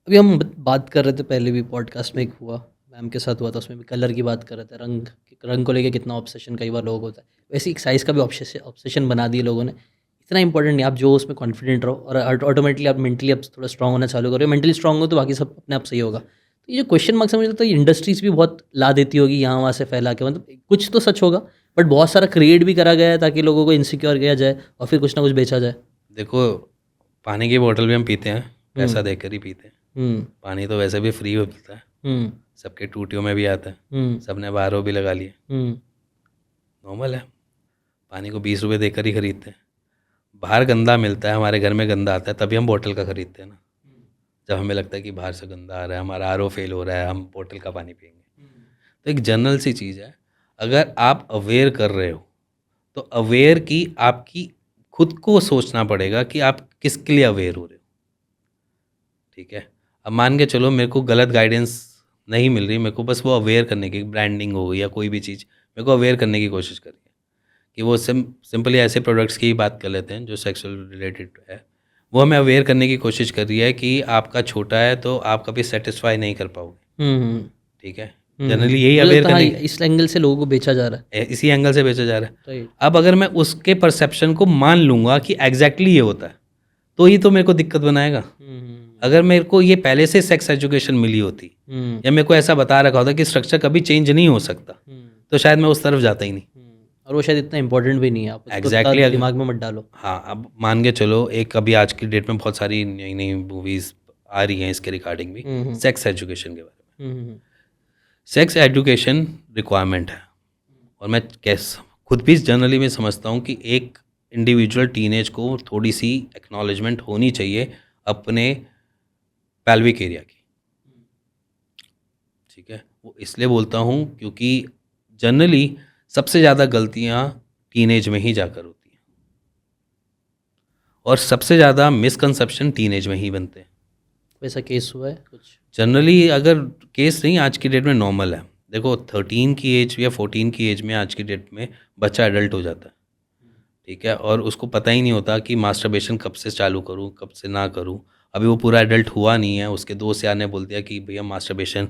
अभी हम बात कर रहे थे, पहले भी पॉडकास्ट में एक हुआ, मैम के साथ हुआ था, उसमें भी कलर की बात कर रहे थे, रंग को लेके कितना ऑब्सेशन कई बार लोग होता है। वैसे एक साइज़ का भी ऑब्सेशन बना दिए लोगों ने। इतना इंपॉर्टेंट नहीं, आप जो उसमें कॉन्फिडेंट रहो और ऑटोमेटिकली आप मेंटली अब थोड़ा स्ट्रांग होना चालू करो। मेंटली स्ट्रांग हो तो बाकी सब अपने आप सही होगा। तो ये जो क्वेश्चन मार्क समझ लगता है, इंडस्ट्रीज भी बहुत ला देती होगी यहाँ वहाँ से फैला के, मतलब कुछ तो सच होगा, बट बहुत सारा क्रिएट भी करा गया है ताकि लोगों को इनसिक्योर किया जाए और फिर कुछ ना कुछ बेचा जाए। देखो, पानी की बोतल भी हम पीते हैं, पैसा हम्म। देकर ही पीते हैं। हम्म। पानी तो वैसे भी फ्री मिलता है, हम्म। सबके टूटियों में भी आता है, हम्म। सबने बारह भी लगा लिए, हम्म। नॉर्मल है। पानी को 20 रुपये देकर ही खरीदते हैं। बाहर गंदा मिलता है, हमारे घर में गंदा आता है, तभी हम बोतल का खरीदते हैं ना। जब हमें लगता है कि बाहर से गंदा आ रहा है, हमारा आरओ फेल हो रहा है, हम बोतल का पानी पियेंगे। तो एक जनरल सी चीज़ है, अगर आप अवेयर कर रहे हो तो अवेयर की आपकी खुद को सोचना पड़ेगा कि आप किसके लिए अवेयर हो रहे हो, ठीक है। अब मान के चलो मेरे को गलत गाइडेंस नहीं मिल रही, मेरे को बस वो अवेयर करने की, ब्रांडिंग हो या कोई भी चीज़ मेरे को अवेयर करने की कोशिश करिए कि वो सिंपली ऐसे प्रोडक्ट्स की ही बात कर लेते हैं जो सेक्सुअल रिलेटेड है। वो हमें अवेयर करने की कोशिश कर रही है कि आपका छोटा है तो आप कभी सेटिस्फाई नहीं कर पाओगे, हम्म। ठीक है। जनरली यही मुझे अवेयर लगता है करने हाँ, इस एंगल से लोगों को बेचा जा रहा इसी एंगल से बेचा जा रहा है। है। राइट। अब अगर मैं उसके परसेप्शन को मान लूँगा कि एग्जैक्टली ये होता है, तो ही तो मेरे को दिक्कत बनाएगा। अगर मेरे को ये पहले से सेक्स एजुकेशन मिली होती या मेरे को ऐसा बता रखा होता कि स्ट्रक्चर कभी चेंज नहीं हो सकता, तो शायद मैं उस तरफ जाता ही नहीं। और वो शायद इतना इंपॉर्टेंट भी नहीं है, आप उसको एग्जैक्टली इतना दिमाग में मत डालो। हाँ, अब मान के चलो एक अभी आज की डेट में बहुत सारी नई नई मूवीज़ आ रही हैं इसके रिगार्डिंग भी, सेक्स एजुकेशन के बारे में। सेक्स एजुकेशन रिक्वायरमेंट है, और मैं खुद भी जनरली मैं समझता हूँ कि एक इंडिविजुअल टीनेज को थोड़ी सी एक्नॉलेजमेंट होनी चाहिए अपने पैल्विक एरिया की, ठीक है। वो इसलिए बोलता हूँ क्योंकि जनरली सबसे ज़्यादा गलतियाँ टीनेज में ही जाकर होती हैं, और सबसे ज़्यादा मिसकंसेप्शन टीनेज में ही बनते हैं। वैसा केस हुआ है कुछ? जनरली अगर केस नहीं, आज की डेट में नॉर्मल है। देखो 13 की एज या 14 की एज में आज की डेट में बच्चा एडल्ट हो जाता है, ठीक है, और उसको पता ही नहीं होता कि मास्टरबेशन कब से चालू करूँ कब से ना करूँ। अभी वो पूरा एडल्ट हुआ नहीं है, उसके दोस्त यार ने बोल दिया कि भैया मास्टरबेशन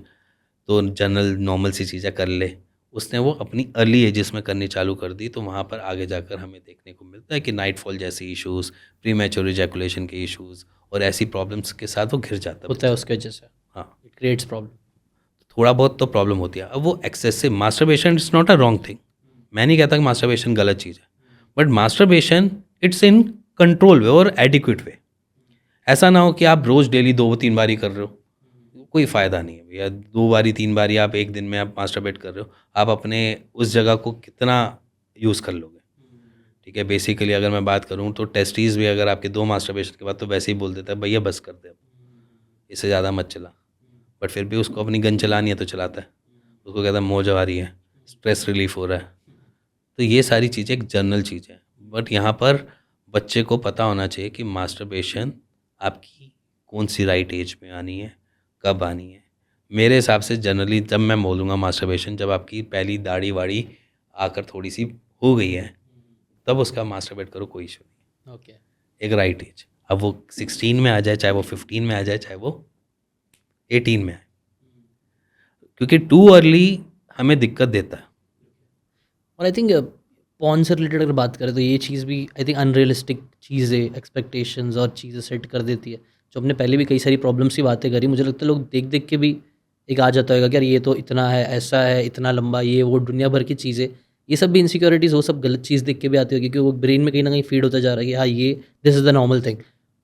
तो जनरल नॉर्मल सी चीज़ें कर ले, उसने वो अपनी अर्ली एजेस में करनी चालू कर दी। तो वहाँ पर आगे जाकर हमें देखने को मिलता है कि नाइटफॉल जैसे इश्यूज़, प्री मैच्योर इजैकुलेशन के इश्यूज़ और ऐसी प्रॉब्लम्स के साथ वो घिर जाता है होता है उसकी वजह से। हाँ, इट क्रिएट्स प्रॉब्लम। थोड़ा बहुत तो प्रॉब्लम होती है। अब वो excessive masturbation it's not a wrong thing, मैं नहीं कहता कि मास्टरबेशन गलत चीज़ है, but masturbation it's in control way और एडिक्वेट वे। ऐसा ना हो कि आप रोज़ डेली 2-3 बार ही कर रहे हो, कोई फ़ायदा नहीं है भैया। 2 बारी 3 बारी आप एक दिन में आप मास्टरबेट कर रहे हो, आप अपने उस जगह को कितना यूज़ कर लोगे, ठीक है। बेसिकली अगर मैं बात करूँ तो टेस्टीज़ भी अगर आपके 2 मास्टरबेशन के बाद तो वैसे ही बोल देता है भैया बस कर दे, अब इससे ज़्यादा मत चला, बट फिर भी उसको अपनी गन चलानी है तो चलाता है, उसको कहता है मौज आ रही है, स्ट्रेस रिलीफ हो रहा है। तो ये सारी चीज़ें एक जनरल चीज़ है, बट यहाँ पर बच्चे को पता होना चाहिए कि मास्टरबेशन आपकी कौन सी राइट एज में आनी है, कब आनी है। मेरे हिसाब से जनरली जब मैं बोलूँगा मास्टरबेशन, जब आपकी पहली दाढ़ी वाड़ी आकर थोड़ी सी हो गई है, तब उसका मास्टरबेट करो, कोई इशू नहीं। ओके। एक राइट एज, अब वो 16 में आ जाए, चाहे वो 15 में आ जाए, चाहे वो 18 में आए, क्योंकि टू अर्ली हमें दिक्कत देता है। और आई थिंक पॉन से रिलेटेड अगर बात करें तो ये चीज़ भी आई थिंक अनरियलिस्टिक चीज़ें, एक्सपेक्टेशंस और चीज़ें सेट कर देती है, जो हमने पहले भी कई सारी प्रॉब्लम्स की बातें करी। मुझे लगता है लोग देख देख के भी एक आ जाता होगा कि यार ये तो इतना है, ऐसा है, इतना लंबा, ये वो दुनिया भर की चीज़ें, ये सब भी इनसिक्योरिटीज़, वो सब गलत चीज़ देख के भी आती होगी, क्योंकि वो ब्रेन में कहीं ना कहीं फीड होता जा रहा है कि हाँ ये this is the normal thing.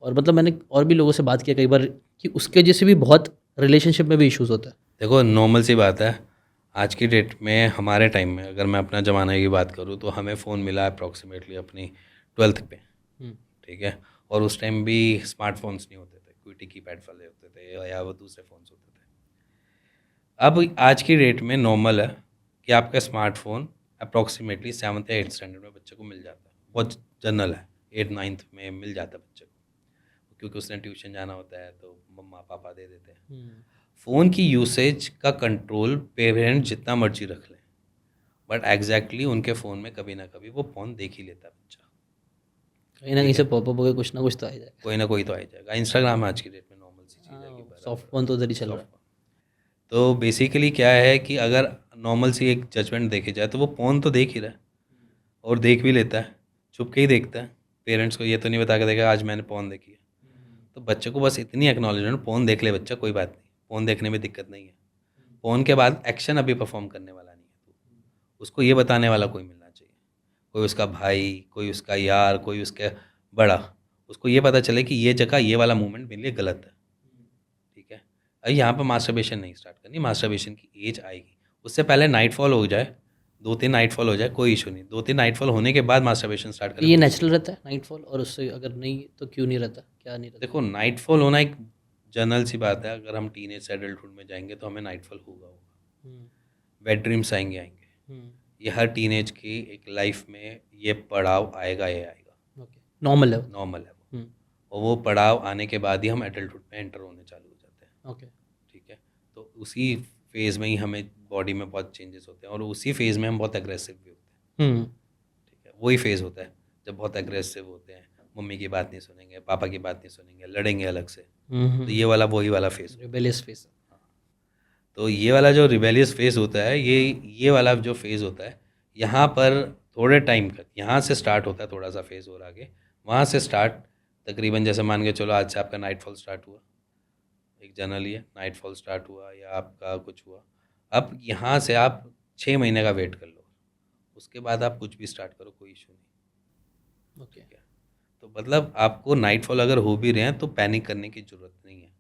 और मतलब मैंने और भी लोगों से बात किया कई बार कि उसके वजह से भी बहुत रिलेशनशिप में भी इश्यूज होता है। देखो नॉर्मल सी बात है, आज की डेट में हमारे टाइम में अगर मैं अपना ज़माना की बात करूँ तो हमें फ़ोन मिला अप्रॉक्सीमेटली अपनी 12th पे, ठीक है। और उस टाइम भी स्मार्टफोन्स नहीं होते थे, क्विटी कीपैड वाले होते थे या वो दूसरे फ़ोन्स होते थे। अब आज की डेट में नॉर्मल है कि आपका स्मार्टफोन अप्रॉक्सीमेटली 7th या 8th स्टैंडर्ड में बच्चे को मिल जाता है, बहुत जनरल है। 8th 9th में मिल जाता है बच्चे को, क्योंकि उसने ट्यूशन जाना होता है तो मम्मा पापा दे देते हैं। फ़ोन की यूसेज का कंट्रोल पेरेंट जितना मर्जी रख लें, बट एग्जैक्टली उनके फ़ोन में कभी ना कभी वो फ़ोन देख ही लेता है बच्चा। कहीं ना कहीं से पॉपअप होकर कुछ ना कुछ तो आ ही जाएगा। कोई ना कोई तो आ ही जाएगा। इंस्टाग्राम आज की डेट में नॉर्मल सी चीज़ है कि सॉफ्ट फोन तो उधर ही चल रहा है। तो बेसिकली क्या है कि अगर नॉर्मल सी एक जजमेंट देखे जाए तो वो फ़ोन तो देख ही रहा है और देख भी लेता है, छुप के ही देखता है। पेरेंट्स को ये तो नहीं बता के देगा आज मैंने फ़ोन देखी है। तो बच्चे को बस इतनी एक्नॉलेजमेंट, फ़ोन देख ले बच्चा, कोई बात नहीं, फ़ोन देखने में दिक्कत नहीं है। फ़ोन के बाद एक्शन अभी परफॉर्म करने वाला नहीं है, उसको ये बताने वाला कोई मिलना चाहिए, कोई उसका भाई, कोई उसका यार, कोई उसका बड़ा, उसको ये पता चले कि ये जगह ये वाला मूवमेंट मेरे लिए गलत है, ठीक है। अब यहाँ पर मास्टरबेशन नहीं स्टार्ट करनी, मास्टरबेशन की एज आएगी, उससे पहले नाइटफॉल हो जाए, 2-3 नाइटफॉल हो जाए, कोई इशू नहीं। 2-3 नाइटफॉल होने के बाद मास्टरबेशन स्टार्ट करें। ये नेचुरल रहता है नाइटफॉल, और उससे अगर नहीं तो क्यों नहीं रहता, क्या नहीं रहता? देखो नाइटफॉल होना एक जनरल सी बात है, अगर हम टीनेज से एडल्टहुड में जाएंगे तो हमें नाइटफॉल होगा। वेट ड्रीम्स आएंगे। ये हर टीनेज की एक लाइफ में ये पड़ाव आएगा, ये आएगा। ओके, नॉर्मल है। नॉर्मल है वो। और वो पड़ाव आने के बाद ही हम एडल्टहुड में एंटर होने चालू हो जाते हैं। ओके, ठीक है। तो उसी फेज़ में ही हमें बॉडी में बहुत चेंजेस होते हैं और उसी फेज़ में हम बहुत एग्रेसिव भी होते हैं। ठीक है, वही फेज़ होता है जब बहुत एग्रेसिव होते हैं, मम्मी की बात नहीं सुनेंगे, पापा की बात नहीं सुनेंगे, लड़ेंगे अलग से। तो ये वाला वही वाला फेज़, रिबेलियस फेस। तो ये वाला जो रिबेलियस फेज़ होता है, ये वाला जो फेज़ होता है, यहाँ पर थोड़े टाइम तक यहाँ से स्टार्ट होता है, थोड़ा सा फेज़ और आगे वहाँ से स्टार्ट तकरीबन जैसे मान के चलो आज से आपका नाइटफॉल स्टार्ट हुआ, एक जनरली है नाइटफॉल स्टार्ट हुआ या आपका कुछ हुआ, अब यहाँ से आप 6 महीने का वेट कर लो, उसके बाद आप कुछ भी स्टार्ट करो, कोई इशू नहीं। ओके, तो मतलब आपको नाइटफॉल अगर हो भी रहे हैं तो पैनिक करने की ज़रूरत नहीं है।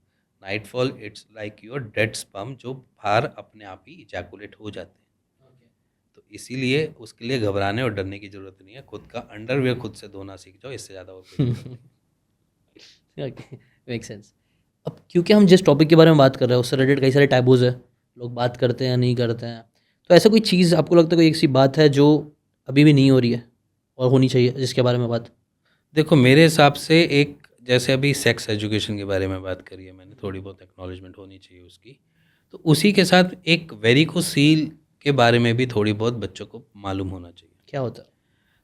Nightfall it's like your dead sperm जो बाहर अपने आप ही इजैकुलेट हो जाते हैं। तो इसीलिए उसके लिए घबराने और डरने की ज़रूरत नहीं है। खुद का अंडरवियर खुद से धोना सीख जाओ, इससे ज़्यादा और कोई ज़रूरत नहीं। Okay, make sense. अब क्योंकि हम जिस टॉपिक के बारे में बात कर रहे हैं उससे रिलेटेड कई सारे टैबूज है, लोग बात करते हैं नहीं करते हैं, तो ऐसा कोई चीज़ आपको लगता है कोई एक सी बात है जो अभी भी नहीं हो रही है और होनी चाहिए जिसके बारे में बात? देखो मेरे हिसाब से एक जैसे अभी सेक्स एजुकेशन के बारे में बात करी है मैंने, थोड़ी बहुत एक्नॉलेजमेंट होनी चाहिए उसकी, तो उसी के साथ एक वेरिकोसील के बारे में भी थोड़ी बहुत बच्चों को मालूम होना चाहिए। क्या होता है?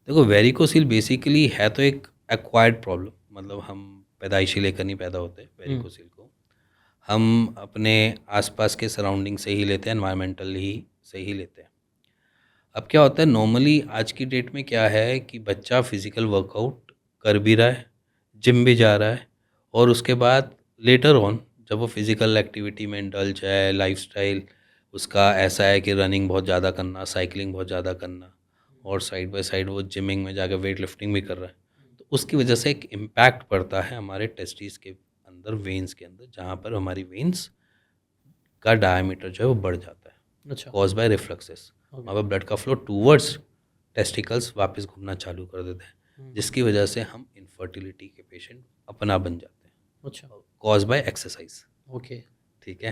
देखो वेरिकोसील बेसिकली है तो एक एक्वायर्ड प्रॉब्लम, मतलब हम पैदाइशी लेकर नहीं पैदा होते। वेरिकोसील को हम अपने आसपास के सराउंडिंग से ही लेते हैं, एनवायरमेंटल ही से ही लेते हैं। अब क्या होता है नॉर्मली आज की डेट में क्या है कि बच्चा फिज़िकल वर्कआउट कर भी रहा है, जिम भी जा रहा है, और उसके बाद लेटर ऑन जब वो फिज़िकल एक्टिविटी में इंडल्ज है, लाइफस्टाइल उसका ऐसा है कि रनिंग बहुत ज़्यादा करना, साइकिलिंग बहुत ज़्यादा करना, और साइड बाय साइड वो जिमिंग में जाकर वेट लिफ्टिंग भी कर रहा है, तो उसकी वजह से एक इम्पैक्ट पड़ता है हमारे टेस्टिस के अंदर, वेन्स के अंदर, जहाँ पर हमारी वेन्स का डायमीटर जो है वो बढ़ जाता है, अच्छा, कॉज बाय रिफ्लक्सेस। वहाँ पर ब्लड का फ्लो टूवर्ड्स टेस्टिकल्स वापस घूमना चालू कर देते हैं, जिसकी वजह से हम इनफर्टिलिटी के पेशेंट अपना बन जाते हैं, अच्छा, कॉज बाय एक्सरसाइज। ओके, ठीक है।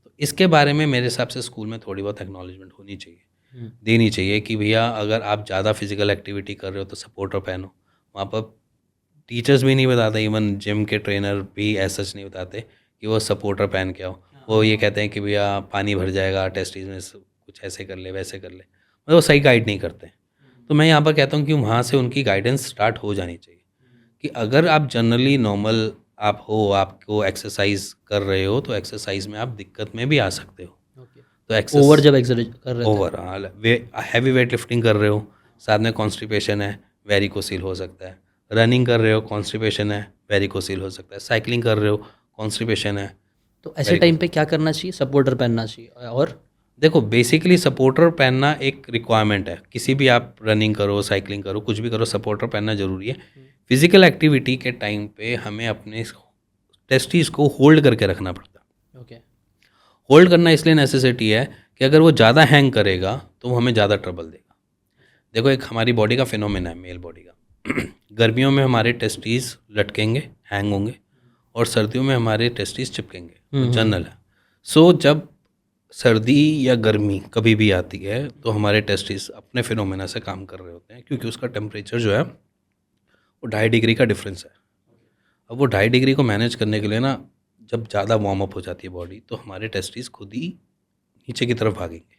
तो इसके बारे में मेरे हिसाब से स्कूल में थोड़ी बहुत एक्नॉलेजमेंट होनी चाहिए, देनी चाहिए कि भैया अगर आप ज़्यादा फिजिकल एक्टिविटी कर रहे हो तो सपोर्टर पहनो। वहाँ पर टीचर्स भी नहीं बताते, इवन जिम के ट्रेनर भी ऐसा नहीं बताते कि वो सपोर्टर पहन के आओ। वो ये कहते हैं कि भैया पानी भर जाएगा टेस्टिस में, कुछ ऐसे कर ले वैसे कर ले, मतलब वो सही गाइड नहीं करते। तो मैं यहाँ पर कहता हूँ कि वहाँ से उनकी गाइडेंस स्टार्ट हो जानी चाहिए कि अगर आप जनरली नॉर्मल आप हो, आपको एक्सरसाइज कर रहे हो, तो एक्सरसाइज में आप दिक्कत में भी आ सकते हो। तो ओवर जब एक्सरसाइज कर रहे थे, ओवर हैवी वेट लिफ्टिंग कर रहे हो, साथ में कॉन्स्टिपेशन है, वेरिकोसील हो सकता है। रनिंग कर रहे हो, कॉन्स्टिपेशन है, वेरिकोसील हो सकता है। साइकिलिंग कर रहे हो, कॉन्स्टिपेशन है। तो ऐसे टाइम पे क्या करना चाहिए? सपोर्टर पहनना चाहिए। और देखो बेसिकली सपोर्टर पहनना एक रिक्वायरमेंट है, किसी भी आप रनिंग करो, साइकिलिंग करो, कुछ भी करो, सपोर्टर पहनना ज़रूरी है। फिजिकल एक्टिविटी के टाइम पे हमें अपने टेस्टिस को होल्ड करके रखना पड़ता है। ओके। होल्ड करना इसलिए नेसेसिटी है कि अगर वो ज़्यादा हैंग करेगा तो वो हमें ज़्यादा ट्रबल देगा। देखो, एक हमारी बॉडी का फिनोमेना है, मेल बॉडी का। गर्मियों में हमारे टेस्टिस लटकेंगे, हैंग होंगे, और सर्दियों में हमारे टेस्टिस चिपकेंगे, तो जनरल है। सो जब सर्दी या गर्मी कभी भी आती है तो हमारे टेस्टिस अपने फिनोमेना से काम कर रहे होते हैं, क्योंकि उसका टेम्परेचर जो है वो 2.5 डिग्री का डिफरेंस है। अब वो 2.5 डिग्री को मैनेज करने के लिए ना, जब ज़्यादा वार्म अप हो जाती है बॉडी, तो हमारे टेस्टिस खुद ही नीचे की तरफ भागेंगे,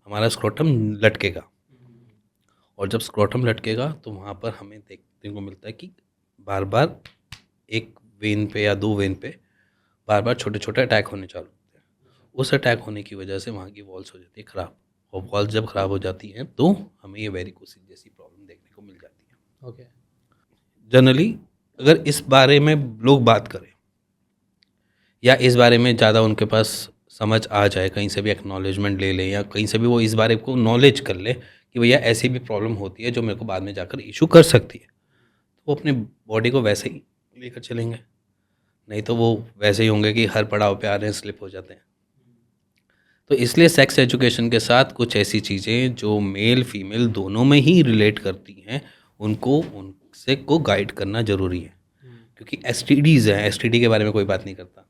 हमारा स्क्रोटम लटकेगा, और जब स्क्रोटम लटकेगा तो वहाँ पर हमें देखने को मिलता है कि बार बार एक वेन पे या 2 वेन पे बार बार छोटे छोटे अटैक होने चालू होते हैं। उस अटैक होने की वजह से वहाँ की वॉल्स हो जाती है ख़राब, और वॉल्स जब ख़राब हो जाती हैं तो हमें ये वेरिकोसिस जैसी प्रॉब्लम देखने को मिल जाती है। ओके। जनरली अगर इस बारे में लोग बात करें, या इस बारे में ज़्यादा उनके पास समझ आ जाए, कहीं से भी एक्नॉलेजमेंट ले लें, या कहीं से भी वो इस बारे को नॉलेज कर ले कि भैया ऐसी भी प्रॉब्लम होती है जो मेरे को बाद में जाकर इशू कर सकती है, तो वो अपने बॉडी को वैसे ही लेकर चलेंगे। नहीं तो वो वैसे ही होंगे कि हर पड़ाव पे आ रहे हैं, स्लिप हो जाते हैं। तो इसलिए सेक्स एजुकेशन के साथ कुछ ऐसी चीज़ें जो मेल फीमेल दोनों में ही रिलेट करती हैं, उनको उनसे को गाइड करना ज़रूरी है। क्योंकि एसटीडीज़ हैं, एसटीडी के बारे में कोई बात नहीं करता,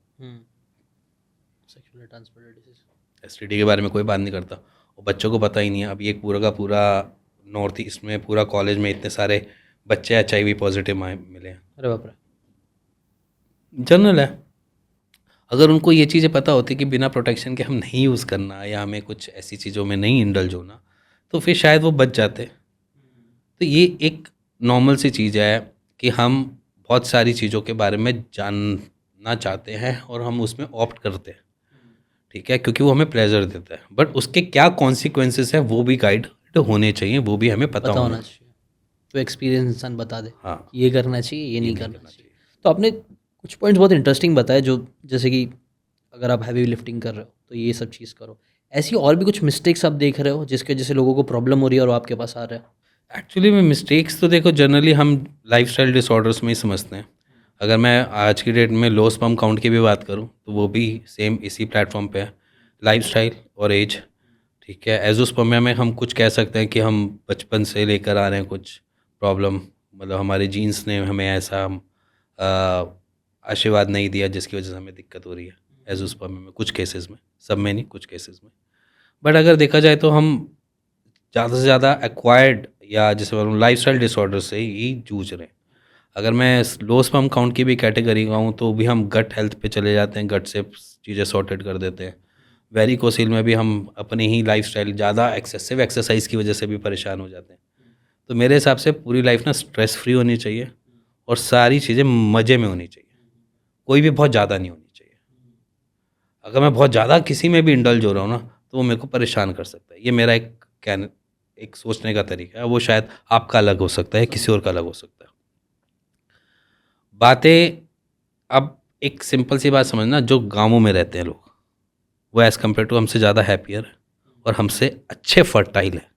सेक्सुअली ट्रांसमिटेड डिसीज। एसटीडी के बारे में कोई बात नहीं करता, और बच्चों को पता ही नहीं है। अब ये पूरा का पूरा नॉर्थ ईस्ट में पूरा कॉलेज में इतने सारे बच्चे HIV पॉजिटिव मिले हैं, अरे बाप रे। जनरल है। अगर उनको ये चीज़ें पता होती कि बिना प्रोटेक्शन के हम नहीं यूज़ करना, या हमें कुछ ऐसी चीज़ों में नहीं इंडल्ज होना, तो फिर शायद वो बच जाते। तो ये एक नॉर्मल सी चीज़ है कि हम बहुत सारी चीज़ों के बारे में जानना चाहते हैं और हम उसमें ऑप्ट करते हैं, ठीक है, क्योंकि वो हमें प्लेजर देता है। बट उसके क्या कॉन्सिक्वेंसेस हैं वो भी गाइड होने चाहिए, वो भी हमें पता होना चाहिए। चाहिए, तो एक्सपीरियंस इंसान बता दे हाँ, कि ये करना चाहिए, ये नहीं नहीं करना करना चाहिए। तो आपने कुछ पॉइंट्स बहुत इंटरेस्टिंग बताए, जो जैसे कि अगर आप हैवी लिफ्टिंग कर रहे हो तो ये सब चीज़ करो। ऐसी और भी कुछ मिस्टेक्स आप देख रहे हो जिसके वजह से लोगों को प्रॉब्लम हो रही है और वो आपके पास आ रहा है? एक्चुअली में मिस्टेक्स तो देखो जनरली हम लाइफस्टाइल डिसऑर्डर्स में ही समझते हैं। अगर मैं आज की डेट में लो स्पर्म काउंट की भी बात करूं तो वो भी सेम इसी प्लेटफॉर्म पे है, लाइफस्टाइल और एज, ठीक है। एजोस्पर्मिया में हम कुछ कह सकते हैं कि हम बचपन से लेकर आ रहे हैं कुछ प्रॉब्लम, मतलब हमारे जीन्स ने हमें ऐसा आशीर्वाद नहीं दिया जिसकी वजह से हमें दिक्कत हो रही है एजोस्पर्मिया में, कुछ केसेस में, सब में नहीं, कुछ केसेस में। बट अगर देखा जाए तो हम ज़्यादा से ज़्यादा एक्वायर्ड या जिसे बोलूँ लाइफस्टाइल डिसऑर्डर से ही जूझ रहे हैं। अगर मैं लो स्पर्म काउंट की भी कैटेगरी का हूँ तो भी हम गट हेल्थ पे चले जाते हैं, गट से चीज़ें सॉर्टेड कर देते हैं। वेरिकोसिल में भी हम अपनी ही लाइफस्टाइल ज़्यादा एक्सेसिव एक्सरसाइज की वजह से भी परेशान हो जाते हैं। तो मेरे हिसाब से पूरी लाइफ ना स्ट्रेस फ्री होनी चाहिए और सारी चीज़ें मज़े में होनी चाहिए, कोई भी बहुत ज़्यादा नहीं होनी चाहिए। अगर मैं बहुत ज़्यादा किसी में भी इंडल्ज हो रहा हूँ ना तो वो मेरे को परेशान कर सकता है। ये मेरा एक सोचने का तरीका है, वो शायद आपका अलग हो सकता है, किसी और का अलग हो सकता है। बातें अब एक सिंपल सी बात समझना, जो गांवों में रहते हैं लोग वो एज़ कम्पेयर टू हमसे ज़्यादा हैप्पियर और हमसे अच्छे फर्टाइल है।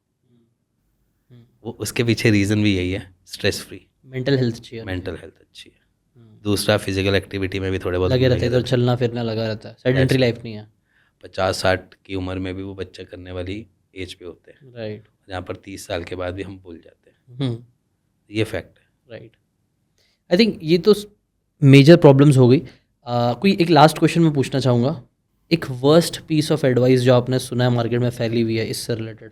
वो उसके पीछे रीज़न भी यही है, स्ट्रेस फ्री, मेंटल हेल्थ चाहिए, मेंटल हेल्थ अच्छी है। दूसरा फिजिकल एक्टिविटी में भी थोड़े बहुत लगे रहते हैं, इधर चलना फिरना लगा रहता है, सेडेंटरी लाइफ नहीं है। 50-60 की उम्र में भी वो बच्चा करने वाली एज पे होते हैं, राइट। जहाँ पर 30 साल के बाद भी हम भूल जाते हैं। ये फैक्ट है। राइट। आई थिंक ये तो मेजर प्रॉब्लम्स हो गई। कोई एक लास्ट क्वेश्चन मैं पूछना चाहूँगा, एक वर्स्ट पीस ऑफ एडवाइस जो आपने सुना है मार्केट में फैली हुई है इससे रिलेटेड,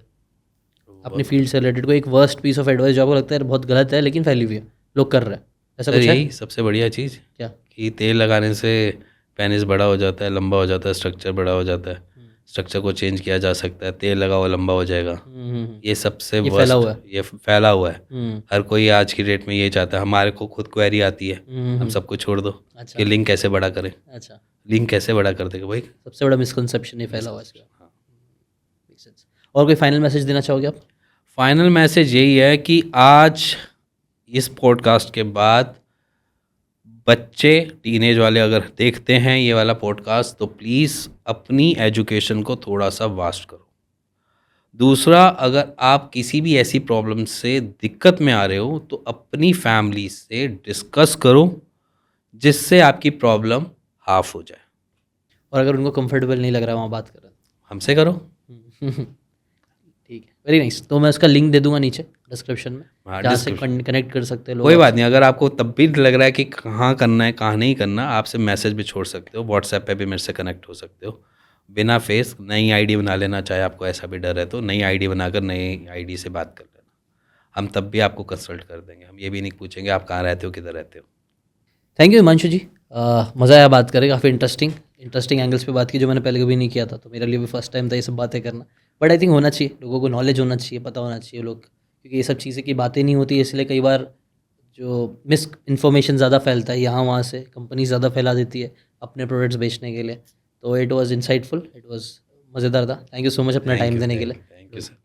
अपनी फील्ड से रिलेटेड, कोई एक वर्स्ट पीस ऑफ एडवाइस जो आपको लगता है बहुत गलत है लेकिन फैली हुई है, लोग कर रहे हैं, ऐसा सर कुछ है? यही सबसे बढ़िया चीज़ क्या? कि तेल लगाने से पेनिस बड़ा हो जाता है, लंबा हो जाता है, स्ट्रक्चर बड़ा हो जाता है, स्ट्रक्चर को चेंज किया जा सकता है, तेल लगाओ लंबा हो जाएगा। ये सबसे ये फैला हुआ है। ये फैला हुआ है। हर कोई आज की डेट में ये चाहता है, हमारे को खुद क्वेरी आती है, हम सबको छोड़ दो अच्छा। कि लिंक कैसे बड़ा करें, अच्छा, लिंक कैसे बड़ा कर देगा भाई। सबसे बड़ा मिसकंसेप्शन ये फैला हुआ है इसका। हाँ। Makes sense। और कोई फाइनल मैसेज देना चाहोगे आप? फाइनल मैसेज यही है कि आज इस पॉडकास्ट के बाद बच्चे टीनेज वाले अगर देखते हैं ये वाला पॉडकास्ट तो प्लीज़ अपनी एजुकेशन को थोड़ा सा वास्ट करो। दूसरा, अगर आप किसी भी ऐसी प्रॉब्लम से दिक्कत में आ रहे हो तो अपनी फैमिली से डिस्कस करो, जिससे आपकी प्रॉब्लम हाफ हो जाए। और अगर उनको कंफर्टेबल नहीं लग रहा है वहाँ बात कर रहे हमसे करो। ठीक है, वेरी नाइस। तो मैं उसका लिंक दे दूंगा नीचे डिस्क्रिप्शन में, हाँ, जहाँ से description। कनेक्ट कर सकते हैं लोग कोई बात आपसे। नहीं, अगर आपको तब भी लग रहा है कि कहाँ करना है कहाँ नहीं करना, आपसे मैसेज भी छोड़ सकते हो, व्हाट्सएप पे भी मेरे से कनेक्ट हो सकते हो बिना फेस। नई आईडी बना लेना, चाहे आपको ऐसा भी डर है तो नई आईडी बनाकर नई आईडी से बात कर लेना। हम तब भी आपको कंसल्ट कर देंगे, हम ये भी नहीं पूछेंगे आप कहाँ रहते हो, किधर रहते हो। थैंक यू हिमांशु जी, मज़ा आया बात करके, काफ़ी इंटरेस्टिंग एंगल्स पे बात की जो मैंने पहले कभी नहीं किया था, तो मेरे लिए भी फर्स्ट टाइम था ये सब बातें करना। बट आई थिंक होना चाहिए, लोगों को नॉलेज होना चाहिए, पता होना चाहिए लोग, क्योंकि ये सब चीज़ें की बातें नहीं होती, इसलिए कई बार जो मिस इन्फॉर्मेशन ज़्यादा फैलता है यहाँ वहाँ से, कंपनी ज़्यादा फैला देती है अपने प्रोडक्ट्स बेचने के लिए। तो it was insightful, it was मज़ेदार था। थैंक यू सो मच अपना टाइम देने के लिए। Thank you sir.